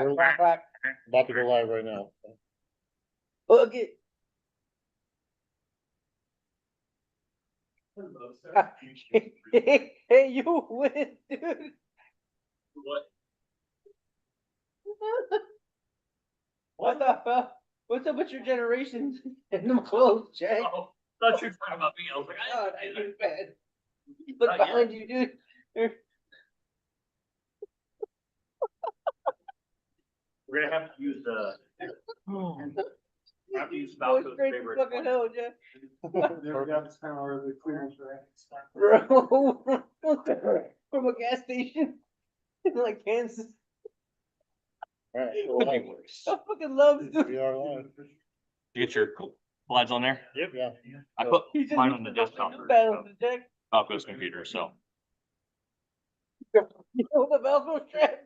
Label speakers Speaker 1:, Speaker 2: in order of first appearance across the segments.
Speaker 1: We're
Speaker 2: Clack, clack.
Speaker 1: about to go live right now.
Speaker 2: Hook it. Hey, you win, dude.
Speaker 3: What?
Speaker 2: What the fuck? What's up with your generations and them clothes, Jay?
Speaker 3: Oh, thought you were talking about me. I was like,
Speaker 2: God, I do bad. Look behind you, dude.
Speaker 3: we're gonna have to use have to use
Speaker 2: Going
Speaker 3: Falco's
Speaker 2: straight to
Speaker 3: favorite.
Speaker 2: fucking hell, Jay.
Speaker 1: Never got this kind of early clearance,
Speaker 2: Bro, from a gas station in like Kansas.
Speaker 1: Alright,
Speaker 2: I fucking love dude.
Speaker 1: we are live.
Speaker 3: You get your slides on there?
Speaker 1: Yep. Yeah.
Speaker 3: I put
Speaker 2: He just
Speaker 3: mine on the desktop for
Speaker 2: balance the deck.
Speaker 3: Falco's computer, so.
Speaker 2: You know the Velcro strap.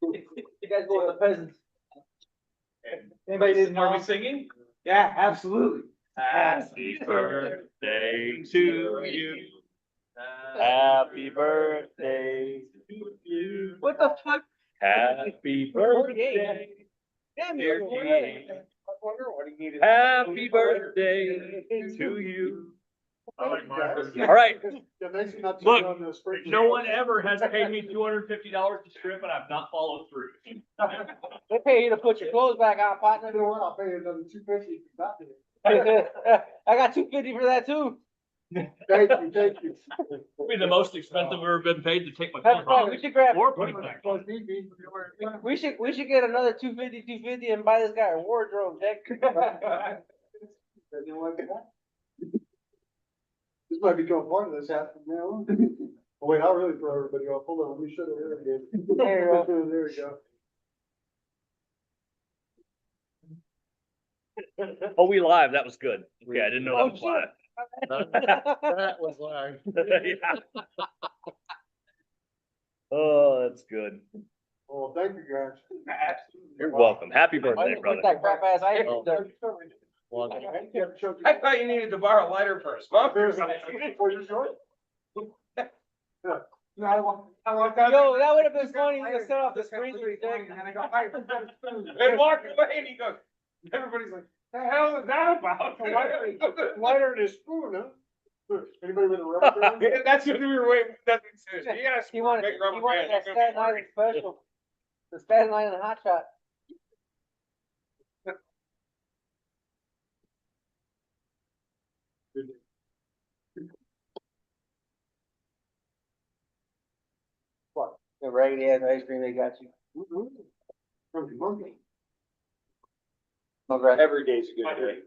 Speaker 2: You guys go with the peasants. Anybody didn't know?
Speaker 3: Are we singing?
Speaker 2: Yeah, absolutely.
Speaker 3: Happy birthday to you. Happy birthday to you.
Speaker 2: What the fuck?
Speaker 3: Happy birthday.
Speaker 2: Damn
Speaker 3: Dear
Speaker 2: you.
Speaker 3: King. Happy birthday to you. All right. Look, no one ever has paid me $250 to strip, and I've not followed through.
Speaker 2: They pay you to put your clothes back on, partner.
Speaker 1: You know what? I'll pay you another $250
Speaker 2: I got $250 for that too.
Speaker 1: Thank you, thank you.
Speaker 3: It'll be the most expensive I've ever been paid to take my
Speaker 2: Matter of
Speaker 3: clothes
Speaker 2: fact,
Speaker 3: off.
Speaker 2: we should grab.
Speaker 3: Or put it back on.
Speaker 2: We should get another $250 and buy this guy a wardrobe, Jack.
Speaker 1: This might become part of this after now. Oh, wait, I'll really throw everybody off. Hold on, let me show you here again.
Speaker 2: There you go.
Speaker 1: There we go.
Speaker 3: Oh, we live. That was good. Okay, I didn't know
Speaker 2: Oh,
Speaker 3: that was live.
Speaker 1: That was live.
Speaker 3: Yeah. Oh, that's good.
Speaker 1: Oh, thank you, guys.
Speaker 3: You're welcome. Happy birthday,
Speaker 2: With
Speaker 3: brother.
Speaker 2: that crap ass ice cream.
Speaker 4: I thought you needed to borrow a lighter for a smoke.
Speaker 1: Oh, you're short? No, I want that.
Speaker 2: Yo, that would have been funny. You just set off the screen.
Speaker 4: And walked away and he goes, everybody's like, the hell is that about?
Speaker 1: Lighter than a spoon, huh? Anybody with a rubber band?
Speaker 4: Yeah, that's what we were waiting. That's what he said. Yes,
Speaker 2: He wanted that Staten Island special. The Staten Island hot shot. What? The raggedy ass ice cream they got you.
Speaker 1: Monkey.
Speaker 2: Okay.
Speaker 4: Every day's a good day.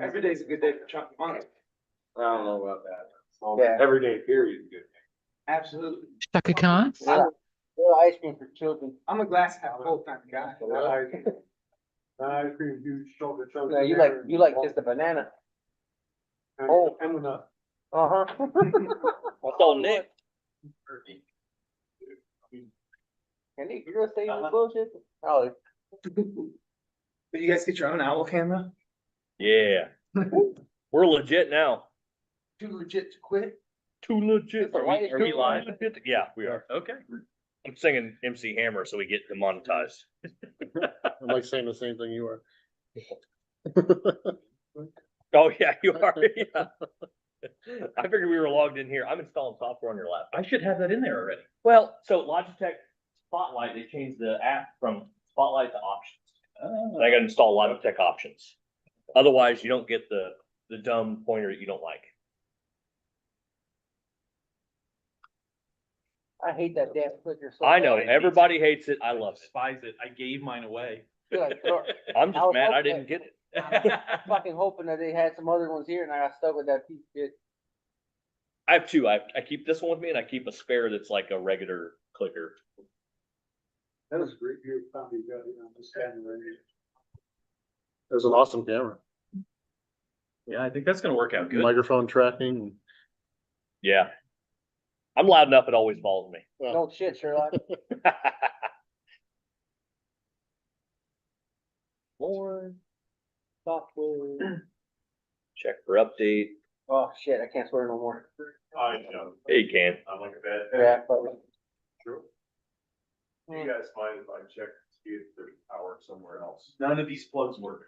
Speaker 4: Every day's a good day for Chunky Monkey. I don't know about that.
Speaker 2: Yeah.
Speaker 4: Every day period is a good day.
Speaker 2: Absolutely.
Speaker 5: Chaka Khan's?
Speaker 2: Little ice cream for children.
Speaker 4: I'm a glass half full kind of guy.
Speaker 1: Ice cream, huge chocolate chunks.
Speaker 2: No, you like just a banana.
Speaker 1: Oh, and the nut.
Speaker 2: Uh-huh.
Speaker 3: What's on Nick?
Speaker 2: Can you girls say this bullshit? Oh,
Speaker 4: Did you guys get your own owl camera?
Speaker 3: Yeah. We're legit now.
Speaker 4: Too legit to quit?
Speaker 3: Too legit.
Speaker 2: Are we
Speaker 3: live? Yeah, we are. Okay. I'm singing MC Hammer so we get demonetized.
Speaker 1: I'm like saying the same thing you are.
Speaker 3: Oh, yeah, you are. Yeah. I figured we were logged in here. I'm installing software on your laptop. I should have that in there already. Well, so Logitech Spotlight, they changed the app from Spotlight to Options. And I got to install Logitech Options. Otherwise, you don't get the dumb pointer that you don't like.
Speaker 2: I hate that damn clicker. So
Speaker 3: I know,
Speaker 2: bad.
Speaker 3: everybody hates it. I love it.
Speaker 6: Despise it. I gave mine away.
Speaker 2: Feel like, bro,
Speaker 3: I'm
Speaker 2: I
Speaker 3: just
Speaker 2: was
Speaker 3: mad I
Speaker 2: hoping
Speaker 3: didn't get it.
Speaker 2: I'm fucking hoping that they had some other ones here and I got stuck with that piece of shit.
Speaker 3: I have two. I keep this one with me and I keep a spare that's like a regular clicker.
Speaker 1: That was great. You found you got, just standing right here. It was an awesome camera.
Speaker 6: Yeah, I think that's gonna work out good.
Speaker 1: Microphone tracking.
Speaker 3: Yeah. I'm loud enough, it always follows me.
Speaker 2: Don't shit, Sherlock.
Speaker 3: More software. Check for update.
Speaker 2: Oh, shit, I can't swear no more.
Speaker 4: I know.
Speaker 3: Yeah, you can.
Speaker 4: I'm like a bad.
Speaker 2: Yeah, but.
Speaker 4: True. You guys mind if I check to see if there's power somewhere else?
Speaker 6: None of these plugs work.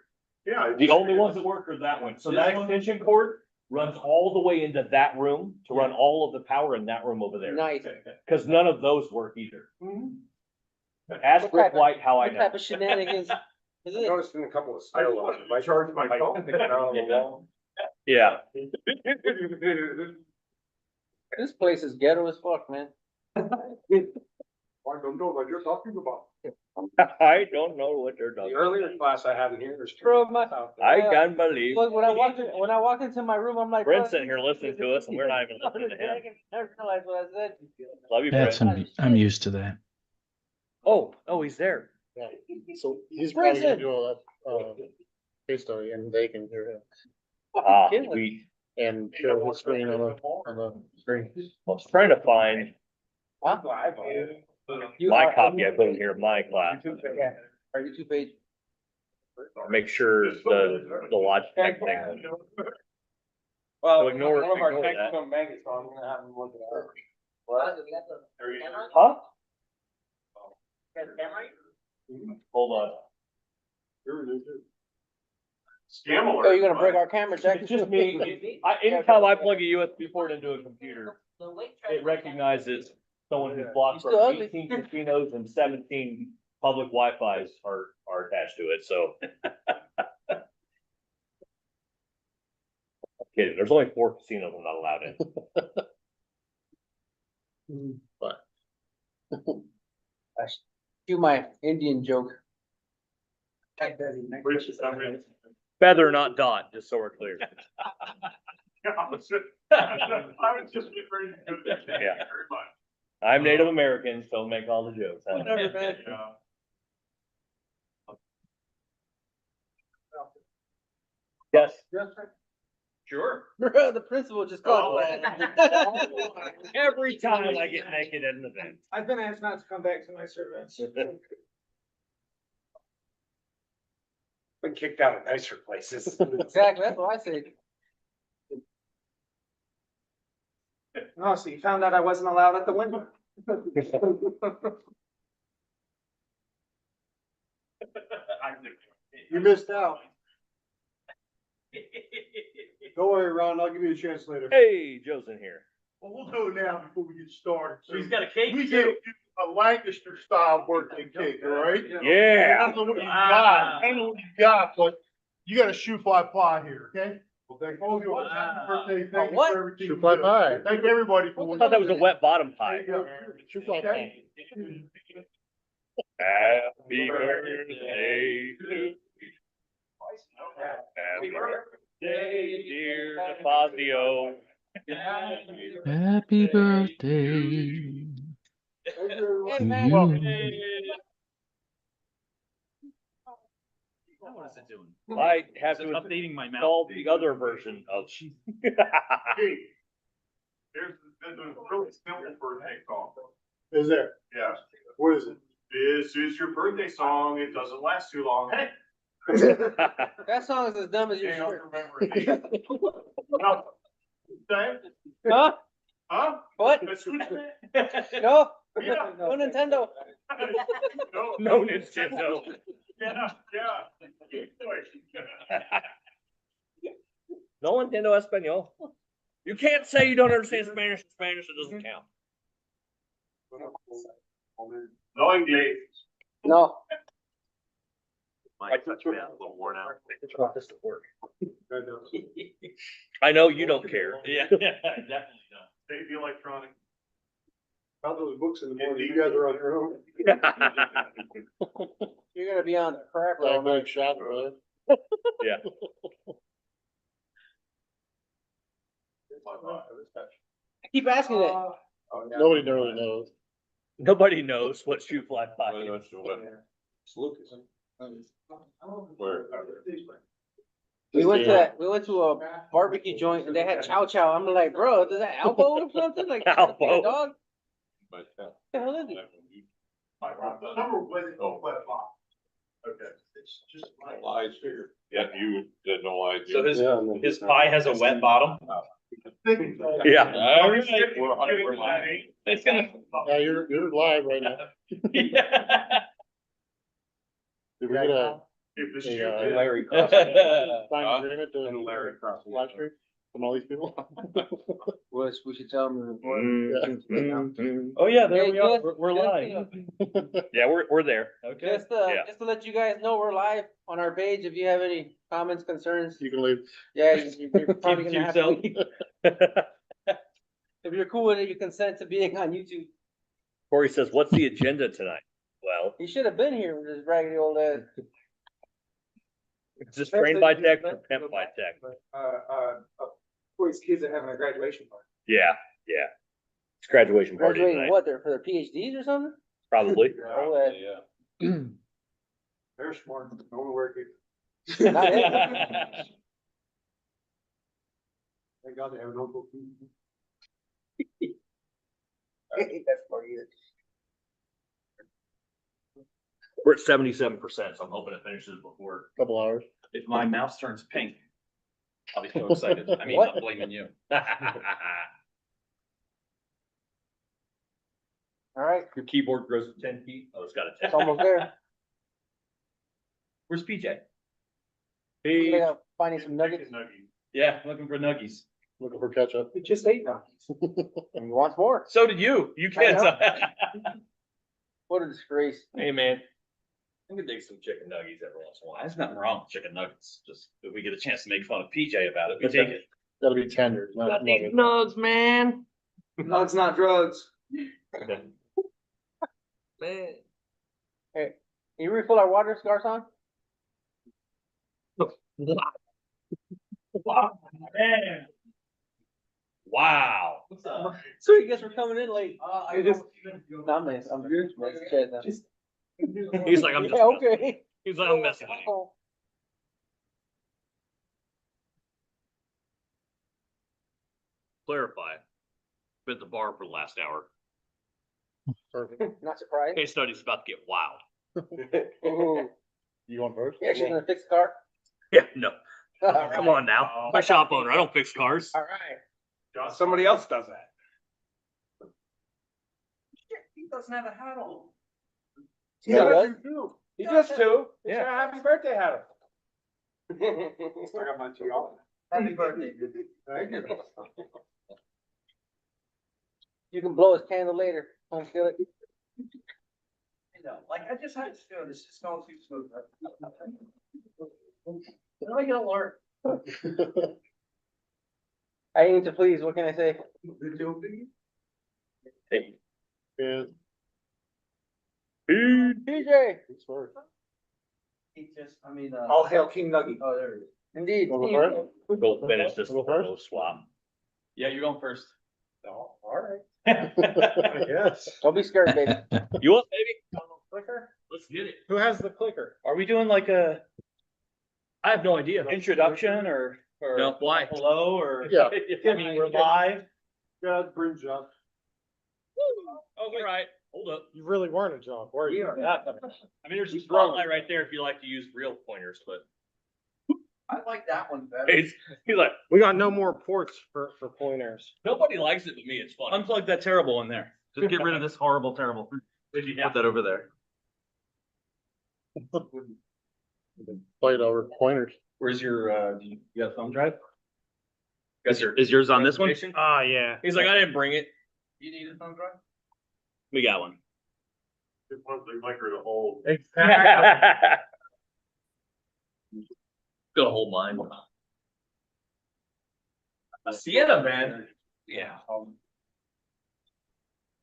Speaker 4: Yeah.
Speaker 3: The only ones that work are that one. So
Speaker 6: This
Speaker 3: that
Speaker 6: one?
Speaker 3: extension cord runs all the way into that room to run all of the power in that room over there.
Speaker 2: Nice.
Speaker 3: Cause none of those work either.
Speaker 4: Mhm.
Speaker 3: Ask
Speaker 2: What
Speaker 3: Rick
Speaker 2: type of-
Speaker 3: White how I
Speaker 2: What
Speaker 3: know.
Speaker 2: type of shenanigans is
Speaker 1: I
Speaker 2: it?
Speaker 1: noticed in a couple of
Speaker 4: I
Speaker 1: stairwells.
Speaker 4: I charge my phone. Take it out on the wall.
Speaker 3: Yeah.
Speaker 2: This place is ghetto as fuck, man.
Speaker 1: I don't know what you're talking about.
Speaker 3: I don't know what they're
Speaker 1: The
Speaker 3: talking.
Speaker 1: earlier class I had in here, there's.
Speaker 2: Bro, my-
Speaker 3: I can't believe.
Speaker 2: Look, when I walked into my room, I'm like.
Speaker 3: Brent's
Speaker 2: bro,
Speaker 3: sitting here listening to us and we're not even listening to him.
Speaker 2: I never realized what I said.
Speaker 3: Love you,
Speaker 5: That's,
Speaker 3: Brent.
Speaker 5: I'm used to that.
Speaker 3: Oh, he's there.
Speaker 1: Yeah, so he's
Speaker 2: probably gonna
Speaker 1: do all that, case study and they can hear him
Speaker 3: Ah,
Speaker 2: Kidding.
Speaker 3: sweet.
Speaker 1: and show his screen on the screen.
Speaker 3: I was trying to find
Speaker 2: Huh? You
Speaker 3: my
Speaker 2: are-
Speaker 3: copy I put in here in my class.
Speaker 2: Yeah, our YouTube page.
Speaker 3: Make sure the Logitech thing.
Speaker 4: Well,
Speaker 3: So ignore-
Speaker 4: one of our
Speaker 3: ignore
Speaker 4: techs
Speaker 3: that.
Speaker 4: from Vegas, so I'm gonna have him look at it.
Speaker 2: What?
Speaker 3: Huh? Hold on.
Speaker 4: Scam alert.
Speaker 2: Oh, you're gonna break our camera, Jack?
Speaker 3: It's just me. Anytime I plug a USB port into a computer, it recognizes someone who's blocked
Speaker 2: You still
Speaker 3: from
Speaker 2: ugly.
Speaker 3: 18 casinos and 17 public Wi-Fi's are attached to it, so. I'm kidding, there's only 4 casinos I'm not allowed in.
Speaker 2: Do my Indian joke.
Speaker 3: Feather, not dot, just so we're clear.
Speaker 4: I was just referring to that. Thank you
Speaker 3: Yeah.
Speaker 4: very much.
Speaker 3: I'm Native American, so make all the jokes. huh?
Speaker 2: Whatever, man.
Speaker 4: Yeah.
Speaker 3: Yes. Sure.
Speaker 2: Bro, the principal just called.
Speaker 3: Every time I get naked at an event.
Speaker 1: I've been asked not to come back to my servants. Been kicked out of nicer places.
Speaker 2: Exactly, that's what I said.
Speaker 1: Oh, so you found out I wasn't allowed at the window? You missed out. Don't worry, Ron, I'll give you a chance later.
Speaker 3: Hey, Joe's in here.
Speaker 7: Well, we'll do it now before we get started. So
Speaker 3: He's got a cake
Speaker 7: we
Speaker 3: too.
Speaker 7: gave you a Lancaster style birthday cake, all right? I
Speaker 3: Yeah.
Speaker 7: don't know what you got, I don't know what you got, but you got a shoe fly pie here, okay? Well, thank all of you. Happy birthday, thank you
Speaker 2: What?
Speaker 7: for everything.
Speaker 1: Shoe
Speaker 7: you
Speaker 1: fly
Speaker 7: do.
Speaker 1: pie.
Speaker 7: Thank everybody for
Speaker 3: I
Speaker 7: what.
Speaker 3: thought that was a wet bottom pie.
Speaker 7: There you go.
Speaker 1: Shoe fly
Speaker 7: Okay.
Speaker 3: Happy birthday to Happy birthday, dear Fazio.
Speaker 5: Happy birthday.
Speaker 2: Hey,
Speaker 5: to
Speaker 2: man.
Speaker 5: you.
Speaker 6: What is it doing?
Speaker 3: I have
Speaker 6: Is it
Speaker 3: to
Speaker 6: updating my mouth?
Speaker 3: install the other version of.
Speaker 4: Hey, there's a really simple birthday song.
Speaker 7: Is there?
Speaker 4: Yeah.
Speaker 7: What is it?
Speaker 4: This is your birthday song. It doesn't last too long.
Speaker 2: That song is as dumb as your
Speaker 4: You don't
Speaker 2: shirt.
Speaker 4: remember it. No. Say?
Speaker 2: Huh?
Speaker 4: Huh?
Speaker 2: What?
Speaker 4: That's who's
Speaker 2: No?
Speaker 4: Yeah.
Speaker 2: No Nintendo.
Speaker 3: No Nintendo.
Speaker 4: Yeah, yeah.
Speaker 3: No Nintendo Espanol. You can't say you don't understand Spanish. In Spanish, it doesn't count.
Speaker 4: No English.
Speaker 2: No.
Speaker 3: My touchpad a little worn out. I just want this to work. I know you don't care.
Speaker 6: Yeah, definitely not.
Speaker 4: Save the electronic.
Speaker 1: Found those books in the morning, you guys are on your own.
Speaker 2: You're gonna be on crap all night.
Speaker 1: Shot, brother.
Speaker 3: Yeah.
Speaker 2: I keep asking that.
Speaker 1: Nobody really knows.
Speaker 3: Nobody knows what shoe fly pie is.
Speaker 1: It's Lucas.
Speaker 4: Where?
Speaker 2: We went to a barbecue joint and they had chow chow. I'm like, bro, is that elbow or something? Like
Speaker 3: Elbow.
Speaker 2: dog? What the hell is it?
Speaker 4: The number was flip flop.
Speaker 7: Okay. It's just my
Speaker 4: Lies figure.
Speaker 8: Yeah, you did no idea.
Speaker 6: So his,
Speaker 1: Yeah, and then-
Speaker 6: his pie has a wet bottom?
Speaker 3: Yeah.
Speaker 6: All right.
Speaker 8: We're 100%.
Speaker 6: It's gonna.
Speaker 7: Yeah, you're live right now.
Speaker 6: Yeah.
Speaker 7: Did we get a
Speaker 8: If this
Speaker 7: Hey,
Speaker 8: year-
Speaker 3: Larry.
Speaker 7: signed agreement to
Speaker 1: And Larry Cross.
Speaker 7: live stream from all these people?
Speaker 2: We should tell them.
Speaker 3: Oh, yeah, there
Speaker 2: Hey,
Speaker 3: we are.
Speaker 2: just-
Speaker 3: We're
Speaker 2: just,
Speaker 3: live. Yeah, we're there. Okay. Yeah.
Speaker 2: Just to let you guys know, we're live on our page. If you have any comments, concerns,
Speaker 7: You can leave.
Speaker 2: yeah, you're probably
Speaker 3: Keep
Speaker 2: gonna have to.
Speaker 3: yourself.
Speaker 2: leave. If you're cool with it, you consent to being on YouTube.
Speaker 3: Corey says, what's the agenda tonight? Well,
Speaker 2: He should have been here with his raggedy old ass.
Speaker 3: is this trained by tech or pimp by tech?
Speaker 4: Boys, kids are having a graduation party.
Speaker 3: Yeah, yeah. It's graduation party
Speaker 2: Graduating
Speaker 3: tonight,
Speaker 2: what? They're for their PhDs or something?
Speaker 3: probably.
Speaker 2: Oh,
Speaker 1: They're smart, don't work it.
Speaker 2: Not it.
Speaker 1: Thank God they have no book.
Speaker 2: That's funny.
Speaker 3: We're at 77%, so I'm hoping it finishes before.
Speaker 7: Couple hours.
Speaker 6: If my mouse turns pink, I'll be so excited. I mean,
Speaker 2: What?
Speaker 6: I'm blaming you.
Speaker 2: All right,
Speaker 3: Your keyboard grows to 10 feet. Oh, it's got a 10.
Speaker 2: it's almost there.
Speaker 3: Where's PJ?
Speaker 2: We are finding some nuggets.
Speaker 6: Yeah, looking for nuggies.
Speaker 7: Looking for ketchup.
Speaker 4: We just ate now.
Speaker 2: And he wants more.
Speaker 3: So did you. You can't.
Speaker 2: What a disgrace.
Speaker 3: Hey, man. I can dig some chicken nuggets every once in a while.
Speaker 6: There's nothing wrong with chicken nuggets. Just if we get a chance to make fun of PJ about it, we take it.
Speaker 7: Gotta be tender. Not nuggets.
Speaker 3: nugs, man.
Speaker 4: No, it's not drugs.
Speaker 3: Man.
Speaker 2: Can you refill our water, Garcon?
Speaker 3: Wow.
Speaker 2: So you guys were coming in late. I just. No, I'm nice. I'm good.
Speaker 3: He's like, I'm just.
Speaker 2: Yeah, okay.
Speaker 3: He's like, I'm messing with you. Clarify. Been at the bar for the last hour.
Speaker 7: Perfect.
Speaker 2: Not surprised.
Speaker 3: Case study's about to get wild.
Speaker 2: Ooh.
Speaker 7: You going first?
Speaker 2: Yeah, she's gonna fix the car.
Speaker 3: Yeah, no.
Speaker 2: All right.
Speaker 3: Come on now. I'm a shop owner. I don't fix cars.
Speaker 2: All right.
Speaker 4: Somebody else does that.
Speaker 6: He doesn't have a hat on.
Speaker 2: He does?
Speaker 4: He does too. It's
Speaker 3: Yeah.
Speaker 4: your happy birthday hat.
Speaker 1: I got my tea on.
Speaker 2: Happy birthday.
Speaker 1: Thank you.
Speaker 2: You can blow his candle later. Don't feel it.
Speaker 6: Like, I just had to feel this is going too smooth. When am I gonna learn?
Speaker 2: I aim to please. What can I say?
Speaker 3: Hey.
Speaker 7: Yeah.
Speaker 2: PJ.
Speaker 7: Good story.
Speaker 6: He just, I mean,
Speaker 4: All hail King Nugget.
Speaker 6: oh, there it is.
Speaker 2: Indeed.
Speaker 7: Wanna go first?
Speaker 3: Go finish this
Speaker 7: Go first?
Speaker 3: photo swap.
Speaker 6: Yeah, you're going first.
Speaker 1: All right.
Speaker 7: Yes.
Speaker 2: Don't be scared, baby.
Speaker 3: You up, baby?
Speaker 6: Clicker?
Speaker 3: Let's get it.
Speaker 6: Who has the clicker?
Speaker 3: Are we doing like a
Speaker 6: I have no idea.
Speaker 3: introduction or? No, why?
Speaker 6: Hello, or?
Speaker 7: Yeah.
Speaker 6: I mean, we're live.
Speaker 1: God, brings up.
Speaker 3: Oh, all right. Hold up.
Speaker 7: You really weren't a jump, were you?
Speaker 3: I mean, there's a spotlight right there if you like to use real pointers, but
Speaker 6: I like that one better.
Speaker 3: he's like,
Speaker 7: We got no more ports for pointers.
Speaker 3: nobody likes it but me. It's fun.
Speaker 6: Unplug that terrible one there. Just get rid of this horrible, terrible. Put that over there.
Speaker 7: Played over pointers.
Speaker 6: Where's your, you got a thumb drive? Is yours on this one?
Speaker 7: Ah, yeah.
Speaker 3: He's like, I didn't bring it.
Speaker 6: You need a thumb drive?
Speaker 3: We got one.
Speaker 8: It's one thing like her to hold.
Speaker 3: Gonna hold mine.
Speaker 6: A Sienna, man.
Speaker 3: Yeah.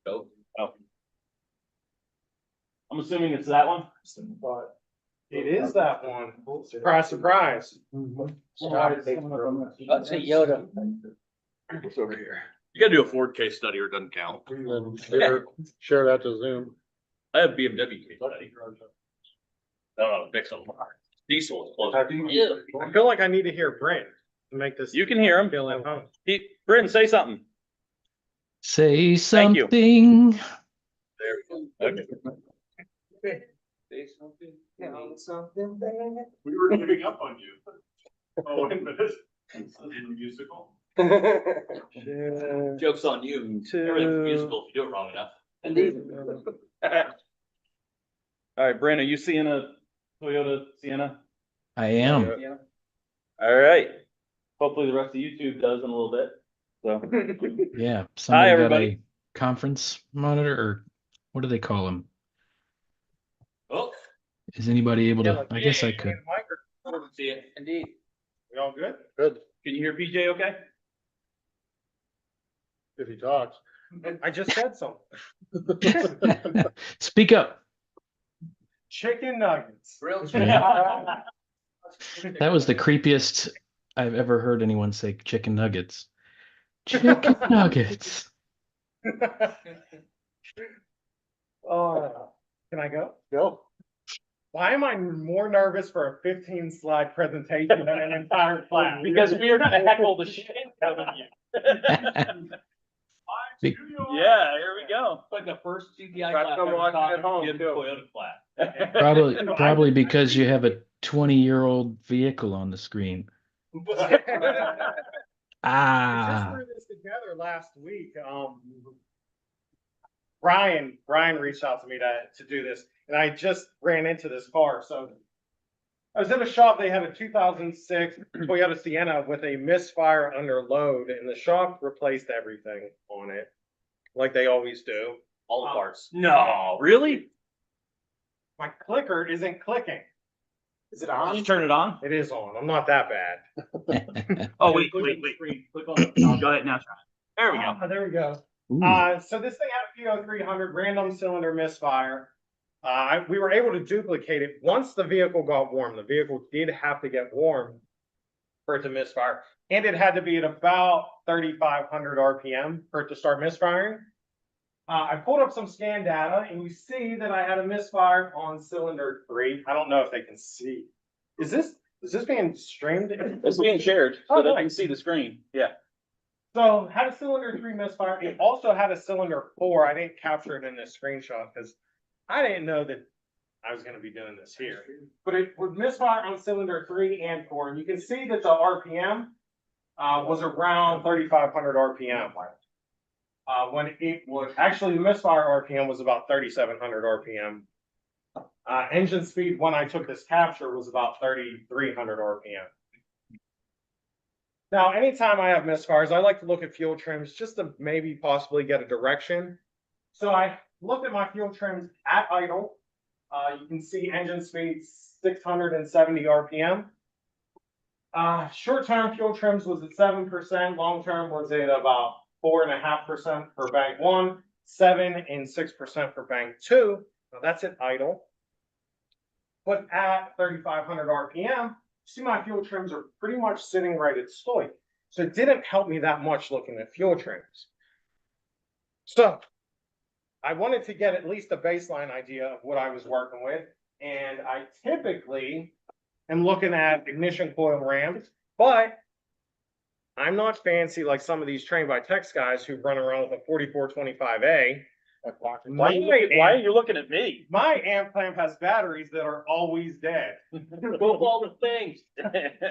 Speaker 3: Go.
Speaker 6: Oh. I'm assuming it's that one?
Speaker 7: It is that one. Surprise, surprise.
Speaker 2: That's a Yoda.
Speaker 3: What's over here? You gotta do a Ford case study or it doesn't count.
Speaker 7: And share that to Zoom.
Speaker 3: I have BMW case study. I don't know how to fix them. Diesel is close.
Speaker 7: I feel like I need to hear Brent to make this.
Speaker 3: You can hear him.
Speaker 7: Feel at home.
Speaker 3: Britton, say something.
Speaker 5: Say
Speaker 3: Thank you.
Speaker 5: something.
Speaker 3: There we go. Okay.
Speaker 8: We were giving up on you. Oh, wait a minute. This is a musical.
Speaker 6: Joke's on you. Everything's musical if you do it wrong enough.
Speaker 2: Indeed.
Speaker 6: All right, Brandon, are you seeing a Toyota Sienna?
Speaker 5: I am.
Speaker 6: All right. Hopefully the rest of YouTube does in a little bit. So,
Speaker 5: Yeah. Somebody got
Speaker 6: everybody.
Speaker 5: a conference monitor, or what do they call them?
Speaker 6: oh,
Speaker 5: Is anybody able
Speaker 7: Yeah,
Speaker 5: to?
Speaker 7: like,
Speaker 5: I guess I
Speaker 7: yeah,
Speaker 5: could.
Speaker 6: see it.
Speaker 2: Indeed.
Speaker 7: We all good?
Speaker 1: Good,
Speaker 6: Can you hear PJ okay?
Speaker 1: if he talks.
Speaker 7: I just said something.
Speaker 5: Speak up.
Speaker 7: Chicken nuggets.
Speaker 5: That was the creepiest I've ever heard anyone say chicken nuggets. Chicken nuggets.
Speaker 7: Oh, can I go?
Speaker 1: Go.
Speaker 7: Why am I more nervous for a 15 slide presentation than an entire class?
Speaker 6: Because we are gonna heckle the shit out of you.
Speaker 5: Big-
Speaker 6: Yeah, here we go. It's like the first CPI
Speaker 4: Try to
Speaker 6: class
Speaker 4: come
Speaker 6: ever
Speaker 4: watch
Speaker 6: taught
Speaker 4: at home,
Speaker 6: in
Speaker 4: too.
Speaker 6: Toyota class.
Speaker 5: Probably because you have a 20-year-old vehicle on the screen.
Speaker 7: I just
Speaker 5: Ah.
Speaker 7: threw this together last week. Brian reached out to me to do this, and I just ran into this car. So I was in a shop. They had a 2006 Toyota Sienna with a misfire under load, and the shop replaced everything on it, like they always do.
Speaker 6: All the parts. No, really?
Speaker 7: My clicker isn't clicking.
Speaker 1: Is it
Speaker 6: Did you turn it on?
Speaker 7: It is on. I'm not that bad.
Speaker 6: Oh, wait. Click on the, go ahead now. There we go.
Speaker 7: There we go.
Speaker 5: Ooh.
Speaker 7: So this thing had a PO300 random cylinder misfire. We were able to duplicate it once the vehicle got warm. The vehicle did have to get warm for it to misfire, and it had to be at about 3,500 RPM for it to start misfiring. I pulled up some scan data, and you see that I had a misfire on cylinder 3. I don't know if they can see. Is this being streamed?
Speaker 6: It's being shared
Speaker 7: Oh,
Speaker 6: so they can
Speaker 7: nice.
Speaker 6: see the screen. Yeah.
Speaker 7: So had a cylinder 3 misfire. It also had a cylinder 4. I didn't capture it in this screenshot because I didn't know that I was going to be doing this here. But it would misfire on cylinder 3 and 4. And you can see that the RPM was around 3,500 RPM. When it was actually the misfire RPM was about 3,700 RPM. Engine speed when I took this capture was about 3,300 RPM. Now, anytime I have misfires, I like to look at fuel trims just to maybe possibly get a direction. So I looked at my fuel trims at idle. You can see engine speed 670 RPM. Short-term fuel trims was at 7%. Long-term was at about 4.5% for bank 1, 7 and 6% for bank 2. Now that's at idle. But at 3,500 RPM, see my fuel trims are pretty much sitting right at stoy. So it didn't help me that much looking at fuel trims. So I wanted to get at least a baseline idea of what I was working with. And I typically am looking at ignition coil ramps, but I'm not fancy like some of these trained by Tex guys who run around with a 4425A.
Speaker 6: Why are you looking at me?
Speaker 7: My amp clamp has batteries that are always dead.
Speaker 6: Go of all the things.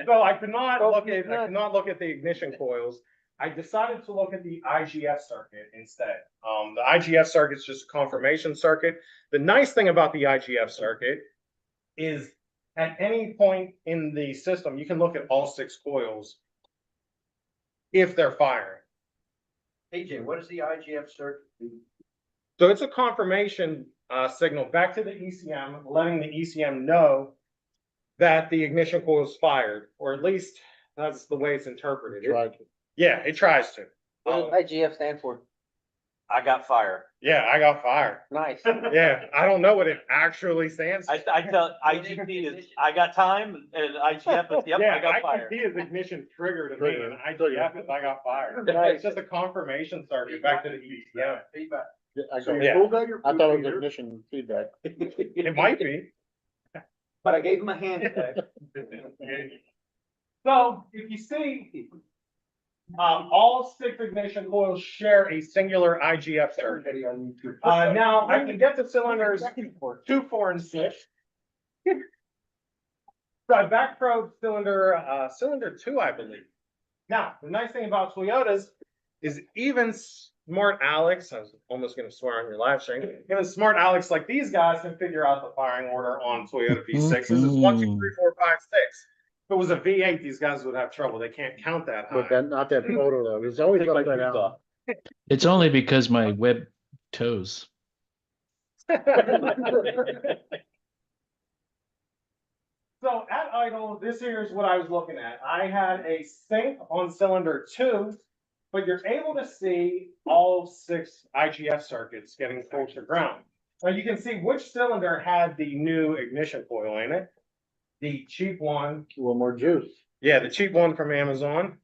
Speaker 7: So I could not look at the ignition coils. I decided to look at the IGF circuit instead. The IGF circuit is just a confirmation circuit. The nice thing about the IGF circuit is at any point in the system, you can look at all 6 coils if they're firing.
Speaker 2: AJ, what is the IGF circuit?
Speaker 7: So it's a confirmation signal back to the ECM, letting the ECM know that the ignition coil is fired, or at least that's the way it's interpreted. Yeah, it tries to.
Speaker 2: What does IGF stand for?
Speaker 6: I got fire.
Speaker 7: Yeah, I got fired.
Speaker 2: Nice.
Speaker 7: Yeah, I don't know what it actually stands for.
Speaker 6: I tell IGP is I got time and IGF is yep, I got fire.
Speaker 7: IGP is ignition trigger to me, and IGF is I got fired.
Speaker 2: Nice.
Speaker 7: It's just a confirmation circuit back to the ECM.
Speaker 2: Feedback.
Speaker 1: I
Speaker 7: Yeah.
Speaker 1: I thought it was ignition feedback.
Speaker 7: It might be.
Speaker 2: But I gave him a hand today.
Speaker 7: So if you see, all 6 ignition coils share a singular IGF circuit. Now I can get the cylinders 2, 4, and 6. So I back probe cylinder 2, I believe. Now, the nice thing about Toyotas is even smart Alex, I was almost gonna swear on your live stream, even smart Alex like these guys can figure out the firing order on Toyota V6s. It's 1, 2, 3, 4, 5, 6. If it was a V8, these guys would have trouble. They can't count that high.
Speaker 1: But then, not that photo though, it's always
Speaker 3: Take my
Speaker 1: upside
Speaker 3: shoes
Speaker 1: down.
Speaker 3: off.
Speaker 5: It's only because my web toes.
Speaker 7: So at idle, this here is what I was looking at. I had a sink on cylinder 2, but you're able to see all 6 IGF circuits getting close to ground. Now you can see which cylinder had the new ignition coil in it. The cheap one.
Speaker 1: A little more juice.
Speaker 7: Yeah, the cheap one from Amazon.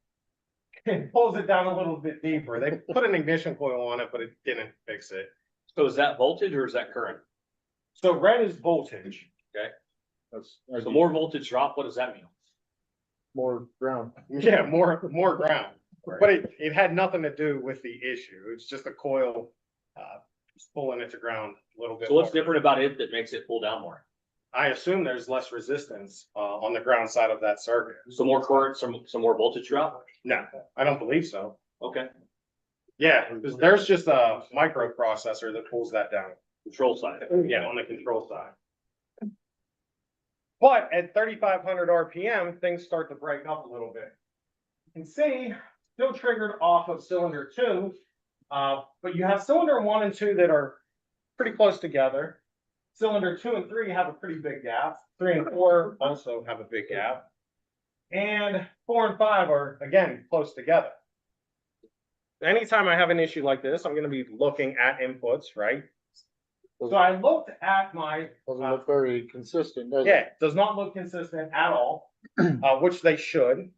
Speaker 7: It pulls it down a little bit deeper. They put an ignition coil on it, but it didn't fix it.
Speaker 3: So is that voltage or is that current?
Speaker 7: So red is voltage.
Speaker 1: That's
Speaker 3: So more voltage drop, what does that mean?
Speaker 1: more ground.
Speaker 7: Yeah, more ground. But it had nothing to do with the issue. It's just a coil just pulling it to ground a little bit.
Speaker 3: So what's
Speaker 7: more.
Speaker 3: different about it that makes it pull down more?
Speaker 7: I assume there's less resistance on the ground side of that circuit.
Speaker 3: So more current, some more voltage drop?
Speaker 7: No, I don't believe so.
Speaker 3: Okay,
Speaker 7: Yeah, because there's just a microprocessor that pulls that down.
Speaker 3: control side.
Speaker 7: Yeah, on the control side. But at 3,500 RPM, things start to break up a little bit. You can see, still triggered off of cylinder 2, but you have cylinder 1 and 2 that are pretty close together. Cylinder 2 and 3 have a pretty big gap. 3 and 4 also have a big gap. And 4 and 5 are, again, close together. Anytime I have an issue like this, I'm going to be looking at inputs, right? So I looked at my
Speaker 1: Doesn't look very consistent, does it?
Speaker 7: yeah, does not look consistent at all, which they should.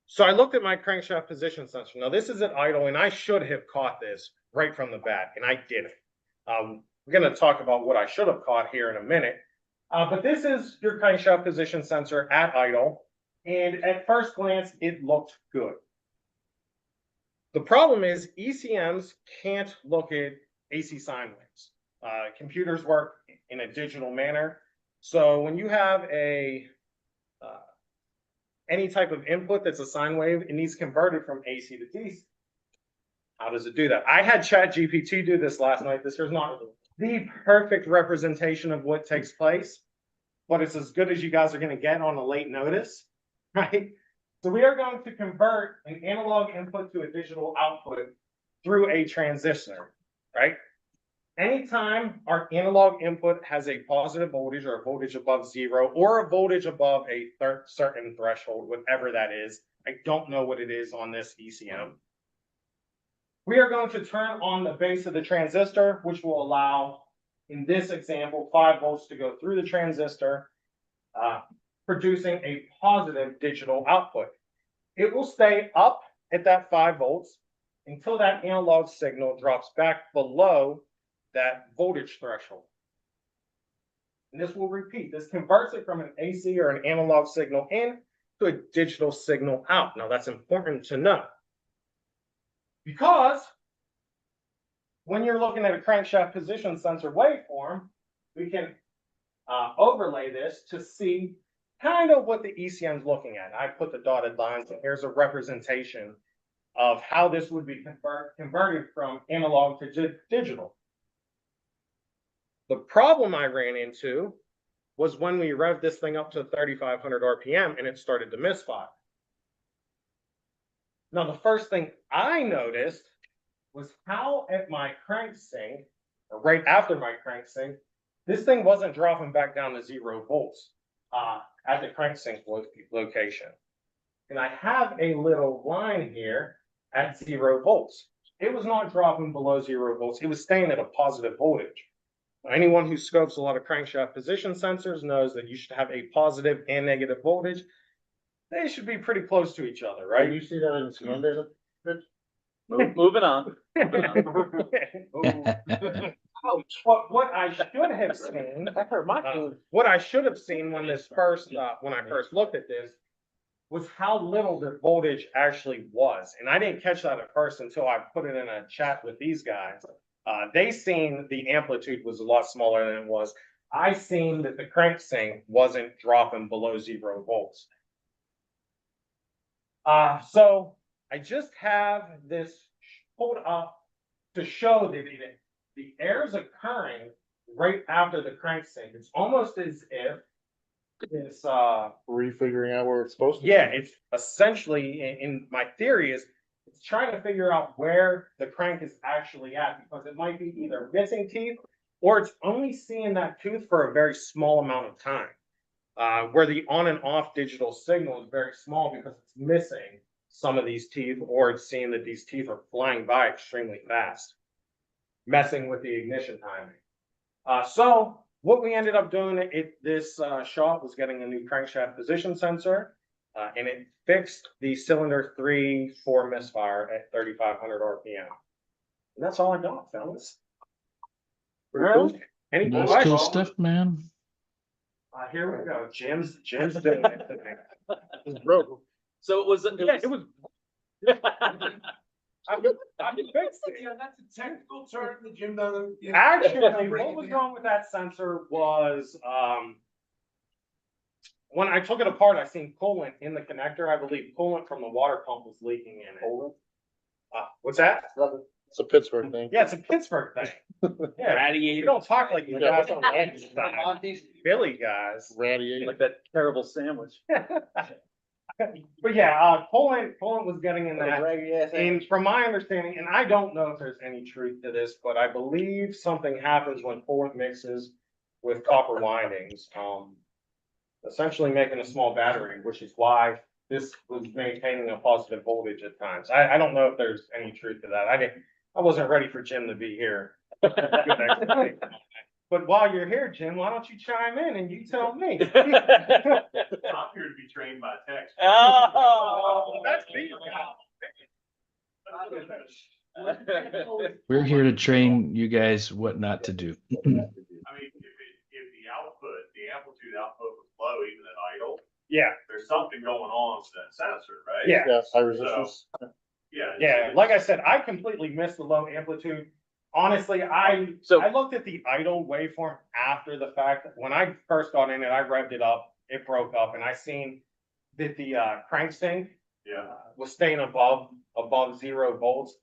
Speaker 7: So I looked at my crankshaft position sensor. Now this is at idle, and I should have caught this right from the bat, and I didn't. We're going to talk about what I should have caught here in a minute. But this is your crankshaft position sensor at idle, and at first glance, it looked good. The problem is ECMs can't look at AC sine waves. Computers work in a digital manner. So when you have any type of input that's a sine wave, it needs converted from AC to DC. How does it do that? I had ChatGPT do this last night. This is not the perfect representation of what takes place, but it's as good as you guys are going to get on a late notice, right? So we are going to convert an analog input to a digital output through a transistor, right? Anytime our analog input has a positive voltage or a voltage above 0 or a voltage above a certain threshold, whatever that is, I don't know what it is on this ECM. We are going to turn on the base of the transistor, which will allow, in this example, 5 volts to go through the transistor, producing a positive digital output. It will stay up at that 5 volts until that analog signal drops back below that voltage threshold. And this will repeat. This converts it from an AC or an analog signal in to a digital signal out. Now that's important to know, because when you're looking at a crankshaft position sensor waveform, we can overlay this to see kind of what the ECM is looking at. I put the dotted lines, and here's a representation of how this would be converted from analog to digital. The problem I ran into was when we revved this thing up to 3,500 RPM and it started to misfire. Now, the first thing I noticed was how at my cranksink, or right after my cranksink, this thing wasn't dropping back down to 0 volts at the cranksink location. And I have a little line here at 0 volts. It was not dropping below 0 volts. It was staying at a positive voltage. Anyone who scopes a lot of crankshaft position sensors knows that you should have a positive and negative voltage. They should be pretty close to each other, right?
Speaker 1: Can you see that in the scan data?
Speaker 6: Moving on.
Speaker 7: What I should have seen,
Speaker 2: That hurt my feelings.
Speaker 7: what I should have seen when I first looked at this, was how little the voltage actually was. And I didn't catch that at first until I put it in a chat with these guys. They seen the amplitude was a lot smaller than it was. I seen that the cranksink wasn't dropping below 0 volts. So I just have this pulled up to show that the air is occurring right after the cranksink. It's almost as if it's
Speaker 1: Refiguring out where it's supposed to.
Speaker 7: yeah, it's essentially in my theory is it's trying to figure out where the crank is actually at, because it might be either missing teeth or it's only seeing that tooth for a very small amount of time. Where the on and off digital signal is very small because it's missing some of these teeth, or it's seeing that these teeth are flying by extremely fast, messing with the ignition timing. So what we ended up doing, this shop was getting a new crankshaft position sensor, and it fixed the cylinder 3-4 misfire at 3,500 RPM. And that's all I got, fellas. Any
Speaker 5: Nice
Speaker 7: questions?
Speaker 5: cool stuff, man.
Speaker 7: Here we go. Jim's doing it today.
Speaker 1: It's broke.
Speaker 6: So it was.
Speaker 7: Yeah, it was. I fixed it.
Speaker 8: Yeah, that's a technical term that Jim doesn't.
Speaker 7: Actually, what was wrong with that sensor was, when I took it apart, I seen coolant in the connector. I believe coolant from the water pump was leaking in it. What's that?
Speaker 1: It's a Pittsburgh thing.
Speaker 7: Yeah, it's a Pittsburgh thing. Yeah, you
Speaker 6: Radiator,
Speaker 7: don't talk like you
Speaker 1: Yeah,
Speaker 7: guys
Speaker 1: that's
Speaker 7: on Billy guys.
Speaker 1: Radiator.
Speaker 6: like that terrible sandwich.
Speaker 7: But yeah, coolant was getting in that.
Speaker 2: Drag your ass in.
Speaker 7: And from my understanding, and I don't know if there's any truth to this, but I believe something happens when coolant mixes with copper windings, essentially making a small battery, which is why this was maintaining a positive voltage at times. I don't know if there's any truth to that. I wasn't ready for Jim to be here. But while you're here, Jim, why don't you chime in and you tell me?
Speaker 8: I'm here to be trained by text.
Speaker 6: Oh,
Speaker 7: That's me.
Speaker 5: We're here to train you guys what not to do.
Speaker 8: I mean, if the amplitude output was low, even at idle,
Speaker 7: Yeah,
Speaker 8: there's something going on with that sensor, right?
Speaker 7: yeah.
Speaker 1: Yeah, high resistance.
Speaker 8: Yeah.
Speaker 7: Yeah, like I said, I completely missed the low amplitude. Honestly, I looked at the idle waveform after the fact. When I first got in it, I revved it up, it broke up, and I seen that the cranksink
Speaker 8: Yeah.
Speaker 7: was staying above 0 volts.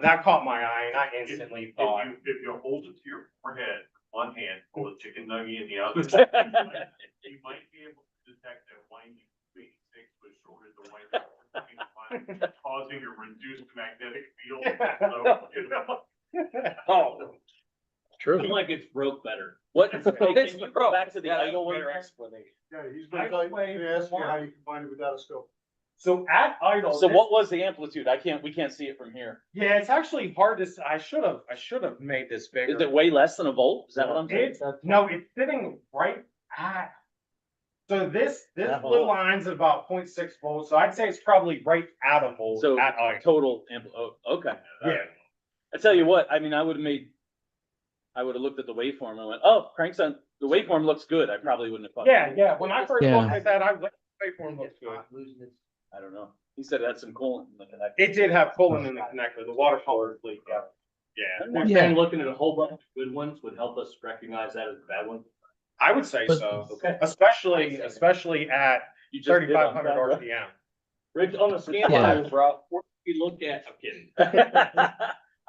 Speaker 7: That caught my eye, and I instantly thought,
Speaker 8: If you hold it to your forehead, one hand, hold a chicken nugget in the other, you might be able to detect that winding between six was shorter than white, causing a reduced magnetic field. So, you know.
Speaker 6: oh,
Speaker 1: True.
Speaker 6: feel like it's broke better. What? Hey, can you go back to the idle one?
Speaker 7: better explanation.
Speaker 1: Yeah, he's gonna tell you, he asked you how you combine it without a scope.
Speaker 7: So at idle,
Speaker 6: So what was the amplitude? We can't see it from here.
Speaker 7: Yeah, it's actually hard to. I should have made this bigger.
Speaker 6: Is it way less than a volt? Is that what I'm saying?
Speaker 7: No, it's sitting right at. So this
Speaker 1: That
Speaker 7: blue
Speaker 1: volt.
Speaker 7: line's at about 0.6 volts. So I'd say it's probably right at a volt.
Speaker 6: So
Speaker 7: at idle.
Speaker 6: total okay.
Speaker 7: Yeah.
Speaker 6: I tell you what, I mean, I would have looked at the waveform and went, oh, cranks on, the waveform looks good. I probably wouldn't have thought.
Speaker 7: Yeah. When I first
Speaker 5: Yeah.
Speaker 7: looked at that, I was like, waveform looks good.
Speaker 6: I don't know. He said it had some coolant in the connector.
Speaker 7: It did have coolant in the connector. The water pump was leaked out. Yeah,
Speaker 5: Yeah.
Speaker 6: Looking at a whole bunch of good ones would help us recognize that as a bad one.
Speaker 7: I would say
Speaker 5: But-
Speaker 7: so.
Speaker 6: Okay.
Speaker 7: Especially at
Speaker 6: You just did on
Speaker 7: 3,500
Speaker 6: camera.
Speaker 7: RPM.
Speaker 6: Rich, on the scan
Speaker 5: Yeah.
Speaker 6: line, bro, what we look at, I'm kidding.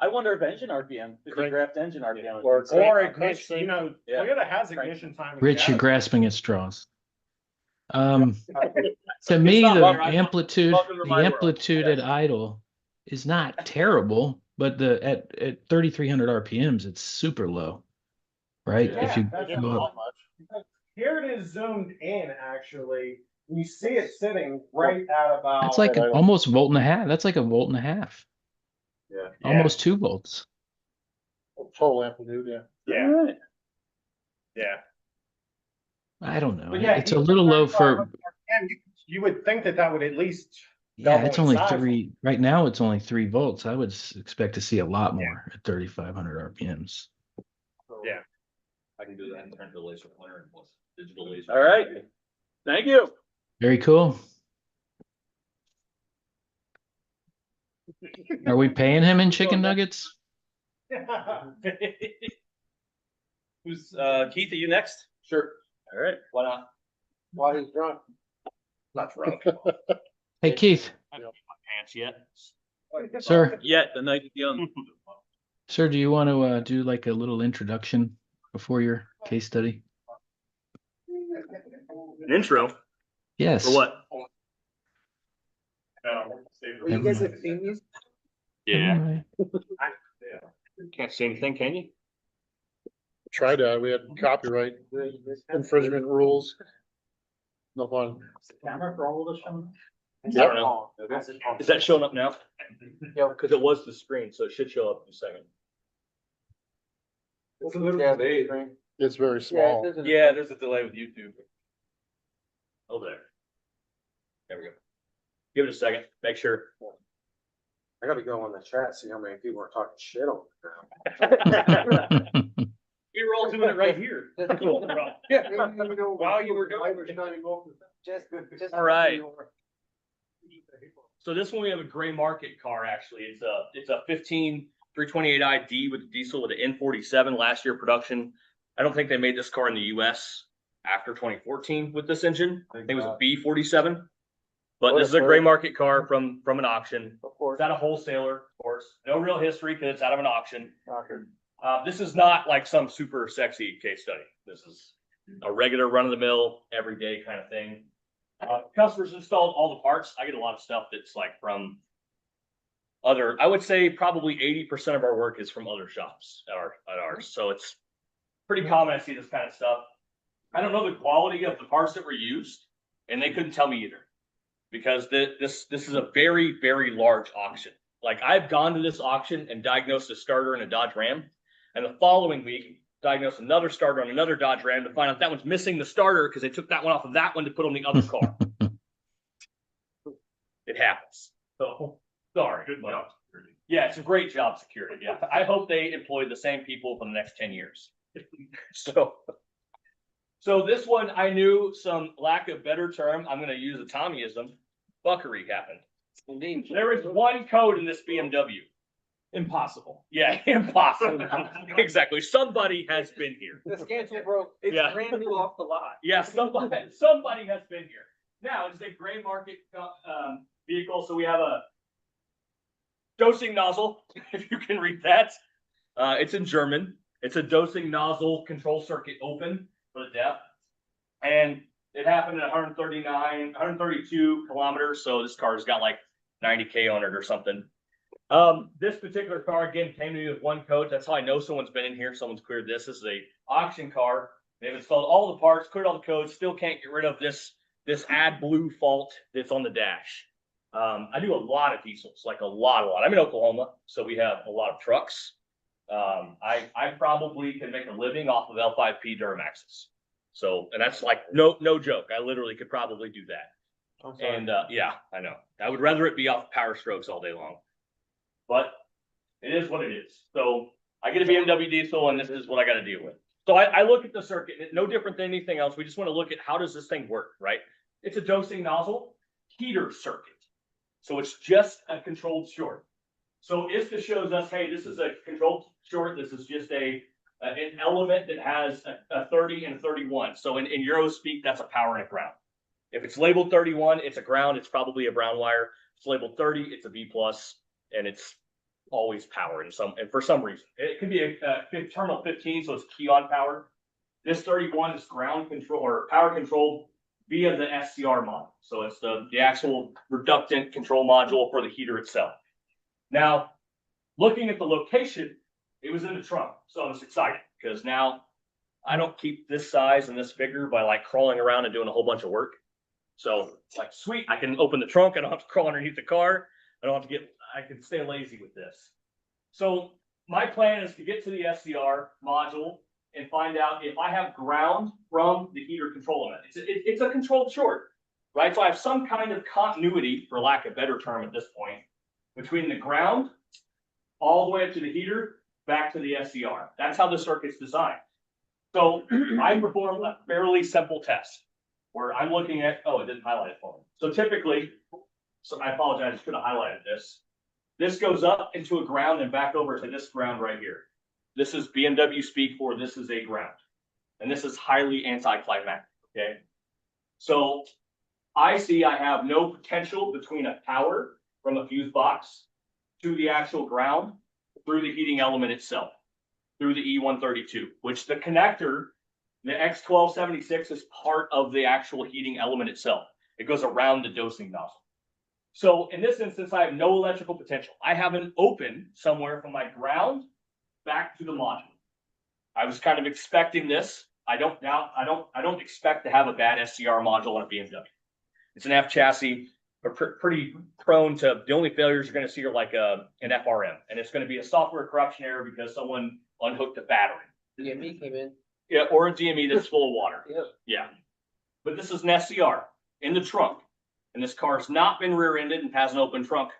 Speaker 6: I wonder if engine RPM, if you graphed engine RPM.
Speaker 1: Or
Speaker 7: Or
Speaker 1: crank
Speaker 7: ignition, you know,
Speaker 6: Yeah.
Speaker 7: Toyota has ignition timing.
Speaker 5: Rich, you're
Speaker 7: data.
Speaker 5: grasping at straws. To
Speaker 6: It's
Speaker 5: me,
Speaker 6: not
Speaker 5: the
Speaker 6: wrong, right?
Speaker 5: amplitude,
Speaker 6: Welcome to
Speaker 5: the
Speaker 6: my world.
Speaker 5: amplitude at idle is not terrible, but at 3,300 RPMs, it's super low, right?
Speaker 7: Yeah,
Speaker 5: If you
Speaker 7: that's
Speaker 5: go
Speaker 1: Not
Speaker 5: up,
Speaker 1: much.
Speaker 7: Here it is zoomed in, actually. You see it sitting right at about.
Speaker 5: that's like almost a volt and a half. That's like a volt and a half,
Speaker 1: Yeah.
Speaker 5: almost 2 volts.
Speaker 1: Total amplitude, yeah.
Speaker 7: Yeah,
Speaker 6: Alright.
Speaker 7: yeah.
Speaker 5: I don't know.
Speaker 7: But yeah,
Speaker 5: It's a
Speaker 7: even
Speaker 5: little low
Speaker 7: 35
Speaker 5: for,
Speaker 7: RPM, you would think that would at least.
Speaker 5: yeah,
Speaker 7: double
Speaker 5: it's
Speaker 7: in
Speaker 5: only
Speaker 7: size.
Speaker 5: 3, right now it's only 3 volts. I would expect to see a lot more at 3,500 RPMs.
Speaker 7: Yeah.
Speaker 6: I can do that and turn to laser pointer and plus digital laser. All right. Thank you.
Speaker 5: Very cool. Are we paying him in chicken nuggets?
Speaker 6: Who's, Keith, are you next?
Speaker 2: Sure.
Speaker 6: All right, why not?
Speaker 2: While he's drunk.
Speaker 6: Not drunk.
Speaker 5: Hey, Keith,
Speaker 3: I haven't put my pants yet.
Speaker 5: sir,
Speaker 6: Yet, the night is young.
Speaker 5: sir, do you want to do like a little introduction before your case study?
Speaker 3: An intro
Speaker 5: Yes.
Speaker 3: for what?
Speaker 2: Well, you guys have seen these?
Speaker 3: Yeah. Can't see anything, can you?
Speaker 1: Tried to, we had copyright infringement rules. No fun.
Speaker 7: Camera for all of us.
Speaker 3: I don't know. Is that showing up now? Yeah, because it was the screen, so it should show up in a second.
Speaker 2: Yeah,
Speaker 1: It's very
Speaker 2: yeah,
Speaker 1: small.
Speaker 2: it doesn't.
Speaker 6: Yeah, there's a delay with YouTube.
Speaker 3: Oh, there. There we go. Give it a second, make sure.
Speaker 4: I gotta go on the chat, see how many people are talking shit over there.
Speaker 3: We were all doing it right here.
Speaker 2: While you were doing just.
Speaker 3: All right. So this one, we have a gray market car, actually. It's a 15 328i with a diesel with an N47 last year production. I don't think they made this car in the US after 2014 with this engine. I think it was a B47. But this is a gray market car from an auction.
Speaker 2: Of course.
Speaker 3: It's at a wholesaler, of course. No real history because it's out of an auction. This is not like some super sexy case study. This is a regular run-of-the-mill, everyday kind of thing. Customers installed all the parts. I get a lot of stuff that's like from other, I would say probably 80% of our work is from other shops at ours. So it's pretty common. I see this kind of stuff. I don't know the quality of the parts that were used, and they couldn't tell me either, because this is a very, very large auction. Like, I've gone to this auction and diagnosed a starter in a Dodge Ram, and the following week diagnosed another starter on another Dodge Ram to find out that one's missing the starter because they took that one off of that one to put on the other car. It happens. So sorry.
Speaker 8: Good job, security.
Speaker 3: Yeah, it's a great job security. Yeah, I hope they employ the same people for the next 10 years. So this one, I knew, some lack of better term, I'm going to use a Tommyism, fuckery happened.
Speaker 2: Indeed.
Speaker 3: There is one code in this BMW.
Speaker 6: Impossible.
Speaker 3: Yeah, impossible. Exactly. Somebody has been here.
Speaker 2: The cancel broke. It's
Speaker 3: Yeah.
Speaker 2: brand new off the lot.
Speaker 3: Yeah, somebody has been here. Now, it's a gray market vehicle, so we have a dosing nozzle, if you can read that. It's in German. It's a dosing nozzle control circuit open for the depth. And it happened at 132 kilometers, so this car's got like 90K on it or something. This particular car, again, came to me with one code. That's how I know someone's been in here. Someone's cleared this. This is a auction car. They've installed all the parts, cleared all the codes, still can't get rid of this AdBlue fault that's on the dash. I do a lot of diesels, like a lot. I'm in Oklahoma, so we have a lot of trucks. I probably can make a living off of L5P Duramaxes. So, and that's like no joke. I literally could probably do that. And yeah, I know. I would rather it be off Power Strokes all day long. But it is what it is. So I get a BMW diesel, and this is what I got to deal with. So I look at the circuit, no different than anything else. We just want to look at how does this thing work, right? It's a dosing nozzle heater circuit. So it's just a controlled short. So ISTA shows us, hey, this is a controlled short. This is just an element that has a 30 and a 31. So in Euro speak, that's a power and a ground. If it's labeled 31, it's a ground. It's probably a brown wire. If it's labeled 30, it's a B plus, and it's always power and for some reason. It could be a terminal 15, so it's key on power. This 31 is ground control or power controlled via the SCR module. So it's the actual reductant control module for the heater itself. Now, looking at the location, it was in the trunk. So I was excited because now I don't keep this size and this bigger by like crawling around and doing a whole bunch of work. So it's like, sweet, I can open the trunk. I don't have to crawl underneath the car. I can stay lazy with this. So my plan is to get to the SCR module and find out if I have ground from the heater control element. It's a controlled short, right? So I have some kind of continuity, for lack of a better term at this point, between the ground all the way up to the heater, back to the SCR. That's how the circuit's designed. So I perform a fairly simple test where I'm looking at, oh, it didn't highlight it for me. So typically, so I apologize, I should have highlighted this. This goes up into a ground and back over to this ground right here. This is BMW speak for this is a ground. And this is highly anticlimactic, okay? So I see I have no potential between a power from a fuse box to the actual ground through the heating element itself, through the E132, which the connector, the X1276 is part of the actual heating element itself. It goes around the dosing nozzle. So in this instance, I have no electrical potential. I have an open somewhere from my ground back to the module. I was kind of expecting this. I don't expect to have a bad SCR module on a BMW. It's an F chassis, but pretty prone to, the only failures you're going to see are like an FRM, and it's going to be a software corruption error because someone unhooked the battery.
Speaker 2: DME came in.
Speaker 3: Yeah, or a DME that's full of water.
Speaker 2: Yep.
Speaker 3: Yeah. But this is an SCR in the trunk, and this car's not been rear-ended and has an open trunk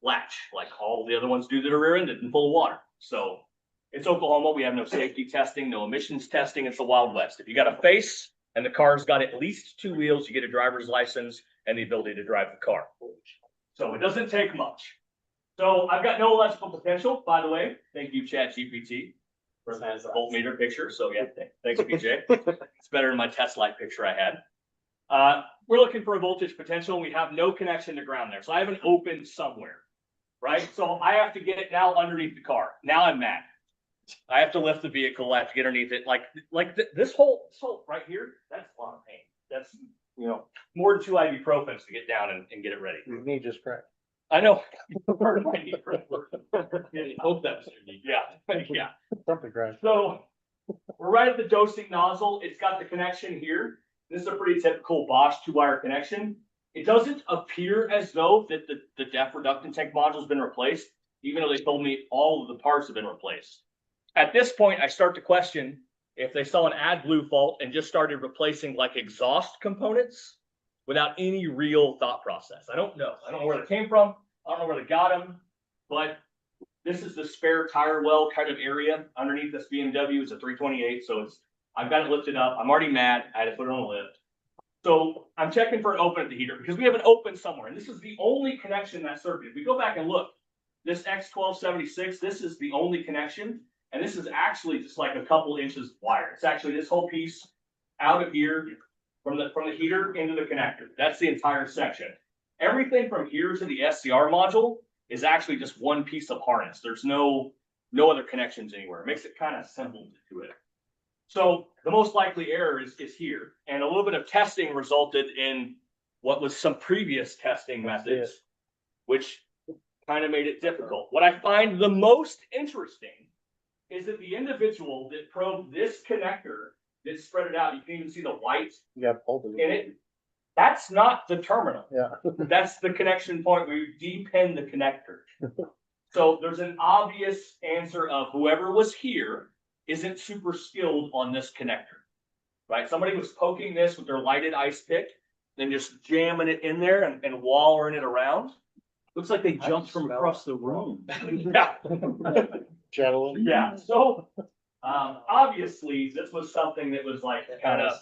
Speaker 3: latch like all the other ones do that are rear-ended and full of water. So it's Oklahoma. We have no safety testing, no emissions testing. It's the Wild West. If you got a face and the car's got at least 2 wheels, you get a driver's license and the ability to drive the car. So it doesn't take much. So I've got no electrical potential, by the way. Thank you, ChatGPT, for that voltmeter picture. So yeah, thanks, PJ. It's better than my test light picture I had. We're looking for a voltage potential. We have no connection to ground there. So I have an open somewhere, right? So I have to get it now underneath the car. Now I'm mad. I have to lift the vehicle. I have to get underneath it. This whole right here, that's a lot of pain. That's, more than 2 ibuprofens to get down and get it ready.
Speaker 1: Your knee just cracked.
Speaker 3: I know. Hope that was your knee. Yeah, yeah.
Speaker 1: Something cracked.
Speaker 3: So we're right at the dosing nozzle. It's got the connection here. This is a pretty typical Bosch 2-wire connection. It doesn't appear as though that the DEF reductant tank module has been replaced, even though they told me all of the parts have been replaced. At this point, I start to question if they saw an AdBlue fault and just started replacing like exhaust components without any real thought process. I don't know. I don't know where they came from. I don't know where they got them, but this is the spare tire well kind of area underneath this BMW. It's a 328, so I've got it lifted up. I'm already mad. I had to put it on a lift. So I'm checking for an open at the heater because we have an open somewhere, and this is the only connection in that circuit. If we go back and look, this X1276, this is the only connection. And this is actually just like a couple inches of wire. It's actually this whole piece out of here from the heater into the connector. That's the entire section. Everything from here to the SCR module is actually just one piece of harness. There's no other connections anywhere. It makes it kind of simple to do it. So the most likely error is here. And a little bit of testing resulted in what was some previous testing methods, which kind of made it difficult. What I find the most interesting is that the individual that probed this connector that spread it out, you can even see the white in it. That's not the terminal.
Speaker 1: Yeah.
Speaker 3: That's the connection point where you depend the connector. So there's an obvious answer of whoever was here isn't super skilled on this connector, right? Somebody was poking this with their lighted ice pick, then just jamming it in there and wallering it around.
Speaker 6: Looks like they jumped from across the room.
Speaker 3: Yeah.
Speaker 1: Gentlemen.
Speaker 3: Yeah, so obviously this was something that was like kind of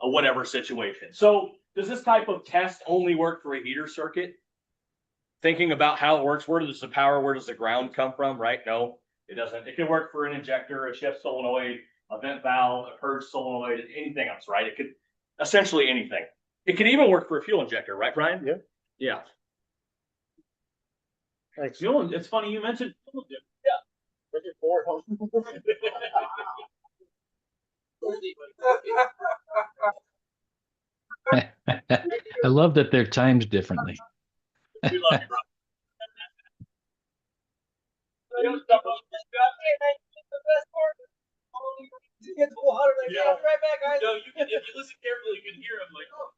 Speaker 3: a whatever situation. So does this type of test only work for a heater circuit? Thinking about how it works, where does the power, where does the ground come from, right? No, it doesn't. It can work for an injector, a shift solenoid, a vent valve, a purge solenoid, anything else, right? It could essentially anything. It could even work for a fuel injector, right, Brian?
Speaker 1: Yeah.
Speaker 3: Yeah.
Speaker 1: Thanks.
Speaker 6: It's funny you mentioned.
Speaker 5: I love that they're timed differently.
Speaker 3: We love you, bro.
Speaker 2: Yeah. Right back, guys.
Speaker 3: No, if you listen carefully, you can hear him like, oh.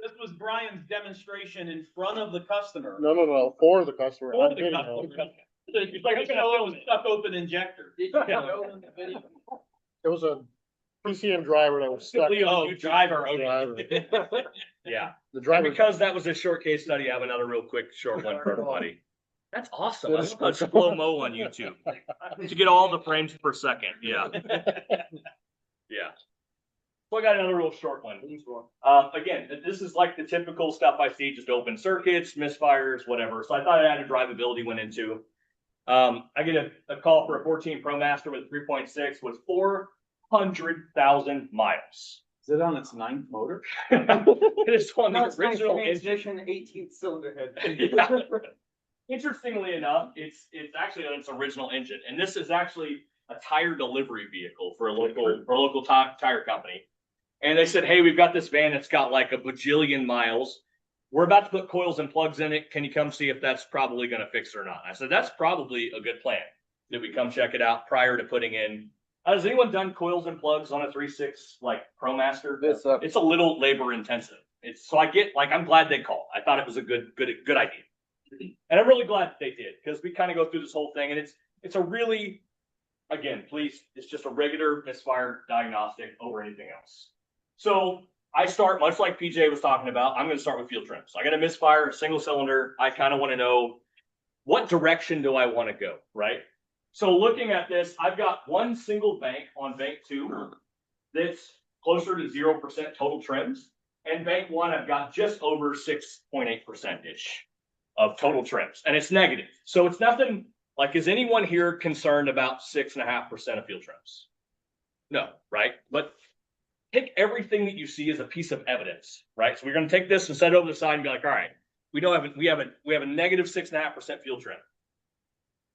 Speaker 6: This was Brian's demonstration in front of the customer.
Speaker 1: No, for the customer.
Speaker 6: For
Speaker 1: not
Speaker 6: the
Speaker 1: video.
Speaker 6: customer. It's like it was a stuck open injector.
Speaker 1: It was a PCM driver that was stuck.
Speaker 3: Oh, you driver.
Speaker 1: Driver.
Speaker 3: Yeah.
Speaker 1: The
Speaker 3: And
Speaker 1: driver.
Speaker 3: because that was a short case study, I have another real quick short one for everybody. That's awesome. A slow-mo on YouTube to get all the frames per second. Yeah. Yeah. So I got another real short one. Again, this is like the typical stuff I see, just open circuits, misfires, whatever. So I thought I had a drivability went into. I get a call for a 14 ProMaster with 3.6 with 400,000 miles.
Speaker 6: Is it on its ninth motor?
Speaker 3: It is on the original engine.
Speaker 2: Transmission, 18th cylinder head.
Speaker 3: Yeah. Interestingly enough, it's actually on its original engine, and this is actually a tire delivery vehicle for a local tire company. And they said, hey, we've got this van that's got like a bajillion miles. We're about to put coils and plugs in it. Can you come see if that's probably going to fix it or not? I said, that's probably a good plan. That we come check it out prior to putting in. Has anyone done coils and plugs on a 3.6 like ProMaster? It's a little labor intensive. So I get like, I'm glad they called. I thought it was a good idea. And I'm really glad that they did, because we kind of go through this whole thing, and it's a really, again, please, it's just a regular misfire diagnostic over anything else. So I start, much like PJ was talking about, I'm going to start with fuel trims. So I got a misfire, a single cylinder. I kind of want to know what direction do I want to go, right? So looking at this, I've got one single bank on bank 2 that's closer to 0% total trims. And bank 1, I've got just over 6.8%-ish of total trims. And it's negative. So it's nothing like, is anyone here concerned about 6.5% of fuel trims? No, right? But take everything that you see as a piece of evidence, right? So we're going to take this and set it over the side and be like, all right, we have a negative 6.5% fuel trim.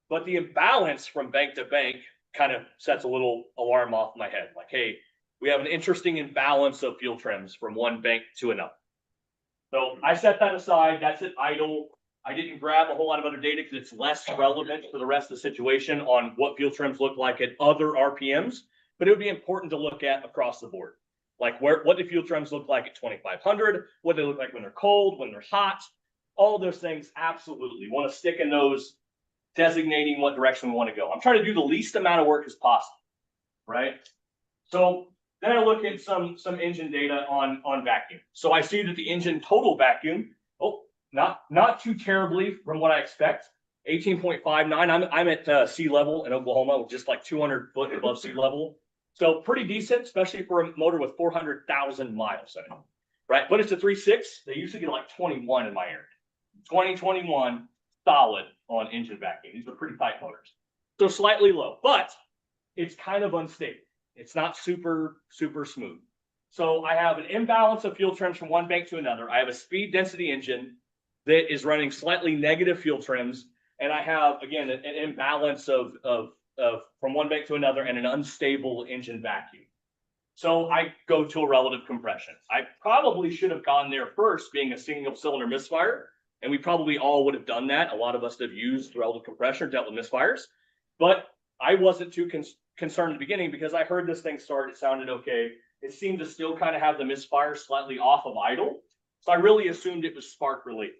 Speaker 3: But the imbalance from bank to bank kind of sets a little alarm off my head. Like, hey, we have an interesting imbalance of fuel trims from one bank to another. So I set that aside. That's it, idle. I didn't grab a whole lot of other data because it's less relevant for the rest of the situation on what fuel trims look like at other RPMs. But it would be important to look at across the board. Like what do fuel trims look like at 2,500? What do they look like when they're cold, when they're hot? All those things, absolutely. We want to stick in those, designating what direction we want to go. I'm trying to do the least amount of work as possible, right? So then I look at some engine data on vacuum. So I see that the engine total vacuum, not too terribly from what I expect. 18.59. I'm at sea level in Oklahoma, just like 200 foot above sea level. So pretty decent, especially for a motor with 400,000 miles in it, right? But it's a 3.6. They usually get like 21 in my area. 2021 solid on engine vacuum. These are pretty tight motors. So slightly low, but it's kind of unstable. It's not super smooth. So I have an imbalance of fuel trims from one bank to another. I have a speed density engine that is running slightly negative fuel trims. And I have, again, an imbalance of from one bank to another and an unstable engine vacuum. So I go to a relative compression. I probably should have gone there first, being a single cylinder misfire. And we probably all would have done that. A lot of us have used relative compression, dealt with misfires. But I wasn't too concerned at the beginning because I heard this thing start. It sounded okay. It seemed to still kind of have the misfire slightly off of idle. So I really assumed it was spark related.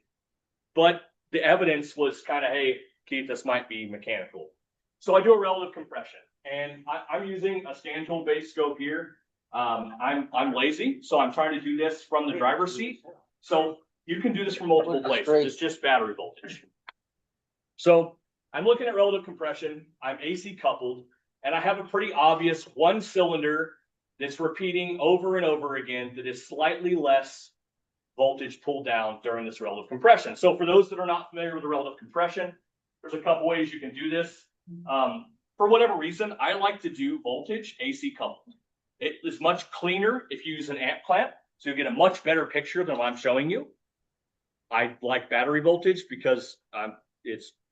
Speaker 3: But the evidence was kind of, hey, Keith, this might be mechanical. So I do a relative compression. And I'm using a stand tool based scope here. I'm lazy, so I'm trying to do this from the driver's seat. So you can do this from multiple places. It's just battery voltage. So I'm looking at relative compression. I'm AC coupled, and I have a pretty obvious one cylinder that's repeating over and over again that is slightly less voltage pulled down during this relative compression. So for those that are not familiar with the relative compression, there's a couple ways you can do this. For whatever reason, I like to do voltage AC coupled. It is much cleaner if you use an amp clamp, so you get a much better picture than what I'm showing you. I like battery voltage because I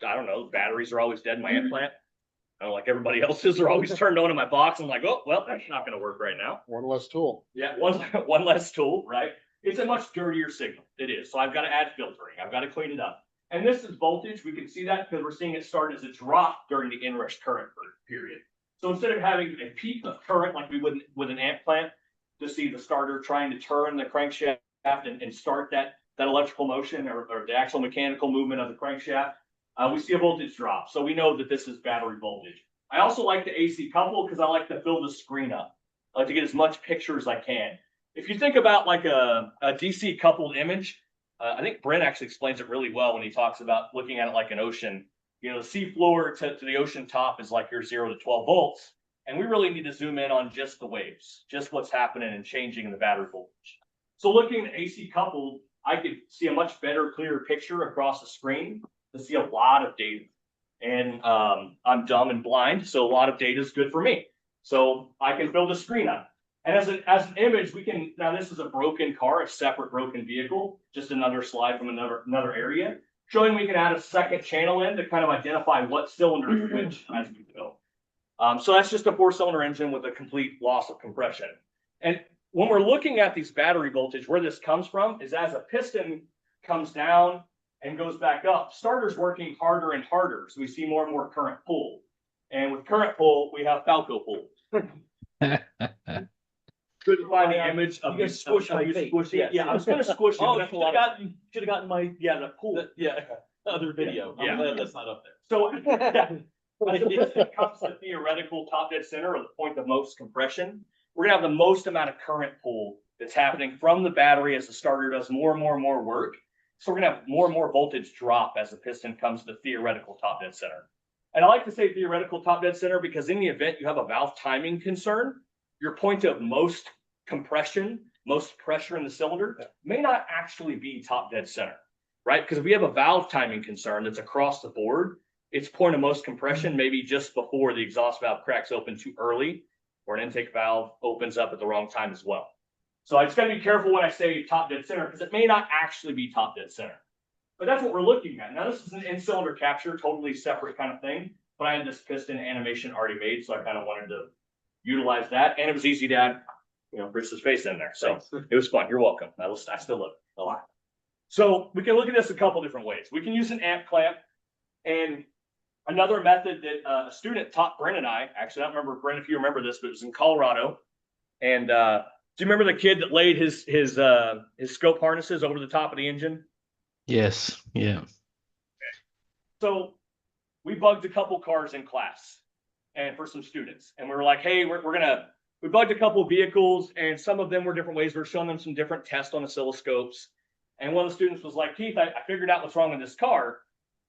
Speaker 3: don't know, batteries are always dead in my amp clamp. I don't like everybody else's. They're always turned on in my box. I'm like, oh, well, that's not going to work right now.
Speaker 1: One less tool.
Speaker 3: Yeah, one less tool, right? It's a much dirtier signal. It is. So I've got to add filtering. I've got to clean it up. And this is voltage. We can see that because we're seeing it start as a drop during the inrush current period. So instead of having a peak of current like we would with an amp clamp, to see the starter trying to turn the crankshaft and start that electrical motion or the actual mechanical movement of the crankshaft, we see a voltage drop. So we know that this is battery voltage. I also like the AC couple because I like to fill the screen up. I like to get as much picture as I can. If you think about like a DC coupled image, I think Brent actually explains it really well when he talks about looking at it like an ocean. You know, the sea floor to the ocean top is like your 0 to 12 volts. And we really need to zoom in on just the waves, just what's happening and changing in the battery voltage. So looking at AC coupled, I could see a much better, clearer picture across the screen to see a lot of data. And I'm dumb and blind, so a lot of data is good for me. So I can fill the screen up. And as an image, we can, now this is a broken car, a separate broken vehicle, just another slide from another area, showing we can add a second channel in to kind of identify what cylinder is which as we go. So that's just a 4-cylinder engine with a complete loss of compression. And when we're looking at these battery voltage, where this comes from is as a piston comes down and goes back up, starter's working harder and harder. So we see more and more current pull. And with current pull, we have Falco pull. Couldn't find the image of you squish. Yeah, I was going to squish it.
Speaker 6: Oh,
Speaker 3: should have gotten my, the pull.
Speaker 6: Other video.
Speaker 3: Yeah.
Speaker 6: I'm glad that's not up there.
Speaker 3: So as the piston comes to the theoretical top dead center, or the point of most compression, we're gonna have the most amount of current pull that's happening from the battery as the starter does more and more and more work. So we're gonna have more and more voltage drop as the piston comes to the theoretical top dead center. And I like to say theoretical top dead center because in the event you have a valve timing concern, your point of most compression, most pressure in the cylinder may not actually be top dead center, right? Because if we have a valve timing concern that's across the board, its point of most compression maybe just before the exhaust valve cracks open too early, or an intake valve opens up at the wrong time as well. So I just gotta be careful when I say top dead center, because it may not actually be top dead center. But that's what we're looking at. Now this is an in-cylinder capture, totally separate kind of thing, but I had this piston animation already made, so I kind of wanted to utilize that. And it was easy to add, Bruce's face in there. So it was fun. You're welcome. I still love it a lot. So we can look at this a couple different ways. We can use an amp clamp, and another method that a student taught Brent and I, actually, I don't remember, Brent, if you remember this, but it was in Colorado. And do you remember the kid that laid his scope harnesses over the top of the engine?
Speaker 5: Yes. Yeah.
Speaker 3: So we bugged a couple cars in class and for some students. And we were like, hey, we bugged a couple vehicles, and some of them were different ways. We were showing them some different tests on oscilloscopes. And one of the students was like, Keith, I figured out what's wrong with this car.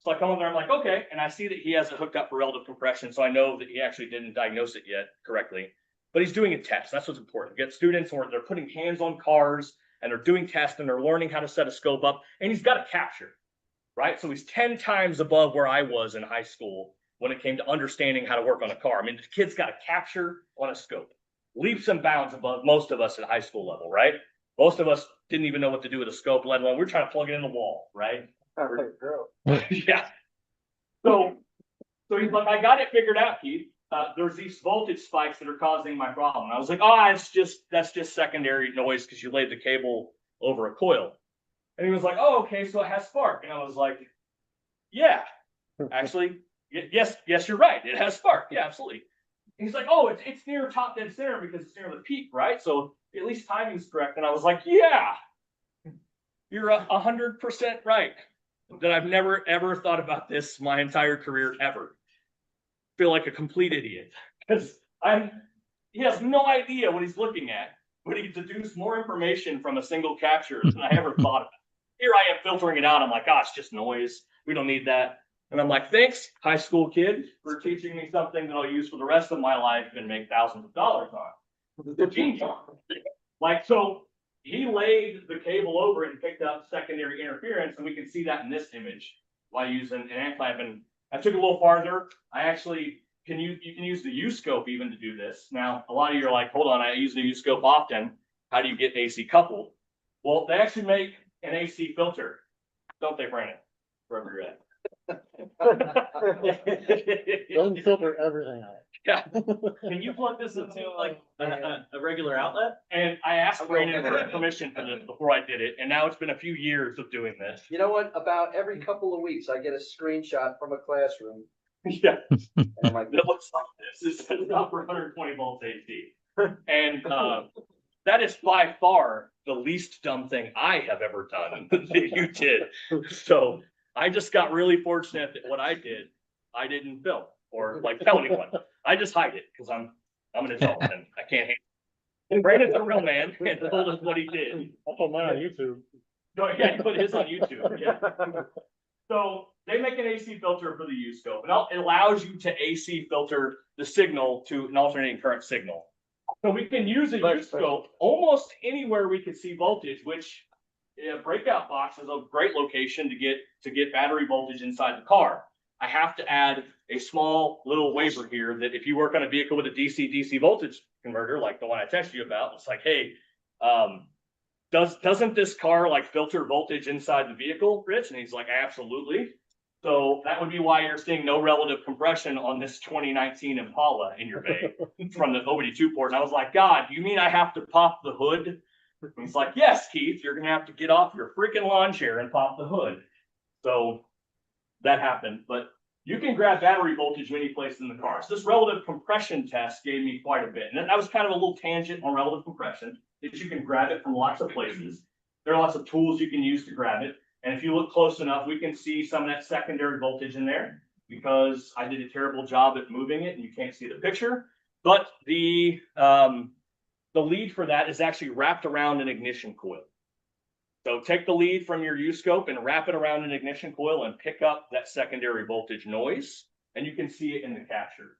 Speaker 3: So I come over there, I'm like, okay. And I see that he has it hooked up for relative compression. So I know that he actually didn't diagnose it yet correctly, but he's doing a test. That's what's important. Get students, or they're putting hands on cars and they're doing tests and they're learning how to set a scope up, and he's got a capture, right? So he's 10 times above where I was in high school when it came to understanding how to work on a car. I mean, the kid's got a capture on a scope, leaps and bounds above most of us at high school level, right? Most of us didn't even know what to do with a scope, let alone we're trying to plug it in the wall, right? Yeah. So he's like, I got it figured out, Keith. There's these voltage spikes that are causing my problem. And I was like, that's just secondary noise because you laid the cable over a coil. And he was like, oh, okay, so it has spark. And I was like, yeah, actually, yes, you're right. It has spark. Yeah, absolutely. And he's like, oh, it's near top dead center because it's near the peak, right? So at least timing's correct. And I was like, yeah, you're 100% right. That I've never ever thought about this my entire career ever. Feel like a complete idiot because he has no idea what he's looking at, but he deduced more information from a single capture than I ever thought of. Here I am filtering it out. I'm like, it's just noise. We don't need that. And I'm like, thanks, high school kid, for teaching me something that I'll use for the rest of my life and make thousands of dollars on. The gene like, so he laid the cable over it and picked up secondary interference, and we can see that in this image while using an amp clamp. And I took it a little farther. You can use the U-scope even to do this. Now, a lot of you are like, hold on, I use the U-scope often. How do you get AC coupled? Well, they actually make an AC filter, don't they, Brandon? Wherever you're at.
Speaker 1: Doesn't filter everything out.
Speaker 3: Yeah.
Speaker 6: Can you plug this into like a regular outlet?
Speaker 3: And I asked Brandon for permission for this before I did it, and now it's been a few years of doing this.
Speaker 2: You know what? About every couple of weeks, I get a screenshot from a classroom.
Speaker 3: Yeah.
Speaker 2: And I'm like,
Speaker 3: It looks like this. This is not for 120 volts AC. And that is by far the least dumb thing I have ever done that you did. So I just got really fortunate that what I did, I didn't film or like tell anyone. I just hide it because I'm an adult and I can't hate it. And Brandon's a real man and told us what he did.
Speaker 1: I'll put mine on YouTube.
Speaker 3: Yeah, he put his on YouTube. Yeah. So they make an AC filter for the U-scope, and it allows you to AC filter the signal to an alternating current signal. So we can use a U-scope almost anywhere we can see voltage, which a breakout box is a great location to get battery voltage inside the car. I have to add a small little waiver here that if you work on a vehicle with a DC-DC voltage converter, like the one I texted you about, it's like, hey, doesn't this car like filter voltage inside the vehicle, Rich? And he's like, absolutely. So that would be why you're seeing no relative compression on this 2019 Impala in your bay from the OBD2 port. And I was like, God, you mean I have to pop the hood? And he's like, yes, Keith, you're gonna have to get off your freaking lawn chair and pop the hood. So that happened, but you can grab battery voltage any place in the car. So this relative compression test gave me quite a bit. And that was kind of a little tangent on relative compression, that you can grab it from lots of places. There are lots of tools you can use to grab it. And if you look close enough, we can see some of that secondary voltage in there because I did a terrible job at moving it and you can't see the picture. But the lead for that is actually wrapped around an ignition coil. So take the lead from your U-scope and wrap it around an ignition coil and pick up that secondary voltage noise, and you can see it in the capture.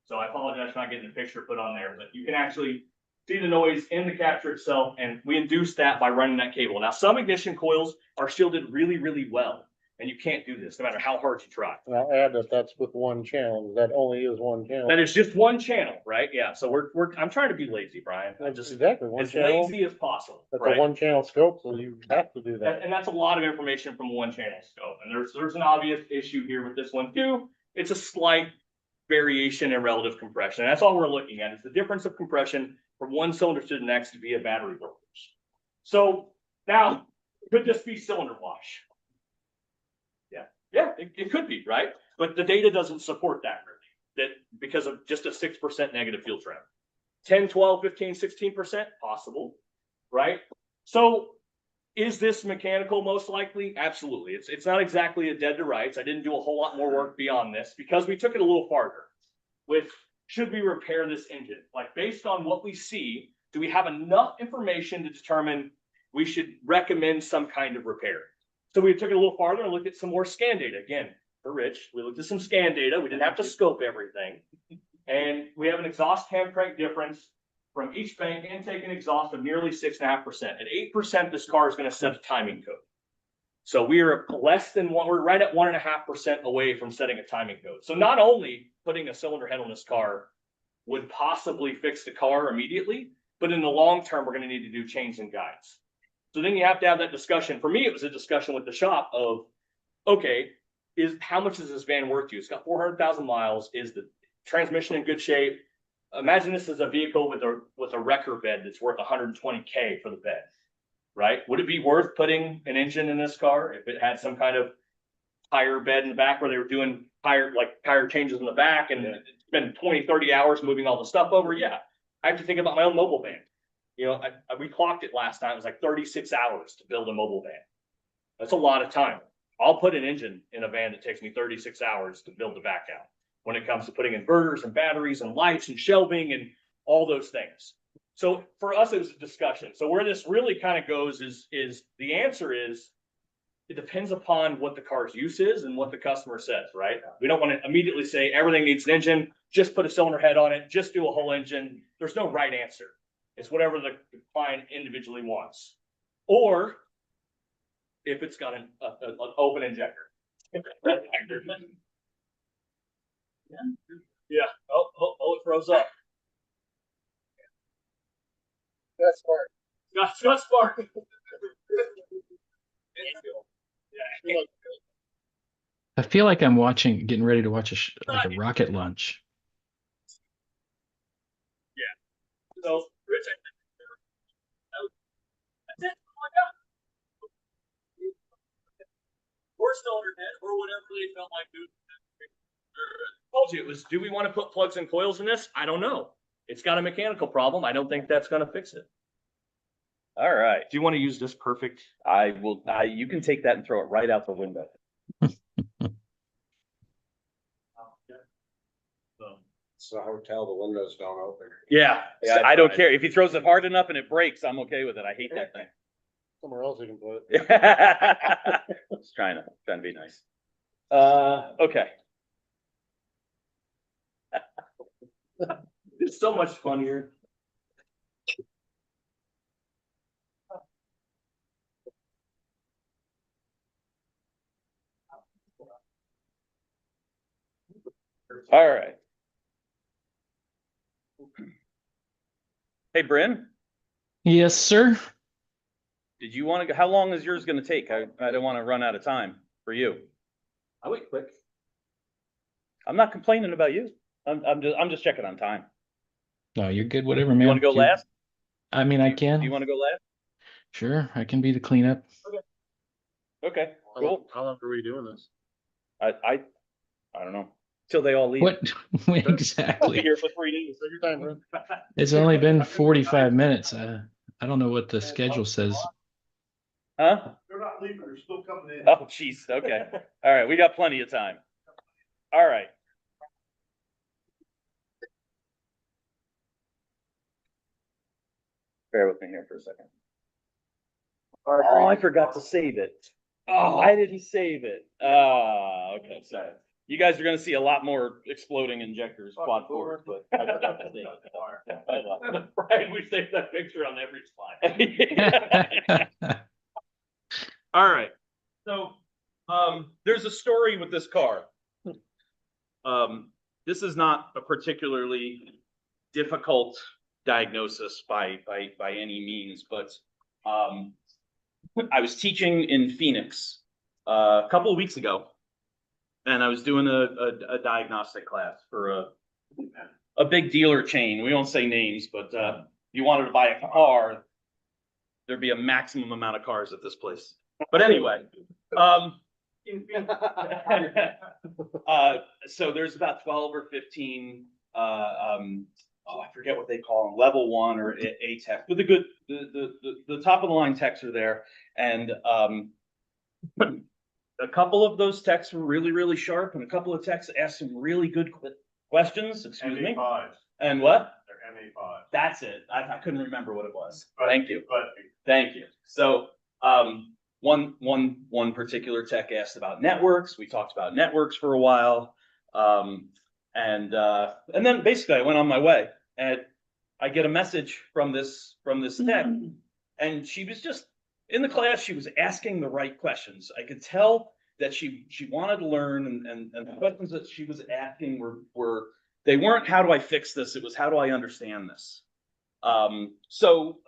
Speaker 3: So I apologize for not getting the picture put on there, but you can actually see the noise in the capture itself, and we induce that by running that cable. Now, some ignition coils are shielded really, really well, and you can't do this no matter how hard you try.
Speaker 1: I'll add that that's with one channel. That only is one channel.
Speaker 3: That is just one channel, right? Yeah. So I'm trying to be lazy, Brian. I'm just
Speaker 1: Exactly one
Speaker 3: as
Speaker 1: channel.
Speaker 3: lazy as possible.
Speaker 1: That's
Speaker 3: right?
Speaker 1: a one channel scope, so you have to do that.
Speaker 3: And that's a lot of information from one channel scope. And there's an obvious issue here with this one too. It's a slight variation in relative compression. And that's all we're looking at is the difference of compression from one cylinder to the next via battery voltage. So now, could this be cylinder wash? Yeah, it could be, right? But the data doesn't support that really, that because of just a 6% negative fuel trap. 10, 12, 15, 16% possible, right? So is this mechanical most likely? Absolutely. It's not exactly a dead to rights. I didn't do a whole lot more work beyond this because we took it a little farther with, should we repair this engine? Like based on what we see, do we have enough information to determine we should recommend some kind of repair? So we took it a little farther and looked at some more scan data. Again, for Rich, we looked at some scan data. We didn't have to scope everything. And we have an exhaust hand crank difference from each bank intake and exhaust of nearly 6.5%. At 8%, this car is going to set a timing code. So we are less than one, we're right at 1.5% away from setting a timing code. So not only putting a cylinder head on this car would possibly fix the car immediately, but in the long term, we're going to need to do chains and guides. So then you have to have that discussion. For me, it was a discussion with the shop of, okay, how much is this van worth to you? It's got 400,000 miles. Is the transmission in good shape? Imagine this is a vehicle with a wrecker bed that's worth 120K for the bed, right? Would it be worth putting an engine in this car if it had some kind of tire bed in the back where they were doing tire changes in the back and spend 20, 30 hours moving all the stuff over? Yeah, I have to think about my own mobile van. You know, we clocked it last time. It was like 36 hours to build a mobile van. That's a lot of time. I'll put an engine in a van that takes me 36 hours to build the back out when it comes to putting inverters and batteries and lights and shelving and all those things. So for us, it was a discussion. So where this really kind of goes is the answer is, it depends upon what the car's use is and what the customer says, right? We don't want to immediately say everything needs an engine, just put a cylinder head on it, just do a whole engine. There's no right answer. It's whatever the client individually wants. Or if it's got an open injector. Yeah. Oh, it froze up.
Speaker 1: That's smart.
Speaker 3: Got spark. Yeah.
Speaker 5: I feel like I'm getting ready to watch like a rocket launch.
Speaker 3: So, Rich, that's it. Oh my God. Or cylinder head, or whatever they felt like doing. Told you it was, do we want to put plugs and coils in this? I don't know. It's got a mechanical problem. I don't think that's going to fix it.
Speaker 9: All right.
Speaker 3: Do you want to use this perfect?
Speaker 9: I will. You can take that and throw it right out the window.
Speaker 1: It's a hotel, the windows don't open.
Speaker 3: Yeah.
Speaker 9: I don't care if he throws it hard enough and it breaks. I'm okay with it. I hate that thing.
Speaker 1: Somewhere else you can put it.
Speaker 9: Just trying to be nice.
Speaker 3: Okay. It's so much funnier. All right. Hey, Bryn,
Speaker 5: Yes, sir.
Speaker 3: did you want to go? How long is yours going to take? I don't want to run out of time for you.
Speaker 1: I went quick.
Speaker 3: I'm not complaining about you. I'm just checking on time.
Speaker 5: No, you're good. Whatever, man.
Speaker 3: You want to go last?
Speaker 5: I mean, I
Speaker 3: Do
Speaker 5: can.
Speaker 3: you want to go last?
Speaker 5: Sure, I can be the cleanup.
Speaker 3: Okay, cool.
Speaker 1: How long are we doing this?
Speaker 3: I don't know. Till they all leave.
Speaker 5: What
Speaker 3: I'll be
Speaker 5: exactly?
Speaker 3: here for 3 days.
Speaker 1: Take your time, bro.
Speaker 5: It's only been 45 minutes. I don't know what the schedule says.
Speaker 3: Huh?
Speaker 8: They're not leaving, they're still coming in.
Speaker 3: Oh, jeez. Okay. All right. We got plenty of time. All right. Bear with me here for a second. Oh, I forgot to save it. Oh, why did he save it? Okay, sorry. You guys are gonna see a lot more exploding injectors quad forward, but I forgot to save it. Right, we saved that picture on every slide. All right, so, there's a story with this car. This is not a particularly difficult diagnosis by any means, but, I was teaching in Phoenix a couple of weeks ago, and I was doing a diagnostic class for a big dealer chain. We won't say names, but if you wanted to buy a car, there'd be a maximum amount of cars at this place. But anyway, so there's about 12 or 15 I forget what they call them, level 1 or A tech, but the top of the line techs are there. And a couple of those techs were really, really sharp, and a couple of techs asked some really good questions. Excuse me.
Speaker 8: MA5s.
Speaker 3: And what?
Speaker 8: They're MA5.
Speaker 3: That's it. I couldn't remember what it was.
Speaker 8: But-
Speaker 3: Thank you.
Speaker 8: But
Speaker 3: Thank you. So, one particular tech asked about networks. We talked about networks for a while. And then basically I went on my way, and I get a message from this tech, and she was just in the class. She was asking the right questions. I could tell that she wanted to learn, and the questions that she was asking were they weren't, how do I fix this? It was, how do I understand this? So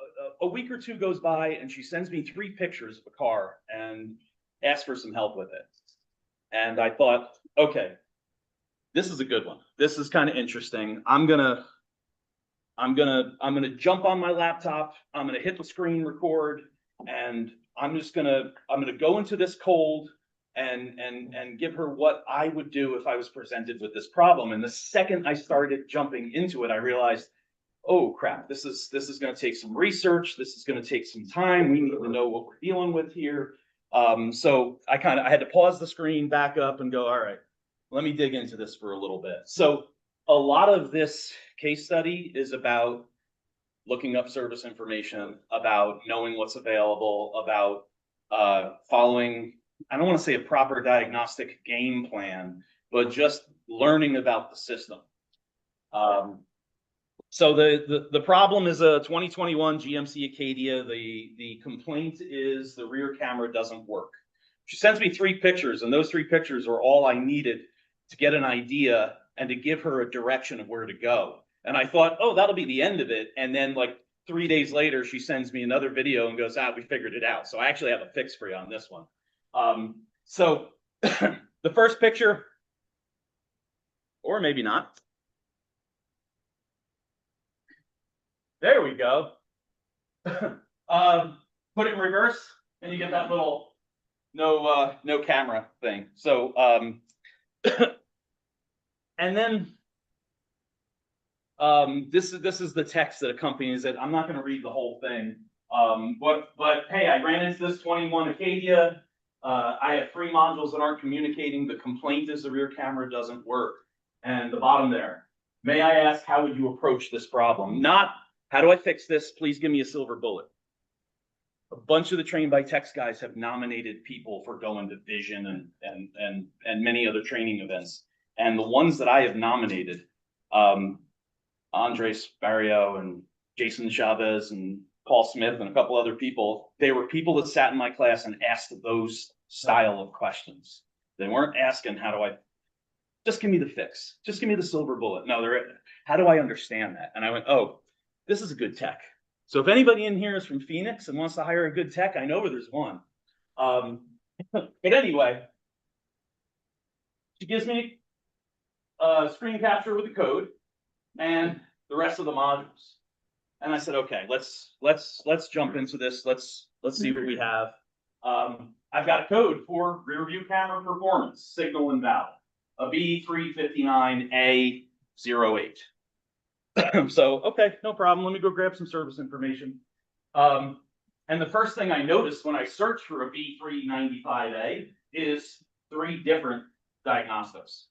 Speaker 3: a week or two goes by, and she sends me 3 pictures of a car and asks for some help with it. And I thought, okay, this is a good one. This is kind of interesting. I'm gonna jump on my laptop. I'm gonna hit the screen record, and I'm gonna go into this cold and give her what I would do if I was presented with this problem. And the second I started jumping into it, I realized, oh crap, this is going to take some research. This is going to take some time. We need to know what we're dealing with here. So I had to pause the screen, back up, and go, all right, let me dig into this for a little bit. So a lot of this case study is about looking up service information, about knowing what's available, about following, I don't want to say a proper diagnostic game plan, but just learning about the system. So the problem is a 2021 GMC Acadia. The complaint is the rear camera doesn't work. She sends me 3 pictures, and those 3 pictures are all I needed to get an idea and to give her a direction of where to go. And I thought, oh, that'll be the end of it. And then like 3 days later, she sends me another video and goes, we figured it out. So I actually have a fix for you on this one. So the first picture, or maybe not. There we go. Put it in reverse, and you get that little no camera thing. So and then this is the text that accompanies it. I'm not going to read the whole thing. But hey, I ran into this 21 Acadia. I have 3 modules that aren't communicating. The complaint is the rear camera doesn't work. And the bottom there, may I ask, how would you approach this problem? Not, how do I fix this? Please give me a silver bullet.
Speaker 9: a bunch of the Trained by Techs guys have nominated people for going to Vision and many other training events. And the ones that I have nominated, Andres Barrio and Jason Chavez and Paul Smith and a couple other people, they were people that sat in my class and asked those style of questions. They weren't asking, how do I, just give me the fix, just give me the silver bullet. No, how do I understand that? And I went, oh, this is a good tech. So if anybody in here is from Phoenix and wants to hire a good tech, I know where there's one. But anyway, she gives me a screen capture with the code and the rest of the modules. And I said, okay, let's jump into this. Let's see what we have. I've got a code for rear view camera performance, signal invalid, a B359A08. So, okay, no problem. Let me go grab some service information. And the first thing I noticed when I searched for a B395A is 3 different diagnostics.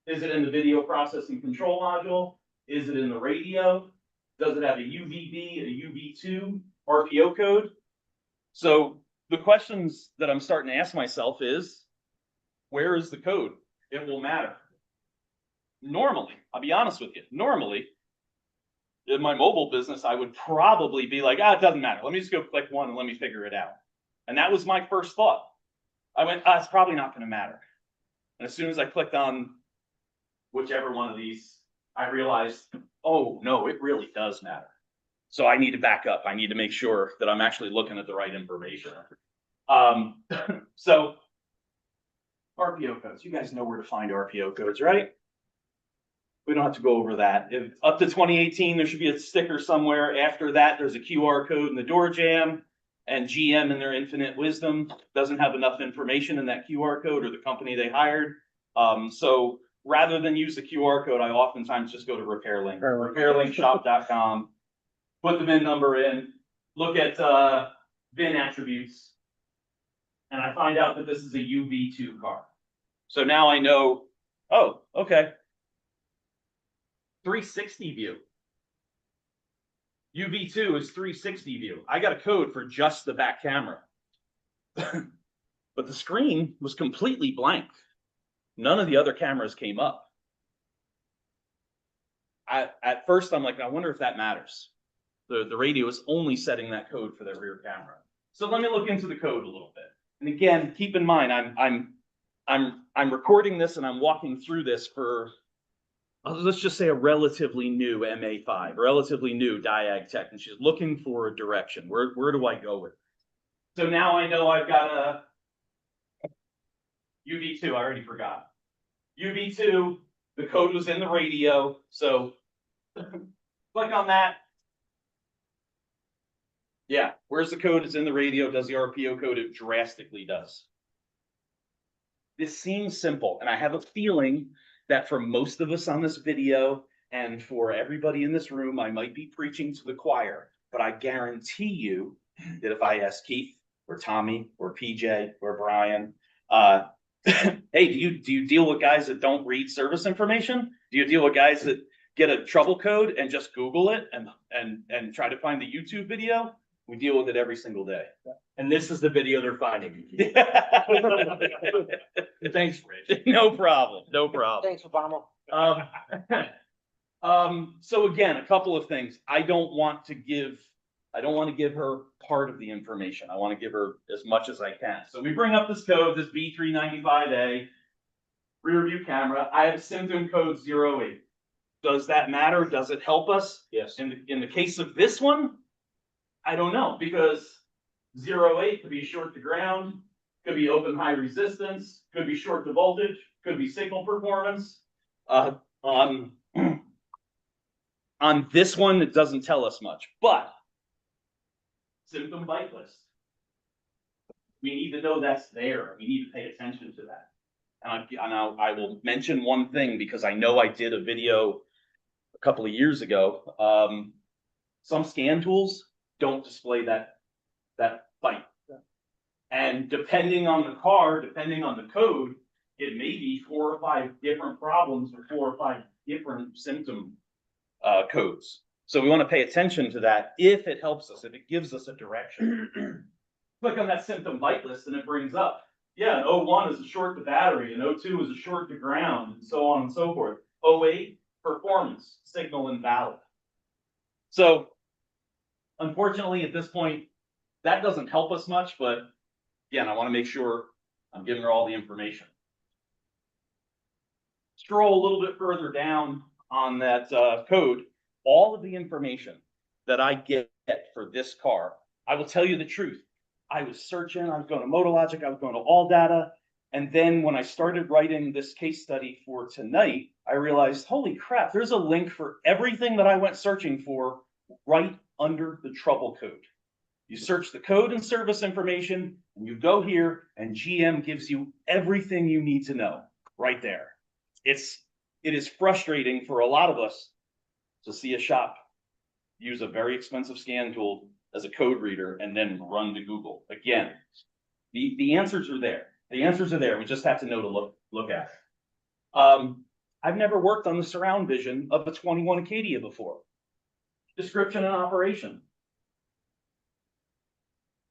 Speaker 9: Is it in the video processing control module? Is it in the radio? Does it have a UVB, a UV2 RPO code? So the questions that I'm starting to ask myself is, where is the code? It will matter. Normally, I'll be honest with you, normally, in my mobile business, I would probably be like, it doesn't matter. Let me just go click one and let me figure it out. And that was my first thought. I went, it's probably not going to matter. And as soon as I clicked on whichever one of these, I realized, oh, no, it really does matter. So I need to back up. I need to make sure that I'm actually looking at the right information. So RPO codes, you guys know where to find RPO codes, right? We don't have to go over that. If up to 2018, there should be a sticker somewhere. After that, there's a QR code in the door jamb, and GM in their infinite wisdom doesn't have enough information in that QR code or the company they hired. So rather than use the QR code, I oftentimes just go to RepairLink, repairlinkshop.com, put the VIN number in, look at VIN attributes, and I find out that this is a UV2 car. So now I know, oh, okay. 360 view. UV2 is 360 view. I got a code for just the back camera. But the screen was completely blank. None of the other cameras came up. At first, I'm like, I wonder if that matters. The radio is only setting that code for the rear camera. So let me look into the code a little bit. And again, keep in mind, I'm recording this and I'm walking through this for, let's just say, a relatively new MA5, relatively new Diag Tech, and she's looking for a direction. Where do I go with it? So now I know I've got a UV2, I already forgot. UV2, the code was in the radio, so click on that. Yeah, where's the code? It's in the radio. Does the RPO code? It drastically does. This seems simple, and I have a feeling that for most of us on this video and for everybody in this room, I might be preaching to the choir, but I guarantee you that if I ask Keith or Tommy or PJ or Brian, hey, do you deal with guys that don't read service information? Do you deal with guys that get a trouble code and just Google it and try to find the YouTube video? We deal with it every single day.
Speaker 3: And this is the video they're finding.
Speaker 9: Thanks, Rich. No problem. No problem.
Speaker 2: Thanks, Obama.
Speaker 9: So again, a couple of things. I don't want to give her part of the information. I want to give her as much as I can. So we bring up this code, this B395A, rear view camera. I have a symptom code 08. Does that matter? Does it help us?
Speaker 3: Yes.
Speaker 9: In the case of this one, I don't know, because 08 could be short to ground, could be open high resistance, could be short to voltage, could be signal performance. On this one, it doesn't tell us much, but symptom byte list. We need to know that's there. We need to pay attention to that. And I will mention one thing, because I know I did a video a couple of years ago. Some scan tools don't display that byte. And depending on the car, depending on the code, it may be 4 or 5 different problems or 4 or 5 different symptom codes. So we want to pay attention to that if it helps us, if it gives us a direction. Click on that symptom byte list and it brings up, yeah, an O1 is a short to battery, an O2 is a short to ground, and so on and so forth. O8, performance, signal invalid. So unfortunately, at this point, that doesn't help us much, but again, I want to make sure I'm giving her all the information. Scroll a little bit further down on that code. All of the information that I get for this car, I will tell you the truth. I was searching, I was going to MotoLogic, I was going to All Data. And then when I started writing this case study for tonight, I realized, holy crap, there's a link for everything that I went searching for right under the trouble code. You search the code and service information, and you go here, and GM gives you everything you need to know right there. It is frustrating for a lot of us to see a shop use a very expensive scan tool as a code reader and then run to Google. Again, the answers are there. The answers are there. We just have to know to look at it. I've never worked on the surround vision of a 21 Acadia before. Description and operation.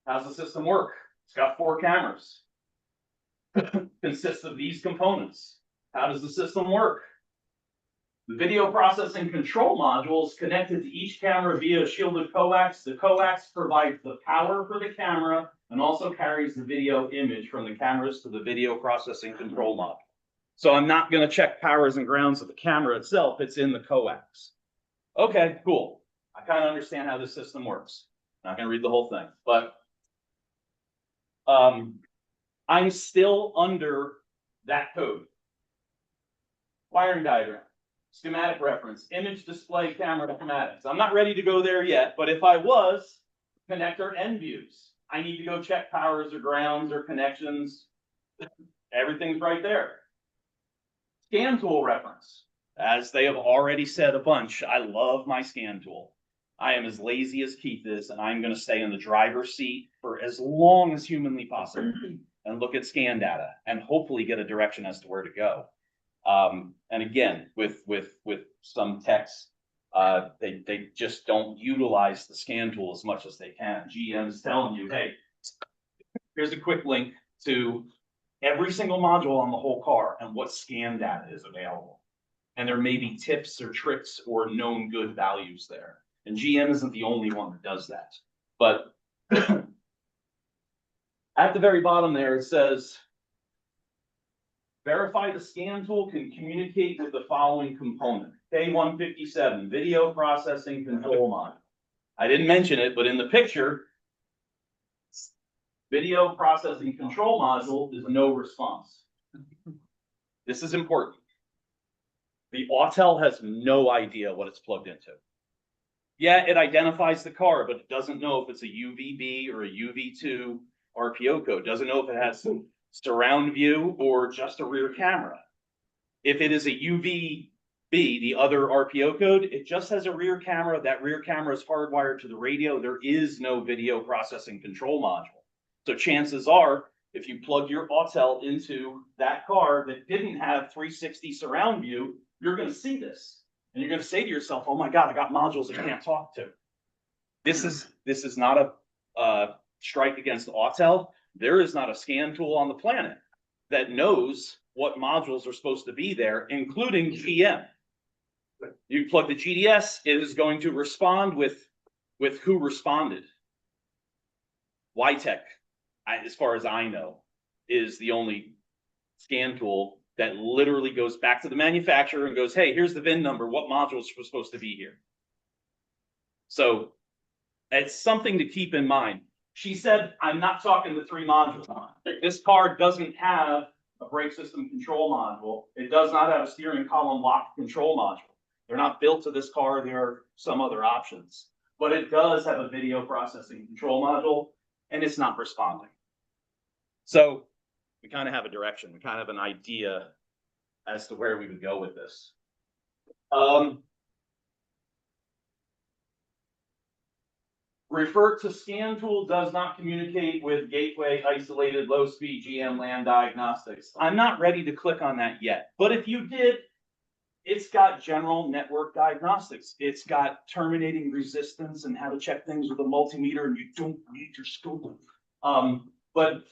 Speaker 9: How's the system work? It's got 4 cameras. Consists of these components. How does the system work? The video processing control module is connected to each camera via a shielded coax. The coax provides the power for the camera and also carries the video image from the cameras to the video processing control module. So I'm not going to check powers and grounds of the camera itself. It's in the coax. Okay, cool. I kind of understand how this system works. Not going to read the whole thing, but I'm still under that code. Wiring diagram. Schematic reference, image display camera schematics. I'm not ready to go there yet, but if I was, connector end views. I need to go check powers or grounds or connections. Everything's right there. Scan tool reference. As they have already said a bunch, I love my scan tool. I am as lazy as Keith is, and I'm going to stay in the driver's seat for as long as humanly possible and look at scan data and hopefully get a direction as to where to go. And again, with some techs, they just don't utilize the scan tool as much as they can. GM's telling you, hey, here's a quick link to every single module on the whole car and what scan data is available. And there may be tips or tricks or known good values there. And GM isn't the only one that does that. But at the very bottom there, it says, verify the scan tool can communicate with the following component. K157, video processing control module. I didn't mention it, but in the picture, video processing control module is no response. This is important. The Autel has no idea what it's plugged into. Yeah, it identifies the car, but it doesn't know if it's a UVB or a UV2 RPO code. Doesn't know if it has some surround view or just a rear camera. If it is a UVB, the other RPO code, it just has a rear camera. That rear camera is hardwired to the radio. There is no video processing control module. So chances are, if you plug your Autel into that car that didn't have 360 surround view, you're going to see this. And you're going to say to yourself, oh my God, I got modules I can't talk to. This is not a strike against Autel. There is not a scan tool on the planet that knows what modules are supposed to be there, including GM. You plug the GDS, it is going to respond with who responded. YTech, as far as I know, is the only scan tool that literally goes back to the manufacturer and goes, hey, here's the VIN number, what modules were supposed to be here. So it's something to keep in mind. She said, I'm not talking the 3 modules. This car doesn't have a brake system control module. It does not have a steering column lock control module. They're not built to this car. There are some other options, but it does have a video processing control module and it's not responding. So we kind of have a direction. We kind of have an idea as to where we would go with this. Refer to scan tool does not communicate with gateway isolated low speed GM LAN diagnostics. I'm not ready to click on that yet, but if you did, It's got general network diagnostics. It's got terminating resistance and how to check things with a multimeter, and you don't need your scope. But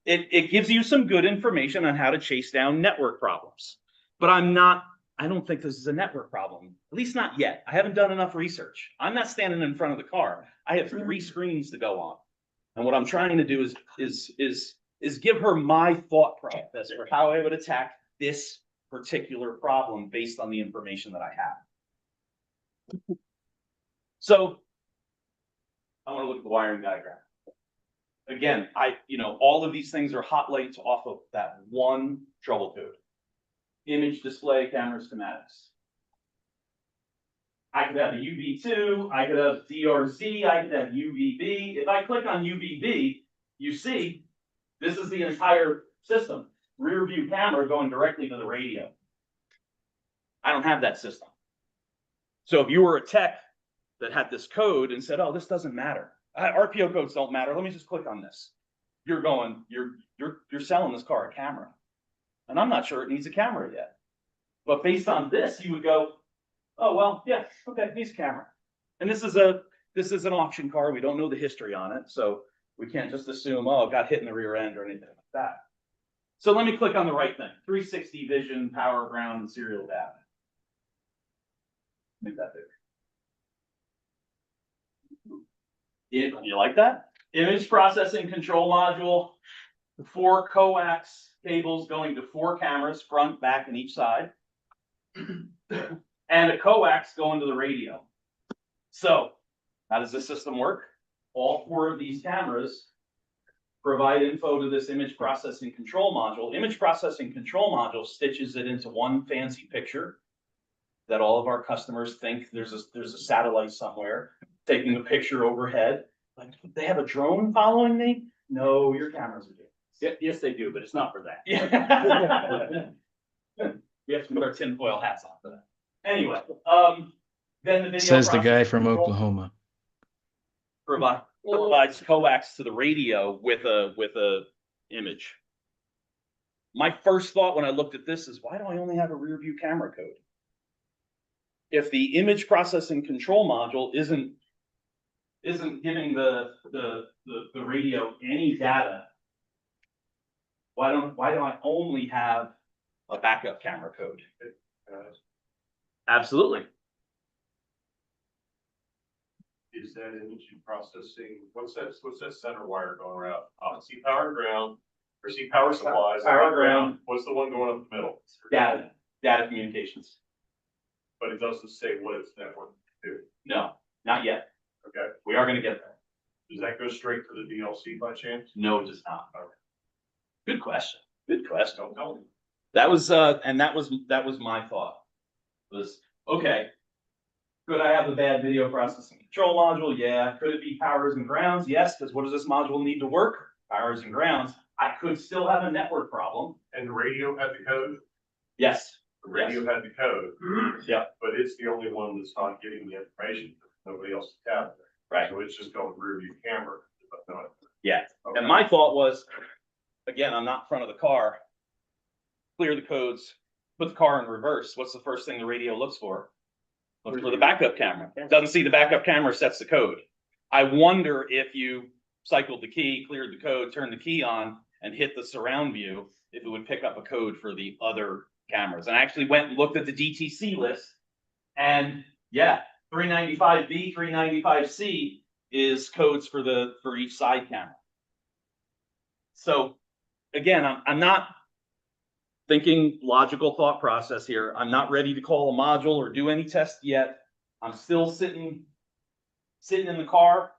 Speaker 9: it gives you some good information on how to chase down network problems. But I don't think this is a network problem, at least not yet. I haven't done enough research. I'm not standing in front of the car. I have 3 screens to go on. And what I'm trying to do is give her my thought process for how I would attack this particular problem based on the information that I have. So I want to look at the wiring diagram. Again, all of these things are hot lights off of that one trouble code. Image display camera schematics. I could have a UV2, I could have DRZ, I could have UVB. If I click on UVB, you see this is the entire system. Rear view camera going directly to the radio. I don't have that system. So if you were a tech that had this code and said, oh, this doesn't matter. RPO codes don't matter. Let me just click on this. You're selling this car a camera. And I'm not sure it needs a camera yet. But based on this, you would go, oh, well, yeah, okay, it needs a camera. And this is an auction car. We don't know the history on it. So we can't just assume, oh, it got hit in the rear end or anything like that. So let me click on the right thing. 360 vision, power, ground, and serial data. Make that bigger. You like that? Image processing control module, 4 coax cables going to 4 cameras, front, back, and each side. And a coax going to the radio. So how does this system work? All 4 of these cameras provide info to this image processing control module. Image processing control module stitches it into one fancy picture that all of our customers think there's a satellite somewhere taking a picture overhead. Like, they have a drone following me? No, your cameras are doing.
Speaker 6: Yes, they do, but it's not for that.
Speaker 9: Yeah. We have to put our tinfoil hats on for that. Anyway, then the video
Speaker 5: Says the guy
Speaker 9: processing
Speaker 5: from
Speaker 9: control
Speaker 5: Oklahoma.
Speaker 9: provides coax to the radio with a image. My first thought when I looked at this is, why do I only have a rear view camera code? If the image processing control module isn't giving the radio any data, why do I only have a backup camera code? Absolutely.
Speaker 8: Is that image processing, what's that center wire going around? See power and ground, or see power supplies.
Speaker 9: Power and ground.
Speaker 8: What's the one going up the middle?
Speaker 9: Data communications.
Speaker 8: But it doesn't say what it's network to.
Speaker 9: No, not yet.
Speaker 8: Okay,
Speaker 9: We are going to get there.
Speaker 8: does that go straight to the DLC by chance?
Speaker 9: No, it does not.
Speaker 8: Okay.
Speaker 9: Good question. Good question.
Speaker 8: Don't tell me.
Speaker 9: That was my thought. Was okay. Could I have a bad video processing control module? Yeah. Could it be powers and grounds? Yes, because what does this module need to work? Powers and grounds. I could still have a network problem.
Speaker 8: And the radio had the code?
Speaker 9: Yes.
Speaker 8: The radio had the code.
Speaker 9: Yeah.
Speaker 8: But it's the only one that's not getting the information. Nobody else is having it.
Speaker 9: Right.
Speaker 8: So it's just going rear view camera. But no,
Speaker 9: Yeah.
Speaker 8: okay.
Speaker 9: And my thought was, again, I'm not in front of the car. Clear the codes, put the car in reverse. What's the first thing the radio looks for? Looks for the backup camera. Doesn't see the backup camera, sets the code. I wonder if you cycled the key, cleared the code, turned the key on, and hit the surround view, if it would pick up a code for the other cameras. And I actually went and looked at the DTC list, and yeah, 395B, 395C is codes for each side camera. So again, I'm not thinking logical thought process here. I'm not ready to call a module or do any test yet. I'm still sitting in the car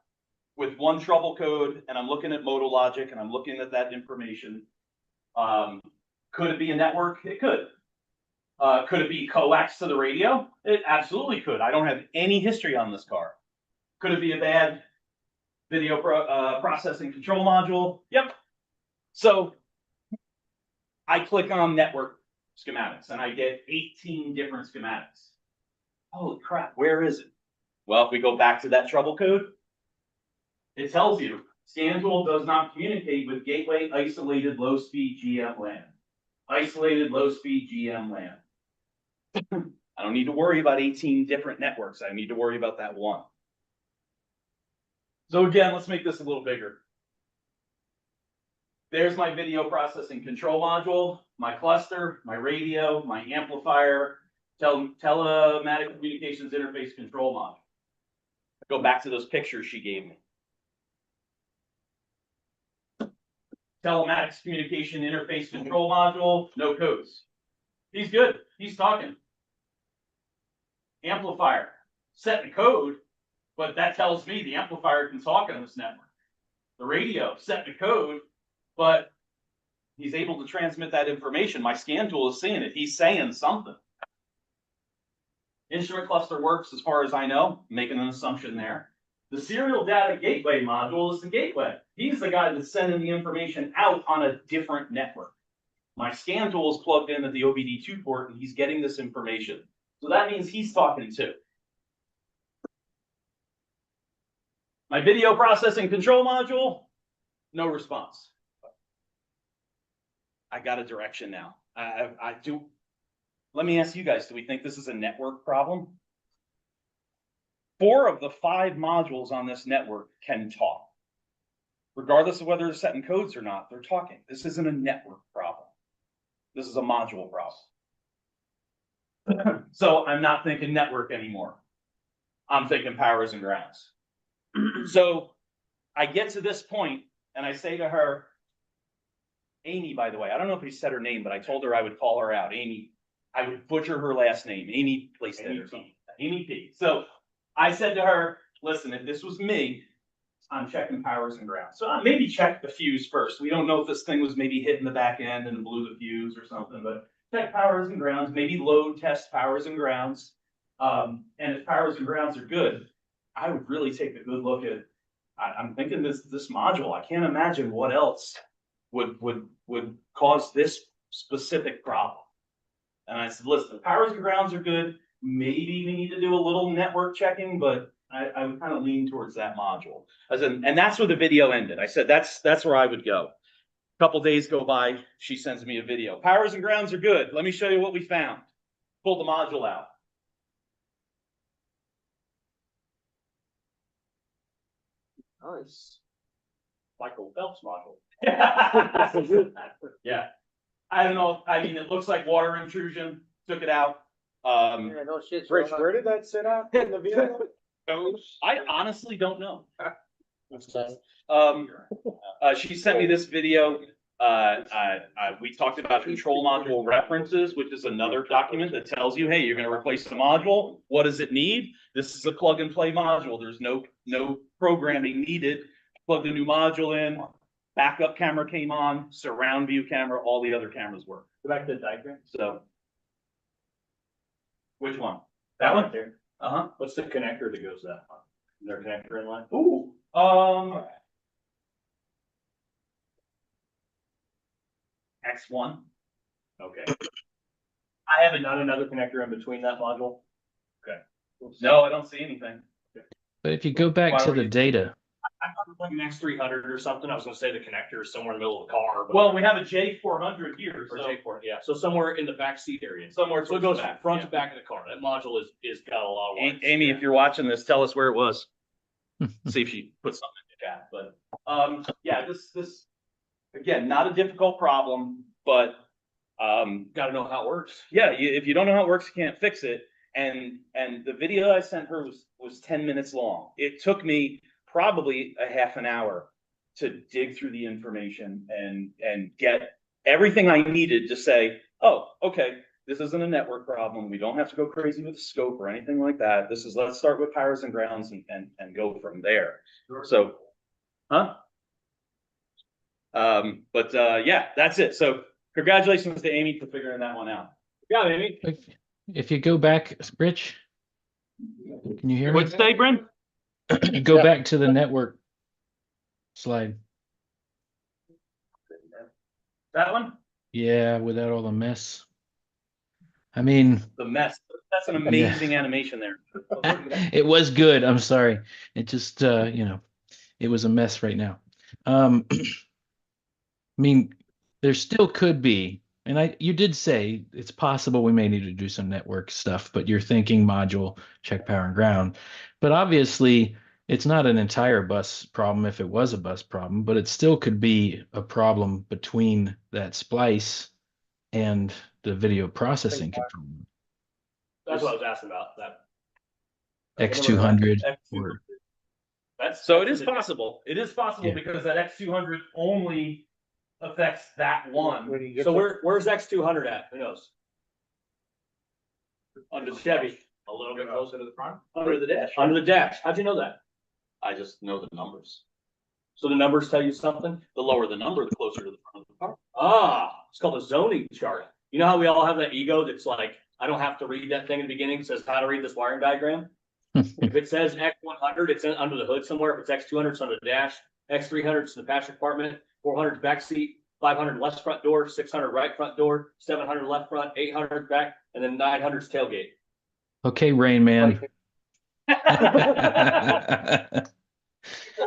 Speaker 9: with one trouble code, and I'm looking at modal logic, and I'm looking at that information. Could it be a network? It could. Could it be coax to the radio? It absolutely could. I don't have any history on this car. Could it be a bad video processing control module? Yep. So I click on network schematics and I get 18 different schematics. Holy crap, where is it? Well, if we go back to that trouble code, it tells you scan tool does not communicate with gateway isolated low speed GM LAN. Isolated low speed GM LAN. I don't need to worry about 18 different networks. I need to worry about that one. So again, let's make this a little bigger. There's my video processing control module, my cluster, my radio, my amplifier, telematic communications interface control module. Go back to those pictures she gave me. Telematics communication interface control module, no codes. He's good. He's talking. Amplifier, set the code, but that tells me the amplifier can talk on this network. The radio, set the code, but he's able to transmit that information. My scan tool is seeing it. He's saying something. Instrument cluster works as far as I know, making an assumption there. The serial data gateway module is the gateway. He's the guy that's sending the information out on a different network. My scan tool is plugged in at the OBD2 port and he's getting this information. So that means he's talking too. My video processing control module, no response. I got a direction now. I do. Let me ask you guys, do we think this is a network problem? 4 of the 5 modules on this network can talk. Regardless of whether they're setting codes or not, they're talking. This isn't a network problem. This is a module problem. So I'm not thinking network anymore. I'm thinking powers and grounds. So I get to this point and I say to her, Amy, by the way, I don't know if he said her name, but I told her I would call her out. Amy, I would butcher her last name. Amy placed it or something. Amy P. So I said to her, listen, if this was me, I'm checking powers and grounds. So I maybe check the fuse first. We don't know if this thing was maybe hitting the back end and blew the fuse or something, but check powers and grounds, maybe load test powers and grounds. And if powers and grounds are good, I would really take a good look at, I'm thinking this module. I can't imagine what else would cause this specific problem. And I said, listen, the powers and grounds are good. Maybe we need to do a little network checking, but I would kind of lean towards that module. And that's where the video ended. I said, that's where I would go. A couple days go by, she sends me a video. Powers and grounds are good. Let me show you what we found. Pull the module out.
Speaker 2: Nice.
Speaker 3: Michael Phelps module.
Speaker 9: Yeah. I don't know. I mean, it looks like water intrusion. Took it out.
Speaker 2: Yeah, no shit.
Speaker 1: Rich, where did that sit at in the vehicle?
Speaker 9: I honestly don't know. She sent me this video. We talked about control module references, which is another document that tells you, hey, you're going to replace the module. What does it need? This is a plug and play module. There's no programming needed. Plug the new module in. Backup camera came on. Surround view camera. All the other cameras work.
Speaker 3: Go back to the diagram.
Speaker 9: So, which one? That one?
Speaker 3: There.
Speaker 9: Uh-huh.
Speaker 3: What's the connector that goes that one? Is there a connector in line?
Speaker 9: Ooh. X1.
Speaker 3: Okay.
Speaker 9: I haven't.
Speaker 3: Not another connector in between that module? Okay.
Speaker 9: No, I don't see anything.
Speaker 5: But if you go back
Speaker 3: Why
Speaker 5: to
Speaker 3: were
Speaker 5: the
Speaker 3: you-
Speaker 5: data,
Speaker 3: I thought it was like an X300 or something. I was gonna say the connector is somewhere in the middle of the car. But
Speaker 9: Well, we have a J400 here,
Speaker 3: or
Speaker 9: so
Speaker 3: J4, yeah. So somewhere in the back seat area.
Speaker 9: somewhere
Speaker 3: So it
Speaker 9: towards
Speaker 3: goes
Speaker 9: the back.
Speaker 3: front
Speaker 9: Yeah.
Speaker 3: to back of the car. That module is got a lot of wires.
Speaker 9: Amy, if you're watching this, tell us where it was. See if she put something in the chat. But yeah, this again, not a difficult problem, but
Speaker 3: Gotta know how it works.
Speaker 9: yeah, if you don't know how it works, you can't fix it. And the video I sent her was 10 minutes long. It took me probably a half an hour to dig through the information and get everything I needed to say, oh, okay, this isn't a network problem. We don't have to go crazy with the scope or anything like that. Let's start with powers and grounds and go from there. So, huh? Yeah, that's it. So congratulations to Amy for figuring that one out.
Speaker 3: Yeah, Amy.
Speaker 5: if you go back, Rich, can you hear me?
Speaker 9: What'd you say, Bryn?
Speaker 5: Go back to the network slide.
Speaker 9: That one?
Speaker 5: Yeah, without all the mess. I mean,
Speaker 9: The mess. That's an amazing animation there.
Speaker 5: it was good. I'm sorry. It just, it was a mess right now. I mean, there still could be And you did say it's possible we may need to do some network stuff, but you're thinking module, check power and ground. But obviously, it's not an entire bus problem if it was a bus problem, but it still could be a problem between that splice and the video processing control.
Speaker 3: That's what I was asking about, that.
Speaker 5: X200
Speaker 9: X200.
Speaker 5: or
Speaker 9: So it is possible. It is possible
Speaker 5: Yeah.
Speaker 9: because that X200 only affects that one.
Speaker 3: So where's X200 at? Who knows? Under the Chevy.
Speaker 8: A little bit closer to the front.
Speaker 3: Under the dash. Under the dash. How'd you know that?
Speaker 9: I just know the numbers.
Speaker 3: So the numbers tell you something?
Speaker 9: The lower the number, the closer to the front of the car.
Speaker 3: Ah, it's called a zoning chart. You know how we all have that ego that's like, I don't have to read that thing in the beginning, it says how to read this wiring diagram? If it says X100, it's under the hood somewhere. If it's X200, it's under the dash. X300, it's in the passenger compartment. 400 back seat. 500 left front door. 600 right front door. 700 left front. 800 back, and then 900 is tailgate.
Speaker 5: Okay, Rain Man.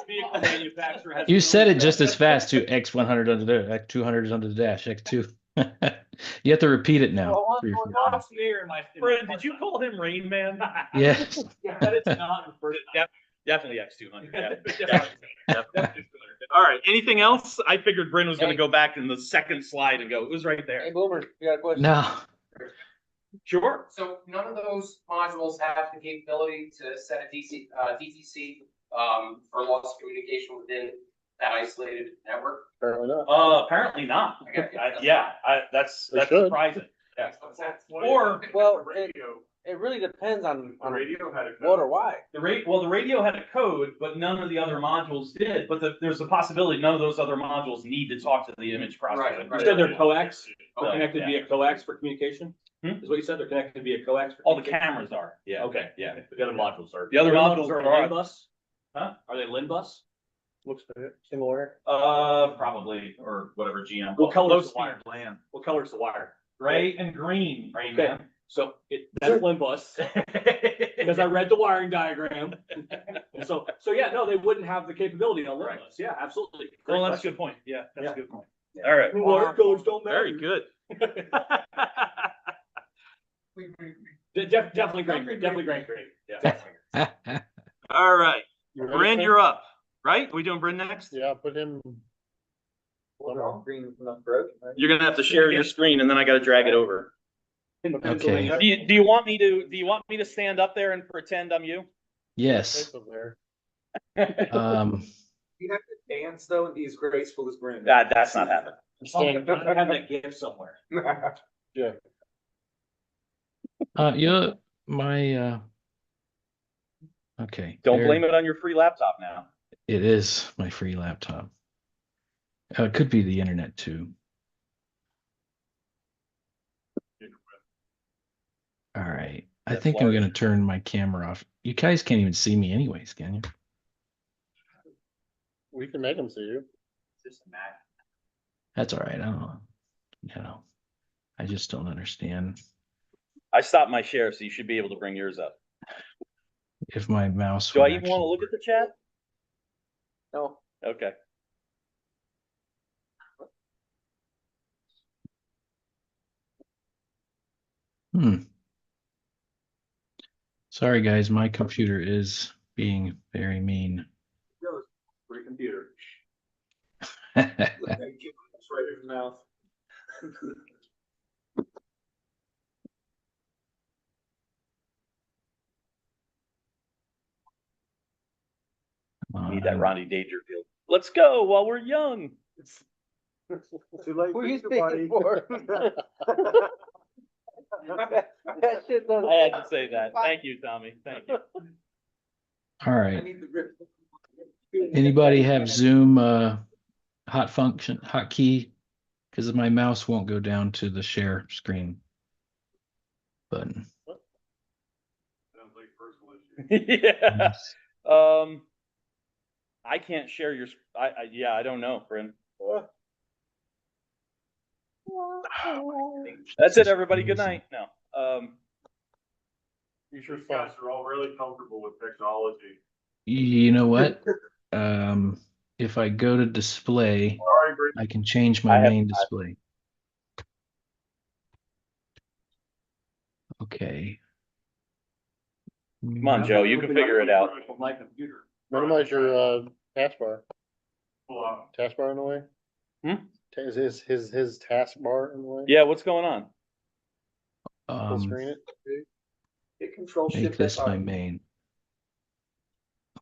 Speaker 3: Vehicle manufacturer has
Speaker 5: You said it just as fast too. X100 under there, X200 is under the dash, X2. You have to repeat it now.
Speaker 3: Well,
Speaker 5: 3 or 4
Speaker 3: well,
Speaker 5: times.
Speaker 3: it's near in my.
Speaker 9: Friend, did you call him Rain Man?
Speaker 5: Yes.
Speaker 3: That is not referred to.
Speaker 9: Definitely X200. Definitely. All right, anything else? I figured Bryn was gonna go back in the second slide and go, it was right
Speaker 2: Hey,
Speaker 9: there.
Speaker 2: Boomer, you got a question?
Speaker 5: No.
Speaker 9: Sure.
Speaker 10: So none of those modules have the capability to set a DTC, for loss of communication within that isolated network?
Speaker 1: Apparently not.
Speaker 9: Apparently not.
Speaker 10: Okay.
Speaker 9: That's
Speaker 1: They should.
Speaker 9: surprising. Yeah.
Speaker 8: Or.
Speaker 2: Well,
Speaker 8: Radio,
Speaker 2: It really depends on
Speaker 8: radio had a.
Speaker 2: what or why.
Speaker 9: The radio had a code, but none of the other modules did. But there's a possibility none of those other modules need to talk to the image processor.
Speaker 3: You said they're coax, they're
Speaker 9: Oh,
Speaker 3: connected
Speaker 9: yeah.
Speaker 3: via coax for communication?
Speaker 9: Hmm?
Speaker 3: Is what you said, they're connected via coax? for
Speaker 9: All the
Speaker 3: communication?
Speaker 9: cameras are. Yeah.
Speaker 3: Okay,
Speaker 9: Yeah.
Speaker 3: the other modules are.
Speaker 9: The other modules
Speaker 3: are
Speaker 9: are-
Speaker 3: LIN bus?
Speaker 9: Huh?
Speaker 3: Are they LIN bus?
Speaker 1: Looks similar.
Speaker 9: Probably, or whatever GM.
Speaker 3: What color is the
Speaker 9: Low
Speaker 3: wire?
Speaker 9: speed LAN.
Speaker 3: What color is the wire?
Speaker 9: Gray and green. Rain
Speaker 3: Okay.
Speaker 9: Man.
Speaker 3: So that's LIN bus, because I read the wiring diagram. And so yeah, no, they wouldn't have the capability on LIN
Speaker 9: Right.
Speaker 3: bus. Yeah, absolutely.
Speaker 9: Well,
Speaker 3: Great
Speaker 9: that's a
Speaker 3: question.
Speaker 9: good point. Yeah, that's
Speaker 3: Yeah.
Speaker 9: a good point. All right.
Speaker 3: Wire colors don't matter.
Speaker 9: Very good.
Speaker 3: Definitely grain grade, definitely grain grade, yeah.
Speaker 9: All right.
Speaker 1: You ready,
Speaker 9: Bryn,
Speaker 1: Frank?
Speaker 9: you're up, right? Are we doing Bryn next?
Speaker 1: Yeah, put him.
Speaker 9: You're gonna have to share your screen and then I gotta drag it over.
Speaker 5: Okay.
Speaker 9: Do you want me to stand up there and pretend I'm you?
Speaker 5: Yes.
Speaker 1: There.
Speaker 4: You have to dance though and be as graceful as Brandon.
Speaker 9: That's not happening.
Speaker 3: I have that gift somewhere.
Speaker 1: Yeah.
Speaker 5: You're my okay.
Speaker 9: Don't blame it on your free laptop now.
Speaker 5: It is my free laptop. It could be the internet too. All right. I
Speaker 9: That's
Speaker 5: think I'm
Speaker 9: large.
Speaker 5: gonna turn my camera off. You guys can't even see me anyways, can you?
Speaker 1: We can make him see you.
Speaker 5: That's all right. I don't know. I just don't understand
Speaker 9: I stopped my share, so you should be able to bring yours up.
Speaker 5: if my mouse.
Speaker 9: Do I
Speaker 5: would
Speaker 9: even want to
Speaker 5: actually
Speaker 9: look at the chat?
Speaker 2: No.
Speaker 9: Okay.
Speaker 5: Sorry, guys. My computer is being very mean.
Speaker 4: Free computer.
Speaker 5: All
Speaker 4: It's right in his mouth.
Speaker 9: Need that Ronnie Dangerfield. Let's go while we're young.
Speaker 1: Too late.
Speaker 2: Who are you
Speaker 1: for you, buddy.
Speaker 2: speaking for? That shit doesn't.
Speaker 9: I had to say that. Thank you, Tommy. Thank you.
Speaker 5: All
Speaker 4: I
Speaker 5: right.
Speaker 4: need the rip.
Speaker 5: Anybody have Zoom hotkey? Because my mouse won't go down to the share screen button.
Speaker 8: Sounds like personal issue.
Speaker 9: Yeah. I can't share your. I don't know, Bryn. That's it, everybody. Good night. No.
Speaker 8: You guys are all really comfortable with technology.
Speaker 5: You know what? If I go to display,
Speaker 8: Sorry, Brittany.
Speaker 5: I can change my main display. Okay.
Speaker 3: Come on, Joe, you can figure it out.
Speaker 1: My computer.
Speaker 4: Minimize your, taskbar.
Speaker 8: Pull out.
Speaker 4: Taskbar in the way?
Speaker 3: Hmm?
Speaker 4: Is his taskbar in the way?
Speaker 3: Yeah, what's going on?
Speaker 4: Full screen it?
Speaker 2: Hit control
Speaker 5: Make
Speaker 2: shift
Speaker 5: this my
Speaker 2: F5.
Speaker 5: main.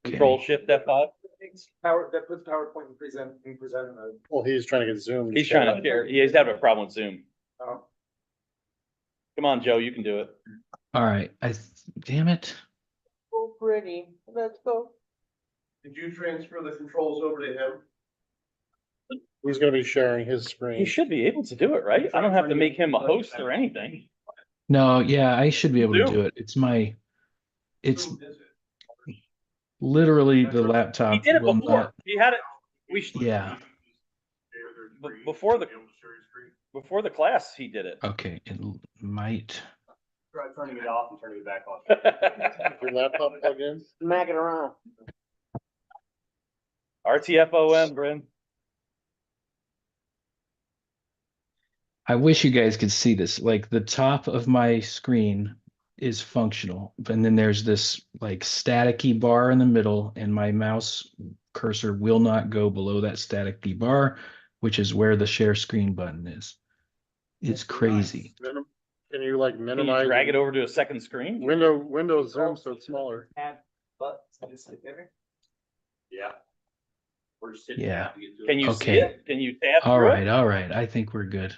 Speaker 3: Control
Speaker 5: Okay.
Speaker 3: Shift F5?
Speaker 4: Power, that puts PowerPoint in presenter mode. Well, he's trying to get Zoom.
Speaker 3: He's trying to share. He's having a problem with Zoom.
Speaker 4: Oh.
Speaker 3: Come on, Joe, you can do it.
Speaker 5: All right. Damn it.
Speaker 2: Oh, pretty. Let's go.
Speaker 4: Did you transfer the controls over to him? He's gonna be sharing his
Speaker 3: He
Speaker 4: screen.
Speaker 3: should be able to do it, right? I don't have to make him a host or anything.
Speaker 5: No, yeah, I should be able to
Speaker 3: Zoom.
Speaker 5: do it. It's literally the laptop.
Speaker 3: He did it
Speaker 5: will
Speaker 3: before.
Speaker 5: not-
Speaker 3: He had it. We should,
Speaker 5: Yeah.
Speaker 3: before the class, he did it.
Speaker 5: Okay. It might.
Speaker 1: Try turning it off and turning it back on.
Speaker 4: Your laptop plug in?
Speaker 2: Smack it around.
Speaker 3: RTFOM, Bryn.
Speaker 5: I wish you guys could see this. Like the top of my screen is functional, and then there's this like staticky bar in the middle, and my mouse cursor will not go below that staticky bar, which is where the share screen button is. It's crazy.
Speaker 4: Can you like
Speaker 3: Can you
Speaker 4: minimize?
Speaker 3: drag it over to a second screen?
Speaker 4: Windows Zoom so it's smaller.
Speaker 8: Yeah. We're just sitting
Speaker 5: Yeah.
Speaker 8: down to get to it.
Speaker 3: Can you see
Speaker 5: Okay.
Speaker 3: it? Can you tab
Speaker 5: All
Speaker 3: through
Speaker 5: right,
Speaker 3: it?
Speaker 5: all right. I think we're good.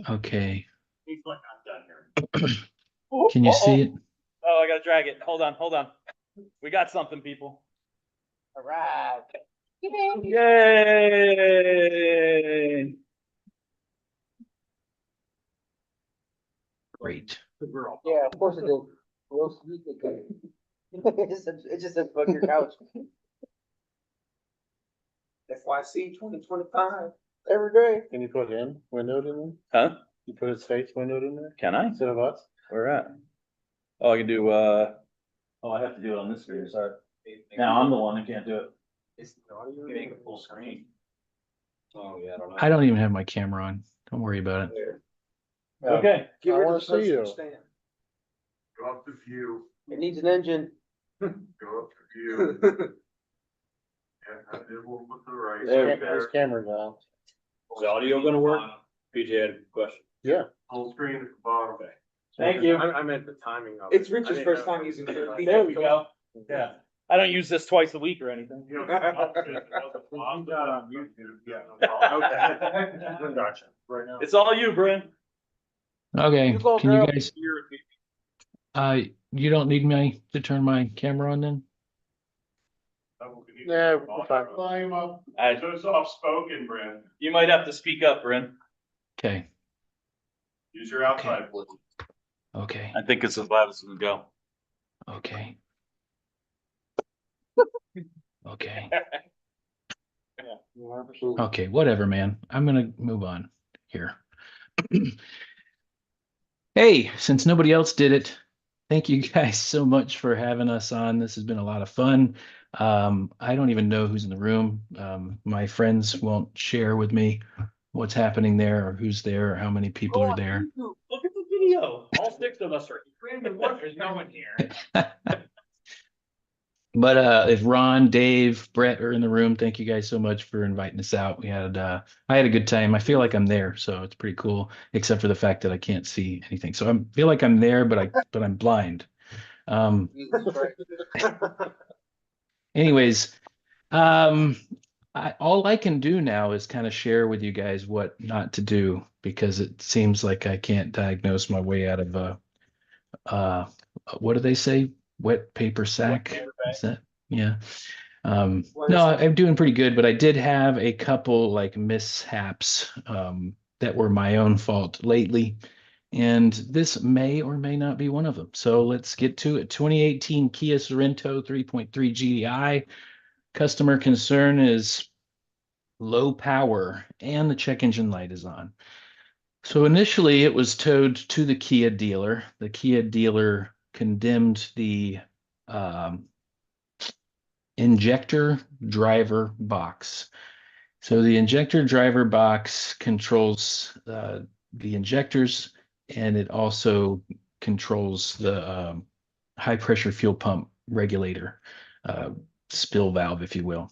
Speaker 5: Okay.
Speaker 8: He's like, I'm done here.
Speaker 5: Can you see it?
Speaker 3: Oh, I gotta drag it. Hold on. We got something, people.
Speaker 2: All right.
Speaker 3: Yay!
Speaker 5: Great.
Speaker 2: Yeah, of course it did. We'll speak again. It just said fuck your couch. FYC 2025. Every day.
Speaker 4: Can you put in windowed in there?
Speaker 3: Huh?
Speaker 4: You put his face windowed in there
Speaker 3: Can I?
Speaker 4: instead of us?
Speaker 3: Where at? Oh, I can do, oh, I have to do it on this screen, sorry. Now I'm the one who can't do it.
Speaker 10: Getting a full screen.
Speaker 4: Oh, yeah, I don't know.
Speaker 5: I don't even have my camera on. Don't worry about it.
Speaker 3: Okay.
Speaker 4: I wanna see you.
Speaker 8: Go up to view,
Speaker 2: It needs an engine.
Speaker 8: go up to view. And I did one with the right.
Speaker 4: His camera's on.
Speaker 6: Is the audio gonna work? PJ had a question.
Speaker 4: Yeah.
Speaker 8: Full screen at the bottom.
Speaker 3: Thank you.
Speaker 4: I meant the timing of
Speaker 2: It's Richard's first time using it.
Speaker 3: There we go. Yeah. I don't use this twice a week or anything.
Speaker 8: You know, I'm not on YouTube, yeah.
Speaker 4: Okay. Gotcha. Right now.
Speaker 3: It's all you, Bryn.
Speaker 5: Okay.
Speaker 2: You go,
Speaker 5: Can you
Speaker 2: girl.
Speaker 5: guys? You don't need me to turn my camera on then?
Speaker 4: Yeah, we're fine.
Speaker 8: Volume up.
Speaker 3: I-
Speaker 8: So soft spoken, Brent.
Speaker 3: You might have to speak up, Bryn.
Speaker 5: Okay.
Speaker 8: Use your outside voice.
Speaker 5: Okay.
Speaker 3: I think it's as loud as it can go.
Speaker 5: Okay. Okay. Okay, whatever, man. I'm gonna move on here. Hey, since nobody else did it, thank you guys so much for having us on. This has been a lot of fun. I don't even know who's in the room. My friends won't share with me what's happening there or who's there or how many people are there.
Speaker 3: Look at the video. All 6 of us are.
Speaker 10: There's no one here.
Speaker 5: But if Ron, Dave, Brett are in the room, thank you guys so much for inviting us out. I had a good time. I feel like I'm there, so it's pretty cool, except for the fact that I can't see anything. So I feel like I'm there, but I'm blind. Anyways, all I can do now is kind of share with you guys what not to do, because it seems like I can't diagnose my way out of what do they say? Wet paper sack? Is that? Yeah. No, I'm doing pretty good, but I did have a couple like mishaps that were my own fault lately. And this may or may not be one of them. So let's get to it. 2018 Kia Sorento 3.3 GDI. Customer concern is low power and the check engine light is on. So initially it was towed to the Kia dealer. The Kia dealer condemned the injector driver box. So the injector driver box controls the injectors, and it also controls the high pressure fuel pump regulator, spill valve, if you will.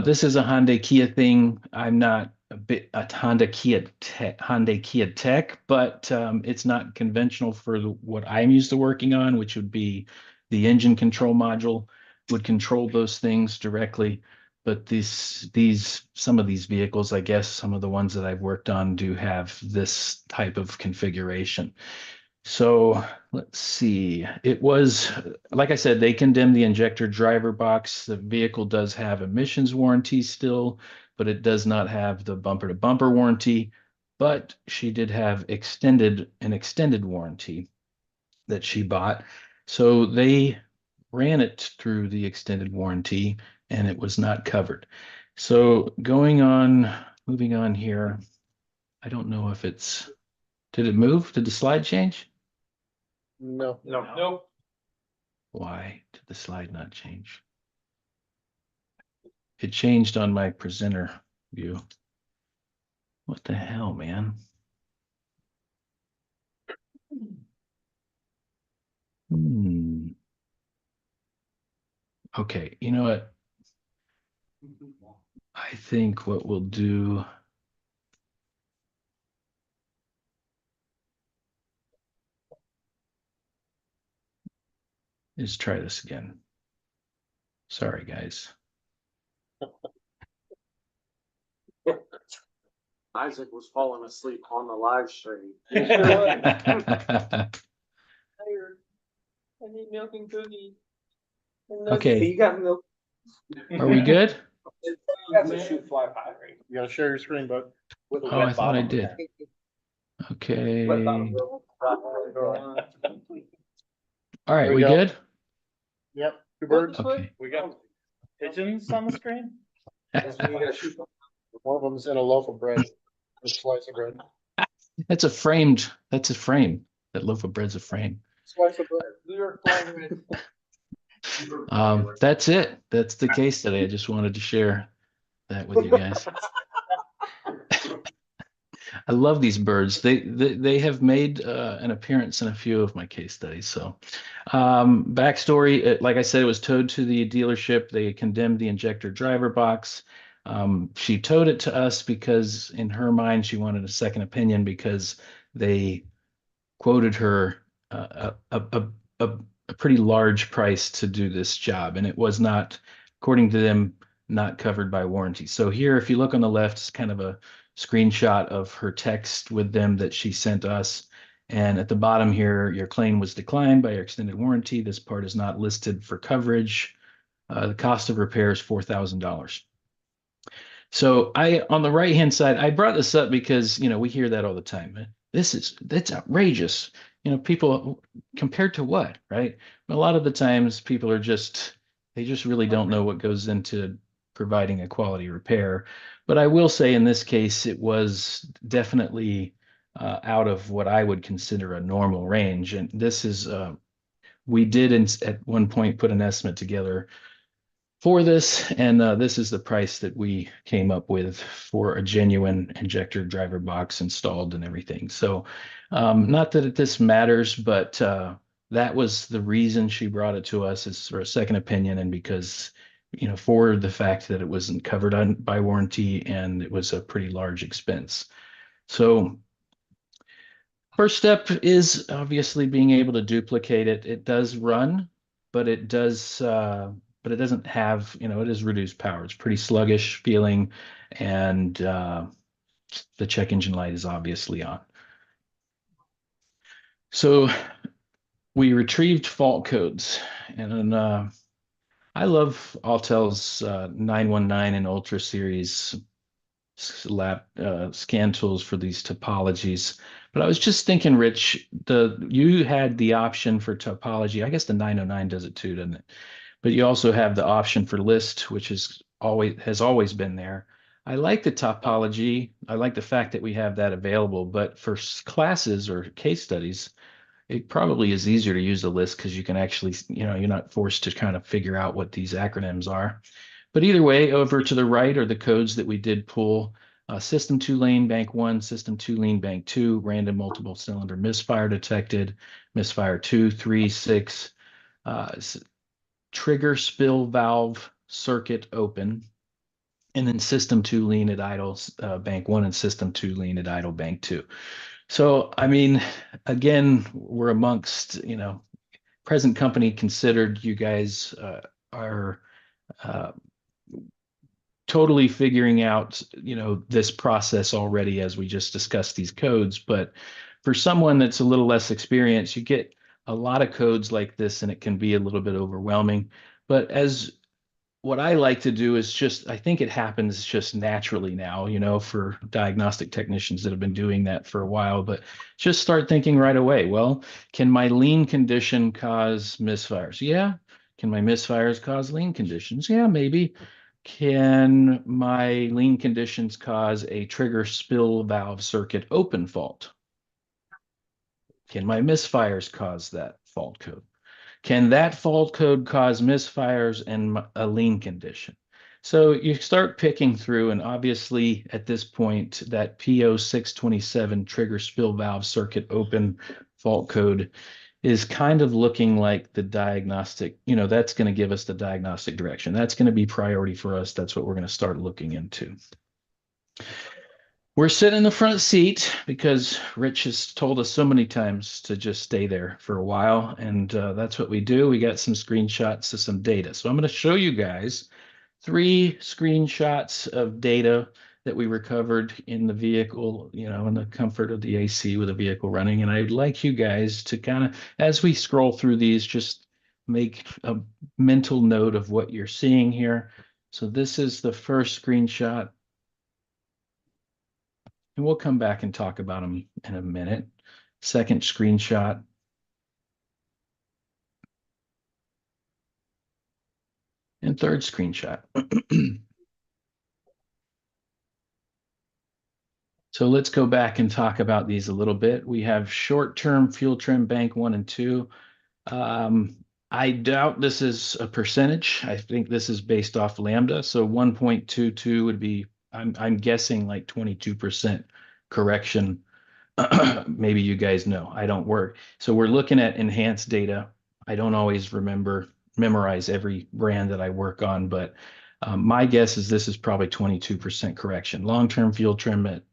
Speaker 5: This is a Hyundai Kia thing. I'm not a Honda Kia tech, but it's not conventional for what I'm used to working on, which would be the engine control module would control those things directly. But some of these vehicles, I guess some of the ones that I've worked on do have this type of configuration. So let's see. It was, like I said, they condemned the injector driver box. The vehicle does have emissions warranty still, but it does not have the bumper to bumper warranty. But she did have an extended warranty that she bought. So they ran it through the extended warranty and it was not covered. So moving on here. I don't know if did it move? Did the slide change?
Speaker 1: No.
Speaker 6: Nope.
Speaker 5: Why did the slide not change? It changed on my presenter view. What the hell, man? Okay, you know what? I think what we'll do is try this again. Sorry, guys.
Speaker 1: Isaac was falling asleep on the live stream.
Speaker 2: I need milk and cookies.
Speaker 5: Okay,
Speaker 1: You got milk.
Speaker 5: are we good?
Speaker 1: That's a shoot fly pie, right? You gotta share your screen, bud.
Speaker 5: Oh, I thought I did. Okay. All right, we good?
Speaker 1: Yep, two birds.
Speaker 5: Okay.
Speaker 6: We got pigeons on the screen?
Speaker 1: One of them's in a loaf of bread, a slice of bread.
Speaker 5: That's a frame. That loaf of bread's a frame.
Speaker 1: Slice of bread.
Speaker 5: That's it. That's the case study. I just wanted to share that with you guys. I love these birds. They have made an appearance in a few of my case studies. So, backstory, like I said, it was towed to the dealership. They condemned the injector driver box. She towed it to us because in her mind, she wanted a second opinion because they quoted her a pretty large price to do this job. And it was not, according to them, not covered by warranty. So here, if you look on the left, it's kind of a screenshot of her text with them that she sent us. And at the bottom here, your claim was declined by your extended warranty. This part is not listed for coverage. The cost of repair is $4,000. So on the right-hand side, I brought this up because, we hear that all the time. That's outrageous. People compared to what, right? A lot of the times people they just really don't know what goes into providing a quality repair. But I will say in this case, it was definitely out of what I would consider a normal range. And this is, we did at one point put an estimate together for this, and this is the price that we came up with for a genuine injector driver box installed and everything. So not that this matters, but that was the reason she brought it to us, is for a second opinion, and because for the fact that it wasn't covered by warranty and it was a pretty large expense. So first step is obviously being able to duplicate it. It does run, but it doesn't have, it is reduced power. It's pretty sluggish feeling, and the check engine light is obviously on. So we retrieved fault codes, and I love Autel's 919 and Ultra series scan tools for these topologies. But I was just thinking, Rich, you had the option for topology. I guess the 909 does it too, doesn't it? But you also have the option for list, which has always been there. I like the topology. I like the fact that we have that available, but for classes or case studies, it probably is easier to use the list because you can actually, you're not forced to kind of figure out what these acronyms are. But either way, over to the right are the codes that we did pull. System 2 lane bank 1, system 2 lane bank 2, random multiple cylinder misfire detected, misfire 2, 3, 6, trigger spill valve circuit open, and then system 2 lean at idle bank 1 and system 2 lean at idle bank 2. So, I mean, again, we're amongst, present company considered. You guys are totally figuring out, this process already as we just discussed these codes. But for someone that's a little less experienced, you get a lot of codes like this and it can be a little bit overwhelming. But as what I like to do is I think it happens just naturally now, for diagnostic technicians that have been doing that for a while, but just start thinking right away. Well, can my lean condition cause misfires? Yeah. Can my misfires cause lean conditions? Yeah, maybe. Can my lean conditions cause a trigger spill valve circuit open fault? Can my misfires cause that fault code? Can that fault code cause misfires and a lean condition? So you start picking through, and obviously at this point, that PO 627 trigger spill valve circuit open fault code is kind of looking like the diagnostic, that's going to give us the diagnostic direction. That's going to be priority for us. That's what we're going to start looking into. We're sitting in the front seat because Rich has told us so many times to just stay there for a while. And that's what we do. We got some screenshots of some data. So I'm going to show you guys 3 screenshots of data that we recovered in the vehicle, in the comfort of the AC with the vehicle running. And I'd like you guys to kind of, as we scroll through these, just make a mental note of what you're seeing here. So this is the first screenshot. And we'll come back and talk about them in a minute. Second screenshot. And third screenshot. So let's go back and talk about these a little bit. We have short-term fuel trim bank 1 and 2. I doubt this is a percentage. I think this is based off lambda. So 1.22 would be, I'm guessing like 22% correction. Maybe you guys know, I don't work. So we're looking at enhanced data. I don't always memorize every brand that I work on, but my guess is this is probably 22% correction. Long-term fuel trim at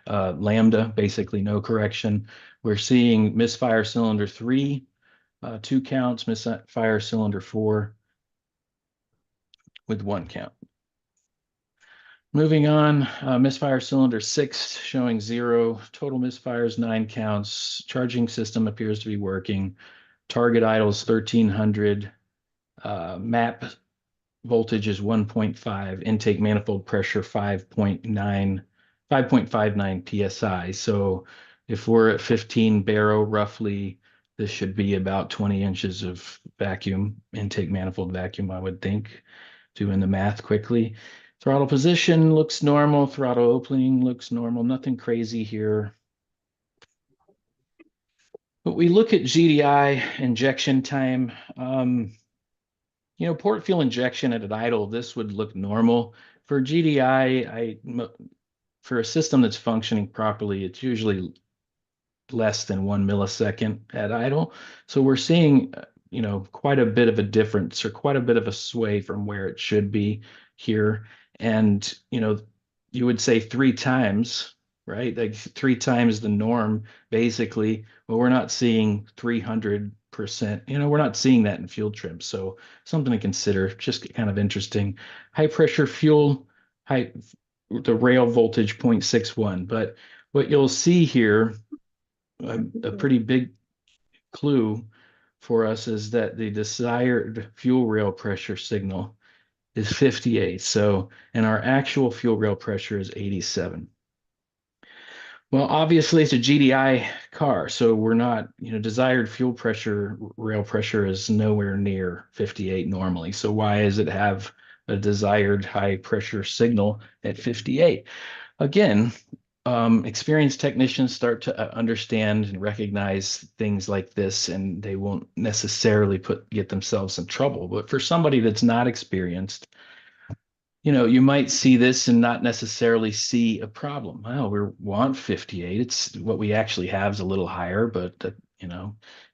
Speaker 5: lambda, basically no correction. We're seeing misfire cylinder 3, 2 counts, misfire cylinder 4 with 1 count. Moving on, misfire cylinder 6 showing 0, total misfires 9 counts, charging system appears to be working, target idles 1300, map voltage is 1.5, intake manifold pressure 5.59 psi. So if we're at 15 baro roughly, this should be about 20 inches of vacuum, intake manifold vacuum, I would think, doing the math quickly. Throttle position looks normal. Throttle opening looks normal. Nothing crazy here. But we look at GDI injection time. Port fuel injection at an idle, this would look normal. For GDI, for a system that's functioning properly, it's usually less than 1 millisecond at idle. So we're seeing, quite a bit of a difference or quite a bit of a sway from where it should be here. And, you would say 3 times, right? Like 3 times the norm, basically. Well, we're not seeing 300%. We're not seeing that in fuel trim. So something to consider, just kind of interesting. High pressure fuel, the rail voltage 0.61. But what you'll see here, a pretty big clue for us is that the desired fuel rail pressure signal is 58. So, and our actual fuel rail pressure is 87. Well, obviously it's a GDI car, so we're not, desired fuel pressure, rail pressure is nowhere near 58 normally. So why does it have a desired high pressure signal at 58? Again, experienced technicians start to understand and recognize things like this, and they won't necessarily get themselves in trouble. But for somebody that's not experienced, you might see this and not necessarily see a problem. Well, we want 58. It's what we actually have is a little higher, but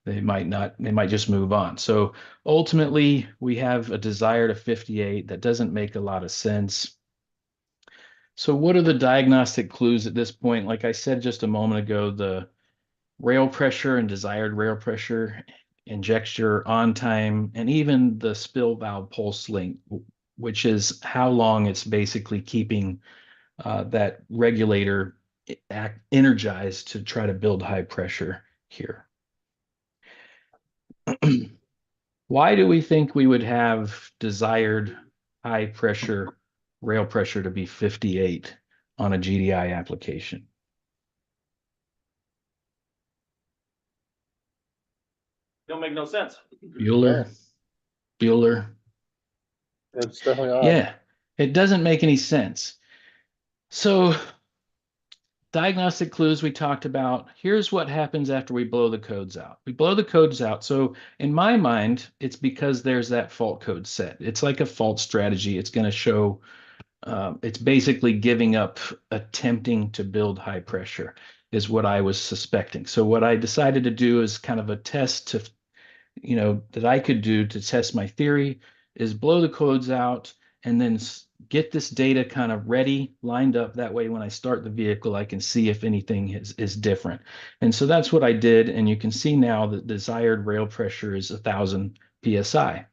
Speaker 5: they might just move on. So ultimately, we have a desire to 58 that doesn't make a lot of sense. So what are the diagnostic clues at this point? Like I said just a moment ago, the rail pressure and desired rail pressure, injector on time, and even the spill valve pulse length, which is how long it's basically keeping that regulator energized to try to build high pressure here. Why do we think we would have desired high pressure rail pressure to be 58 on a GDI application?
Speaker 6: Don't make no sense.
Speaker 5: Bueller.
Speaker 1: It's definitely odd.
Speaker 5: Yeah, it doesn't make any sense. So diagnostic clues we talked about. Here's what happens after we blow the codes out. We blow the codes out. So in my mind, it's because there's that fault code set. It's like a fault strategy. It's going to show, it's basically giving up attempting to build high pressure is what I was suspecting. So what I decided to do is kind of a test to, that I could do to test my theory is blow the codes out and then get this data kind of ready, lined up. That way, when I start the vehicle, I can see if anything is different. And so that's what I did. And you can see now that desired rail pressure is 1,000 PSI,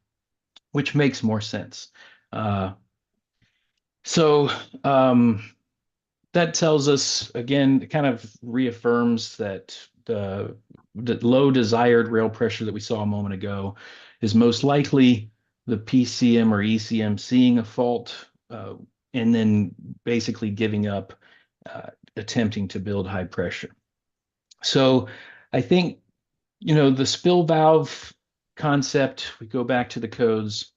Speaker 5: which makes more sense. So that tells us, again, it kind of reaffirms that the low desired rail pressure that we saw a moment ago is most likely the PCM or ECM seeing a fault and then basically giving up, attempting to build high pressure. So I think, the spill valve concept, we go back to the codes,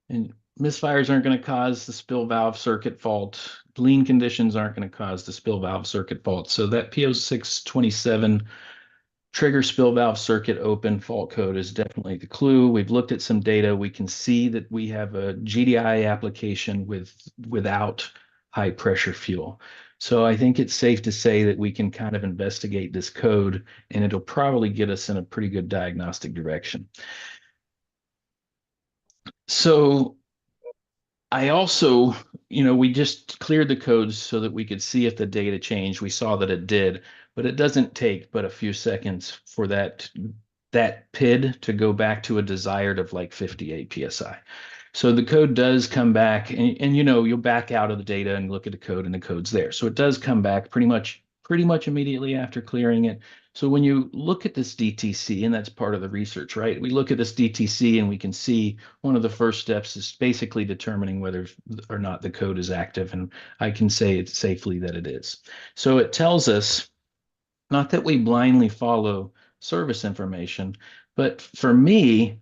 Speaker 5: and misfires aren't going to cause the spill valve circuit fault. Lean conditions aren't going to cause the spill valve circuit fault. So that P0627 trigger spill valve circuit open fault code is definitely the clue. We've looked at some data. We can see that we have a GDI application without high pressure fuel. So I think it's safe to say that we can kind of investigate this code and it'll probably get us in a pretty good diagnostic direction. So I also, we just cleared the codes so that we could see if the data changed. We saw that it did, but it doesn't take but a few seconds for that PID to go back to a desired of like 58 PSI. So the code does come back and you'll back out of the data and look at the code and the code's there. So it does come back pretty much immediately after clearing it. So when you look at this DTC, and that's part of the research, right? We look at this DTC and we can see one of the first steps is basically determining whether or not the code is active. And I can say it safely that it is. So it tells us not that we blindly follow service information, but for me,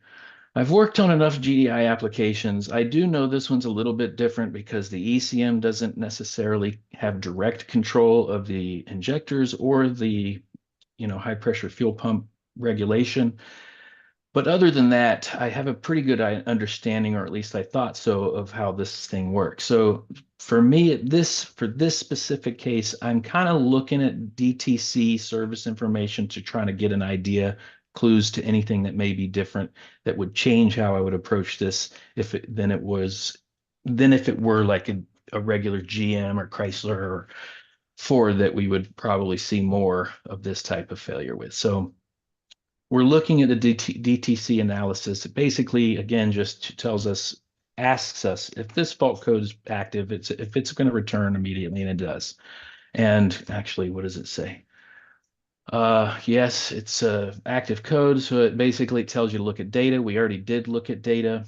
Speaker 5: I've worked on enough GDI applications. I do know this one's a little bit different because the ECM doesn't necessarily have direct control of the injectors or the high pressure fuel pump regulation. But other than that, I have a pretty good understanding, or at least I thought so, of how this thing works. So for me, for this specific case, I'm kind of looking at DTC service information to try to get an idea, clues to anything that may be different that would change how I would approach this than if it were like a regular GM or Chrysler or Ford that we would probably see more of this type of failure with. So we're looking at the DTC analysis. It basically, again, just asks us if this fault code is active, if it's going to return immediately, and it does. And actually, what does it say? Yes, it's a active code. So it basically tells you to look at data. We already did look at data.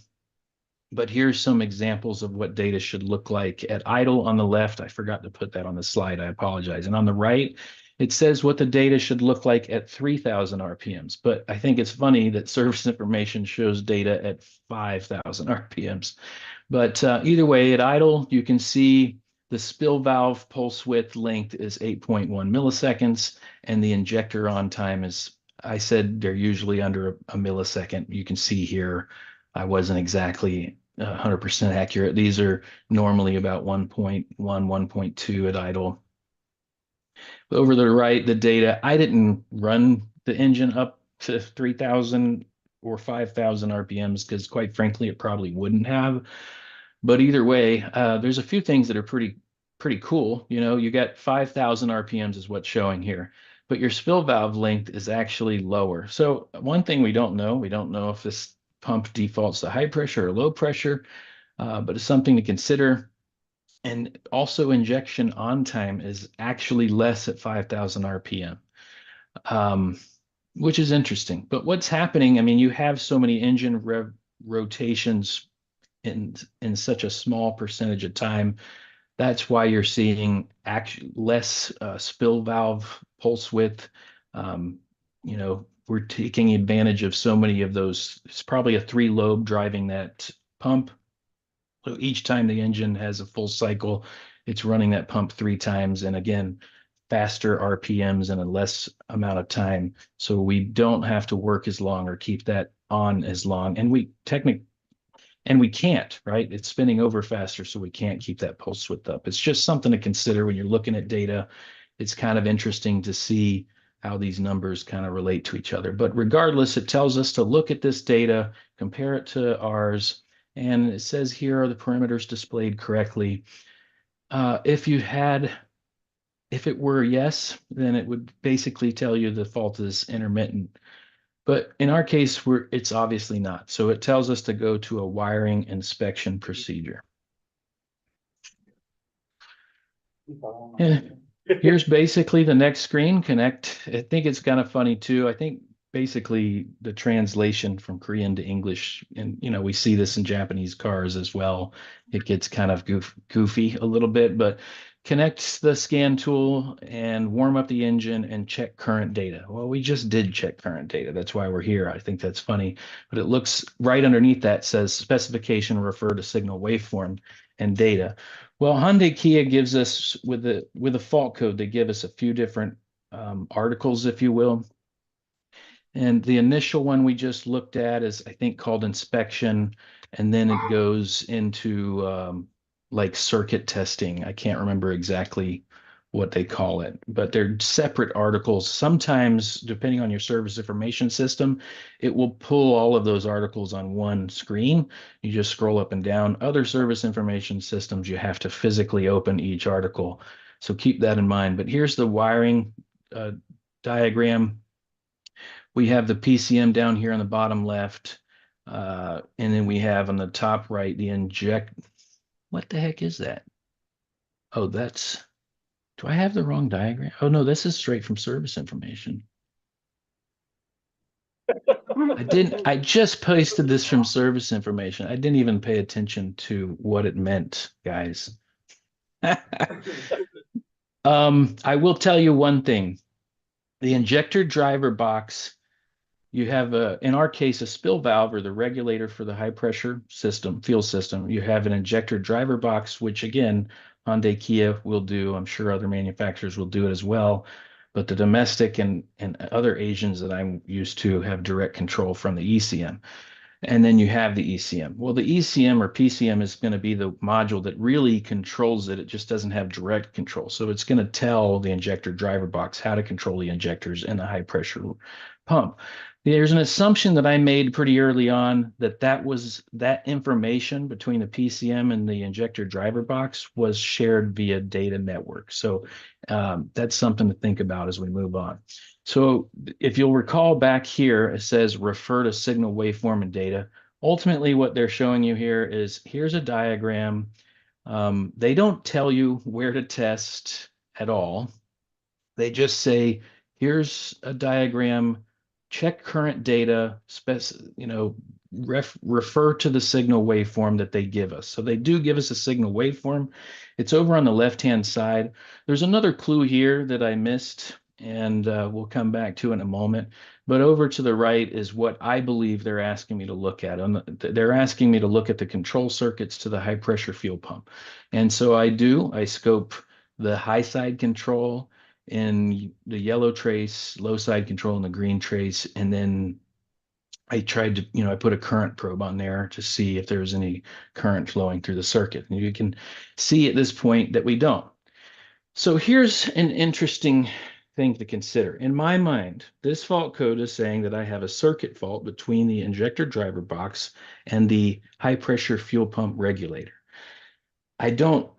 Speaker 5: But here's some examples of what data should look like at idle on the left. I forgot to put that on the slide. I apologize. And on the right, it says what the data should look like at 3,000 RPMs. But I think it's funny that service information shows data at 5,000 RPMs. But either way, at idle, you can see the spill valve pulse width length is 8.1 milliseconds, and the injector on time is, I said they're usually under a millisecond. You can see here, I wasn't exactly 100% accurate. These are normally about 1.1, 1.2 at idle. Over the right, the data, I didn't run the engine up to 3,000 or 5,000 RPMs because quite frankly, it probably wouldn't have. But either way, there's a few things that are pretty cool. You know, you got 5,000 RPMs is what's showing here, but your spill valve length is actually lower. So one thing we don't know if this pump defaults to high pressure or low pressure, but it's something to consider. And also injection on time is actually less at 5,000 RPM, which is interesting. But what's happening, I mean, you have so many engine rotations in such a small percentage of time. That's why you're seeing less spill valve pulse width. You know, we're taking advantage of so many of those. It's probably a 3 lobe driving that pump. So each time the engine has a full cycle, it's running that pump 3 times. And again, faster RPMs in a less amount of time. So we don't have to work as long or keep that on as long. And we can't, right? It's spinning over faster, so we can't keep that pulse width up. It's just something to consider when you're looking at data. It's kind of interesting to see how these numbers kind of relate to each other. But regardless, it tells us to look at this data, compare it to ours, and it says here are the parameters displayed correctly. If it were yes, then it would basically tell you the fault is intermittent. But in our case, it's obviously not. So it tells us to go to a wiring inspection procedure. And here's basically the next screen, connect. I think it's kind of funny too. I think basically the translation from Korean to English, and you know, we see this in Japanese cars as well. It gets kind of goofy a little bit, but connect the scan tool and warm up the engine and check current data. Well, we just did check current data. That's why we're here. I think that's funny, but it looks right underneath that says specification refer to signal waveform and data. Well, Hyundai Kia gives us with the fault code, they give us a few different articles, if you will. And the initial one we just looked at is, I think, called inspection, and then it goes into like circuit testing. I can't remember exactly what they call it, but they're separate articles. Sometimes, depending on your service information system, it will pull all of those articles on one screen. You just scroll up and down. Other service information systems, you have to physically open each article. So keep that in mind. But here's the wiring diagram. We have the PCM down here on the bottom left. And then we have on the top right, the inject. What the heck is that? Oh, do I have the wrong diagram? Oh, no, this is straight from service information. I just posted this from service information. I didn't even pay attention to what it meant, guys. I will tell you one thing. The injector driver box, you have in our case, a spill valve or the regulator for the high pressure system, fuel system. You have an injector driver box, which again, Hyundai Kia will do. I'm sure other manufacturers will do it as well. But the domestic and other Asians that I'm used to have direct control from the ECM. And then you have the ECM. Well, the ECM or PCM is going to be the module that really controls it. It just doesn't have direct control. So it's going to tell the injector driver box how to control the injectors in a high pressure pump. There's an assumption that I made pretty early on that information between the PCM and the injector driver box was shared via data network. So that's something to think about as we move on. So if you'll recall back here, it says refer to signal waveform and data. Ultimately, what they're showing you here is here's a diagram. They don't tell you where to test at all. They just say, here's a diagram, check current data, refer to the signal waveform that they give us. So they do give us a signal waveform. It's over on the left-hand side. There's another clue here that I missed, and we'll come back to in a moment. But over to the right is what I believe they're asking me to look at. They're asking me to look at the control circuits to the high pressure fuel pump. And so I scope the high side control in the yellow trace, low side control in the green trace, and then I tried to, I put a current probe on there to see if there's any current flowing through the circuit. And you can see at this point that we don't. So here's an interesting thing to consider. In my mind, this fault code is saying that I have a circuit fault between the injector driver box and the high pressure fuel pump regulator. I don't,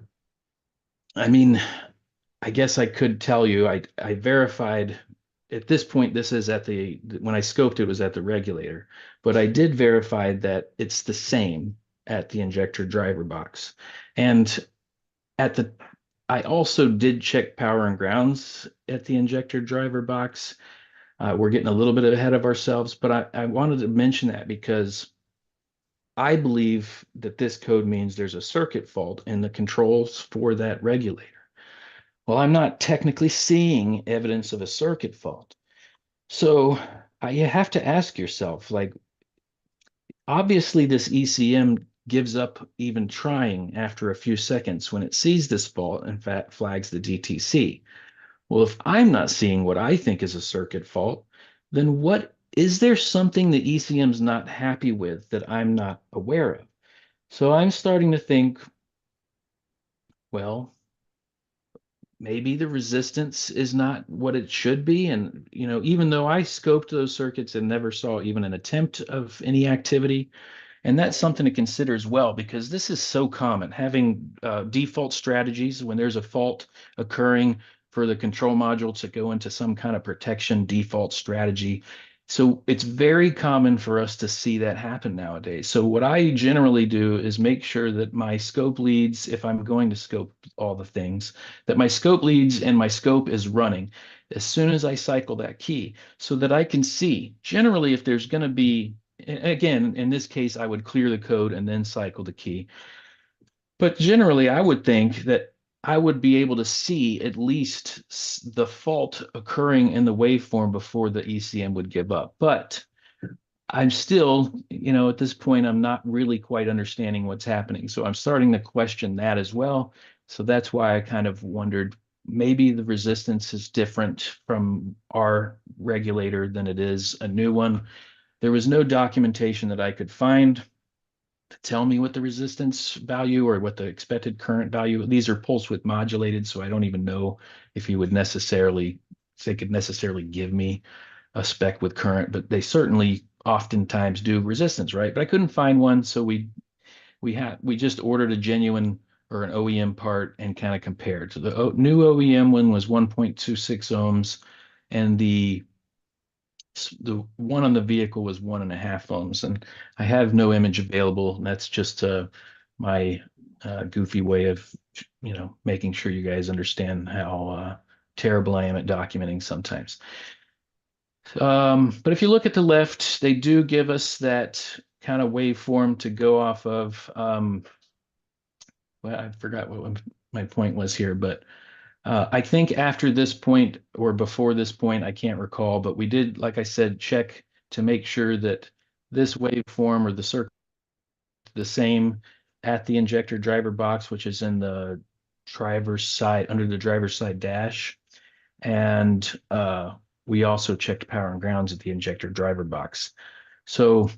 Speaker 5: I mean, I guess I could tell you, I verified at this point, this is at when I scoped, it was at the regulator, but I did verify that it's the same at the injector driver box. And I also did check power and grounds at the injector driver box. We're getting a little bit ahead of ourselves, but I wanted to mention that because I believe that this code means there's a circuit fault in the controls for that regulator. Well, I'm not technically seeing evidence of a circuit fault. So you have to ask yourself, like, obviously this ECM gives up even trying after a few seconds when it sees this fault and flags the DTC. Well, if I'm not seeing what I think is a circuit fault, then is there something the ECM's not happy with that I'm not aware of? So I'm starting to think, well, maybe the resistance is not what it should be. And, even though I scoped those circuits and never saw even an attempt of any activity, and that's something to consider as well, because this is so common, having default strategies when there's a fault occurring for the control module to go into some kind of protection default strategy. So it's very common for us to see that happen nowadays. So what I generally do is make sure that my scope leads, if I'm going to scope all the things, that my scope leads and my scope is running as soon as I cycle that key, so that I can see generally if there's going to be, again, in this case, I would clear the code and then cycle the key. But generally, I would think that I would be able to see at least the fault occurring in the waveform before the ECM would give up. But I'm still, at this point, I'm not really quite understanding what's happening. So I'm starting to question that as well. So that's why I kind of wondered, maybe the resistance is different from our regulator than it is a new one. There was no documentation that I could find to tell me what the resistance value or what the expected current value. These are pulse width modulated, so I don't even know if they could necessarily give me a spec with current, but they certainly oftentimes do resistance, right? But I couldn't find one, so we just ordered a genuine or an OEM part and kind of compared. So the new OEM one was 1.26 ohms, and the one on the vehicle was 1.5 ohms, and I have no image available. And that's just my goofy way of, making sure you guys understand how terrible I am at documenting sometimes. But if you look at the left, they do give us that kind of waveform to go off of. Well, I forgot what my point was here, but I think after this point or before this point, I can't recall, but we did, like I said, check to make sure that this waveform or the circuit is the same at the injector driver box, which is in the driver's side, under the driver's side dash. And we also checked power and grounds at the injector driver box. So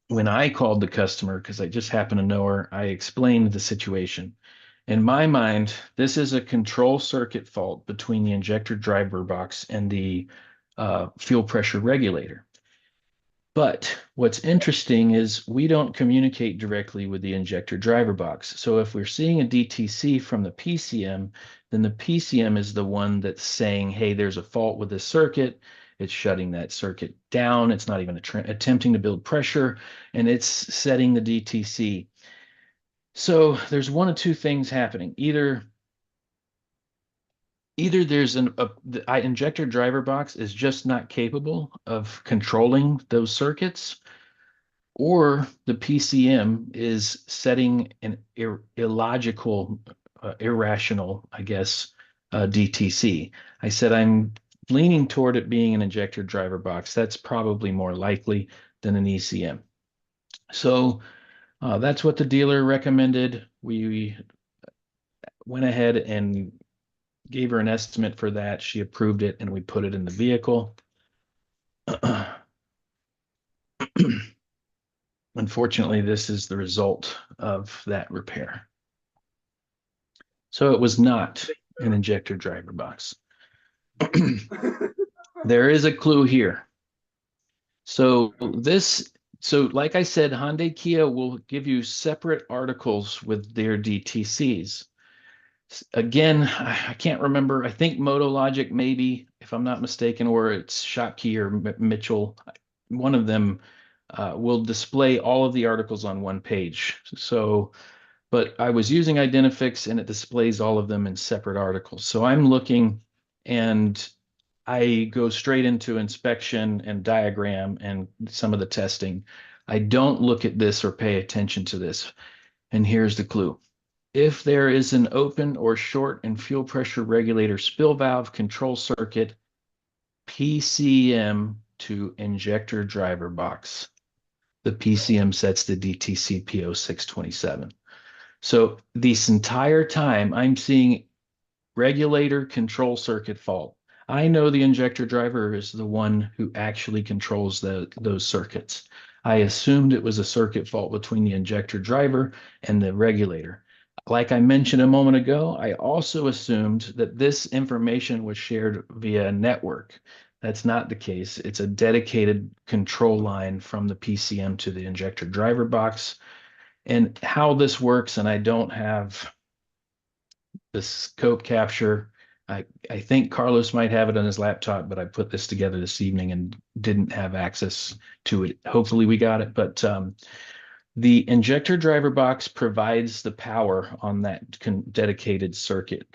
Speaker 5: when I called the customer, because I just happened to know her, I explained the situation. In my mind, this is a control circuit fault between the injector driver box and the fuel pressure regulator. But what's interesting is we don't communicate directly with the injector driver box. So if we're seeing a DTC from the PCM, then the PCM is the one that's saying, hey, there's a fault with this circuit. It's shutting that circuit down. It's not even attempting to build pressure, and it's setting the DTC. So there's one of two things happening. Either there's the injector driver box is just not capable of controlling those circuits, or the PCM is setting an illogical, irrational, I guess, DTC. I said I'm leaning toward it being an injector driver box. That's probably more likely than an ECM. So that's what the dealer recommended. We went ahead and gave her an estimate for that. She approved it, and we put it in the vehicle. Unfortunately, this is the result of that repair. So it was not an injector driver box. There is a clue here. So like I said, Hyundai Kia will give you separate articles with their DTCs. Again, I can't remember. I think MotoLogic, maybe, if I'm not mistaken, or it's Schottky or Mitchell. One of them will display all of the articles on one page. So, but I was using Identifix and it displays all of them in separate articles. So I'm looking and I go straight into inspection and diagram and some of the testing. I don't look at this or pay attention to this. And here's the clue. If there is an open or short in fuel pressure regulator spill valve control circuit, PCM to injector driver box, the PCM sets the DTC P0627. So this entire time I'm seeing regulator control circuit fault. I know the injector driver is the one who actually controls those circuits. I assumed it was a circuit fault between the injector driver and the regulator. Like I mentioned a moment ago, I also assumed that this information was shared via network. That's not the case. It's a dedicated control line from the PCM to the injector driver box. And how this works, and I don't have this code capture. I think Carlos might have it on his laptop, but I put this together this evening and didn't have access to it. Hopefully we got it, but the injector driver box provides the power on that dedicated circuit,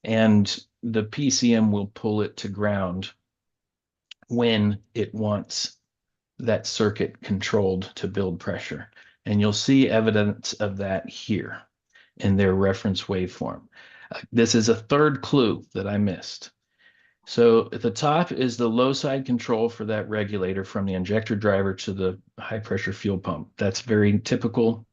Speaker 5: and the PCM will pull it to ground when it wants that circuit controlled to build pressure. And you'll see evidence of that here in their reference waveform. This is a third clue that I missed. So at the top is the low side control for that regulator from the injector driver to the high pressure fuel pump. That's very typical.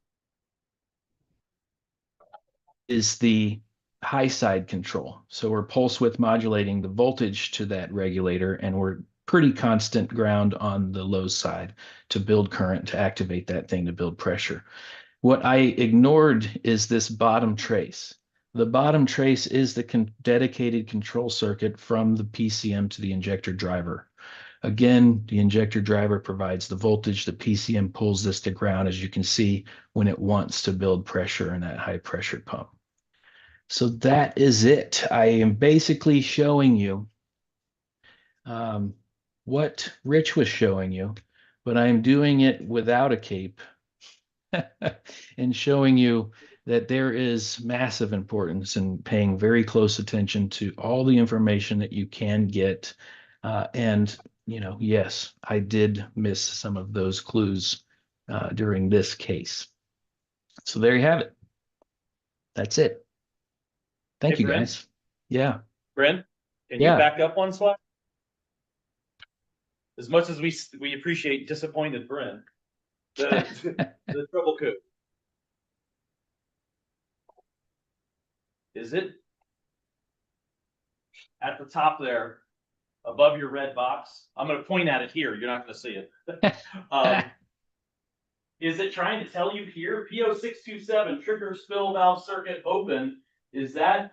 Speaker 5: Is the high side control. So we're pulse width modulating the voltage to that regulator, and we're pretty constant ground on the low side to build current, to activate that thing to build pressure. What I ignored is this bottom trace. The bottom trace is the dedicated control circuit from the PCM to the injector driver. Again, the injector driver provides the voltage. The PCM pulls this to ground, as you can see, when it wants to build pressure in that high pressure pump. So that is it. I am basically showing you what Rich was showing you, but I'm doing it without a cape and showing you that there is massive importance in paying very close attention to all the information that you can get. And, you know, yes, I did miss some of those clues during this case. So there you have it. That's it. Thank
Speaker 3: Hey,
Speaker 5: you,
Speaker 3: Brent.
Speaker 5: guys. Yeah.
Speaker 3: Brent, can you
Speaker 5: Yeah.
Speaker 3: back up one slide? As much as we appreciate disappointed Brent, the trouble code. Is it at the top there, above your red box? I'm going to point at it here. You're not going to see it. Is it trying to tell you here, P0627 trigger spill valve circuit open? Is that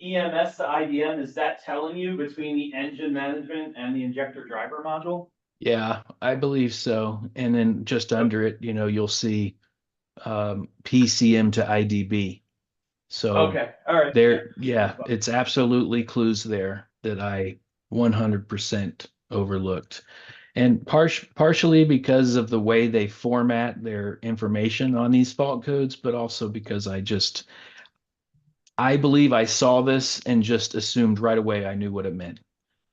Speaker 3: EMS to IDM? Is that telling you between the engine management and the injector driver module?
Speaker 5: Yeah, I believe so. And then just under it, you know, you'll see PCM to IDB. So
Speaker 3: Okay, all right.
Speaker 5: there, yeah, it's absolutely clues there that I 100% overlooked. And partially because of the way they format their information on these fault codes, but also because I believe I saw this and just assumed right away I knew what it meant.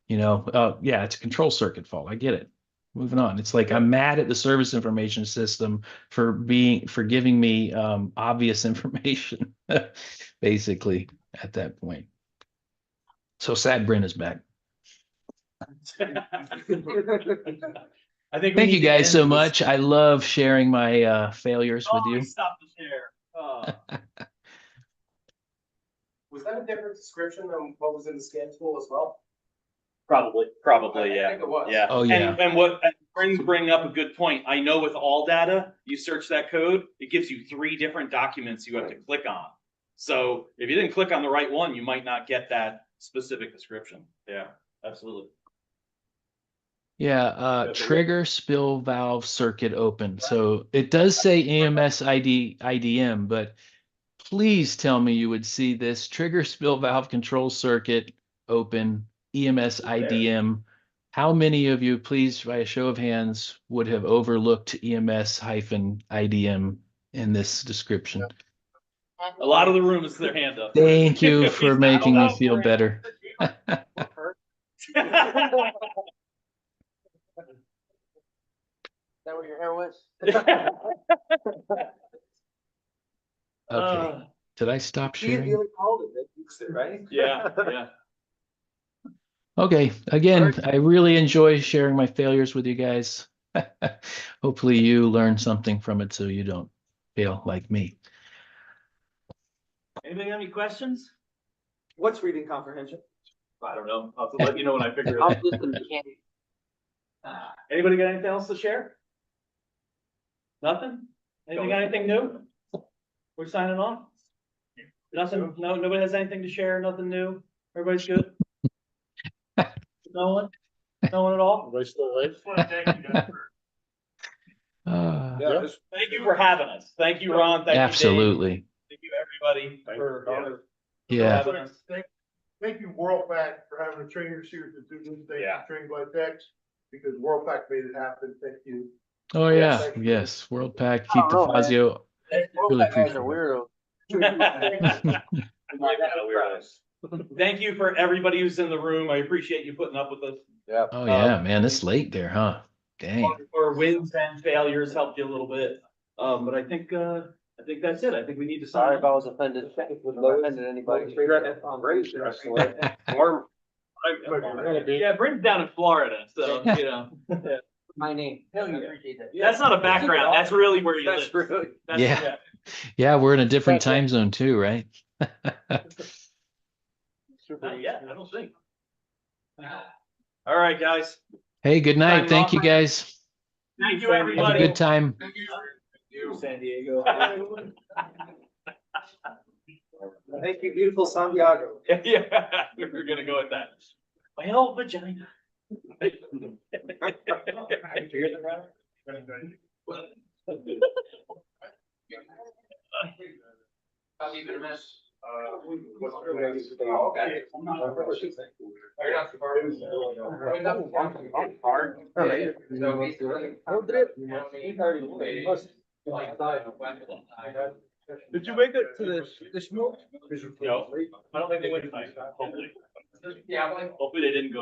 Speaker 5: You know, yeah, it's a control circuit fault. I get it. Moving on. It's like I'm mad at the service information system for giving me obvious information, basically, at that point. So sad Brent is back.
Speaker 3: I think
Speaker 5: Thank you guys so much. I love sharing my failures with you.
Speaker 3: Stop the share. Oh.
Speaker 10: Was that a different description than what was in the scan tool as well?
Speaker 3: Probably,
Speaker 10: I
Speaker 3: yeah.
Speaker 10: think it was.
Speaker 3: Yeah.
Speaker 5: Oh, yeah.
Speaker 3: And what
Speaker 9: Friends bring up a good point. I know with all data, you search that code, it gives you 3 different documents you have to click on. So if you didn't click on the right one, you might not get that specific description. Yeah, absolutely.
Speaker 5: Yeah, trigger spill valve circuit open. So it does say EMS IDM, but please tell me you would see this trigger spill valve control circuit open EMS IDM. How many of you, please, by a show of hands, would have overlooked EMS-IDM in this description?
Speaker 9: A lot of the room is their hand up.
Speaker 5: Thank you for making me feel better.
Speaker 2: Is that where your hair was?
Speaker 5: Okay, did I stop sharing?
Speaker 2: Right?
Speaker 9: Yeah, yeah.
Speaker 5: Okay, again, I really enjoy sharing my failures with you guys. Hopefully you learn something from it so you don't fail like me.
Speaker 9: Anybody got any questions?
Speaker 4: What's reading comprehension?
Speaker 9: I don't know. I'll have to let you know when I figure it
Speaker 2: I'm
Speaker 9: out.
Speaker 2: just a mechanic.
Speaker 9: Anybody got anything else to share? Nothing? Anybody got anything new? We're signing off? Nothing, no, nobody has anything to share, nothing new? Everybody's good? No one? No one at all?
Speaker 1: Everybody still alive?
Speaker 8: Just wanna thank you guys for
Speaker 1: Yeah.
Speaker 9: Thank you for having us. Thank you, Ron. Thank you, Dave.
Speaker 5: Absolutely.
Speaker 9: Thank you, everybody, for
Speaker 5: Yeah.
Speaker 9: having us.
Speaker 1: Thank you, WorldPac, for having the trainers here to do this thing,
Speaker 9: Yeah.
Speaker 1: trained by techs, because WorldPac made it happen. Thank you.
Speaker 5: Oh yeah, yes. WorldPac, Keith
Speaker 2: Oh, man.
Speaker 5: DeFazio. Really
Speaker 2: That guy's a
Speaker 5: appreciate
Speaker 2: weirdo.
Speaker 9: Thank you for everybody who's in the room. I appreciate you putting up with us.
Speaker 5: Oh yeah, man, it's late there, huh? Dang.
Speaker 9: Our wins and failures helped you a little bit. But I think that's it. I think we need to sign
Speaker 2: Sorry if I
Speaker 9: off.
Speaker 2: was offended. If I offended anybody.
Speaker 9: Yeah, Brent's down in Florida, so, you know.
Speaker 2: My name. Hell, you appreciate that.
Speaker 9: That's not a background. That's really where you live.
Speaker 2: That's really.
Speaker 9: That's-
Speaker 5: Yeah. Yeah, we're in a different time zone too, right?
Speaker 9: Not yet, I don't think. All right, guys.
Speaker 5: Hey, good night.
Speaker 9: Signing
Speaker 5: Thank
Speaker 9: off.
Speaker 5: you guys.
Speaker 9: Thank you,
Speaker 5: Have a
Speaker 9: everybody.
Speaker 5: good time.
Speaker 4: San Diego. Thank you, beautiful Santiago.
Speaker 9: Yeah, we're gonna go with that. Well, vagina.
Speaker 10: How's he gonna miss?
Speaker 1: Okay.
Speaker 4: Did you make it to the smoke?
Speaker 9: No, I don't think they went tonight. Hopefully.
Speaker 10: Yeah, I'm like.
Speaker 9: Hopefully they didn't go.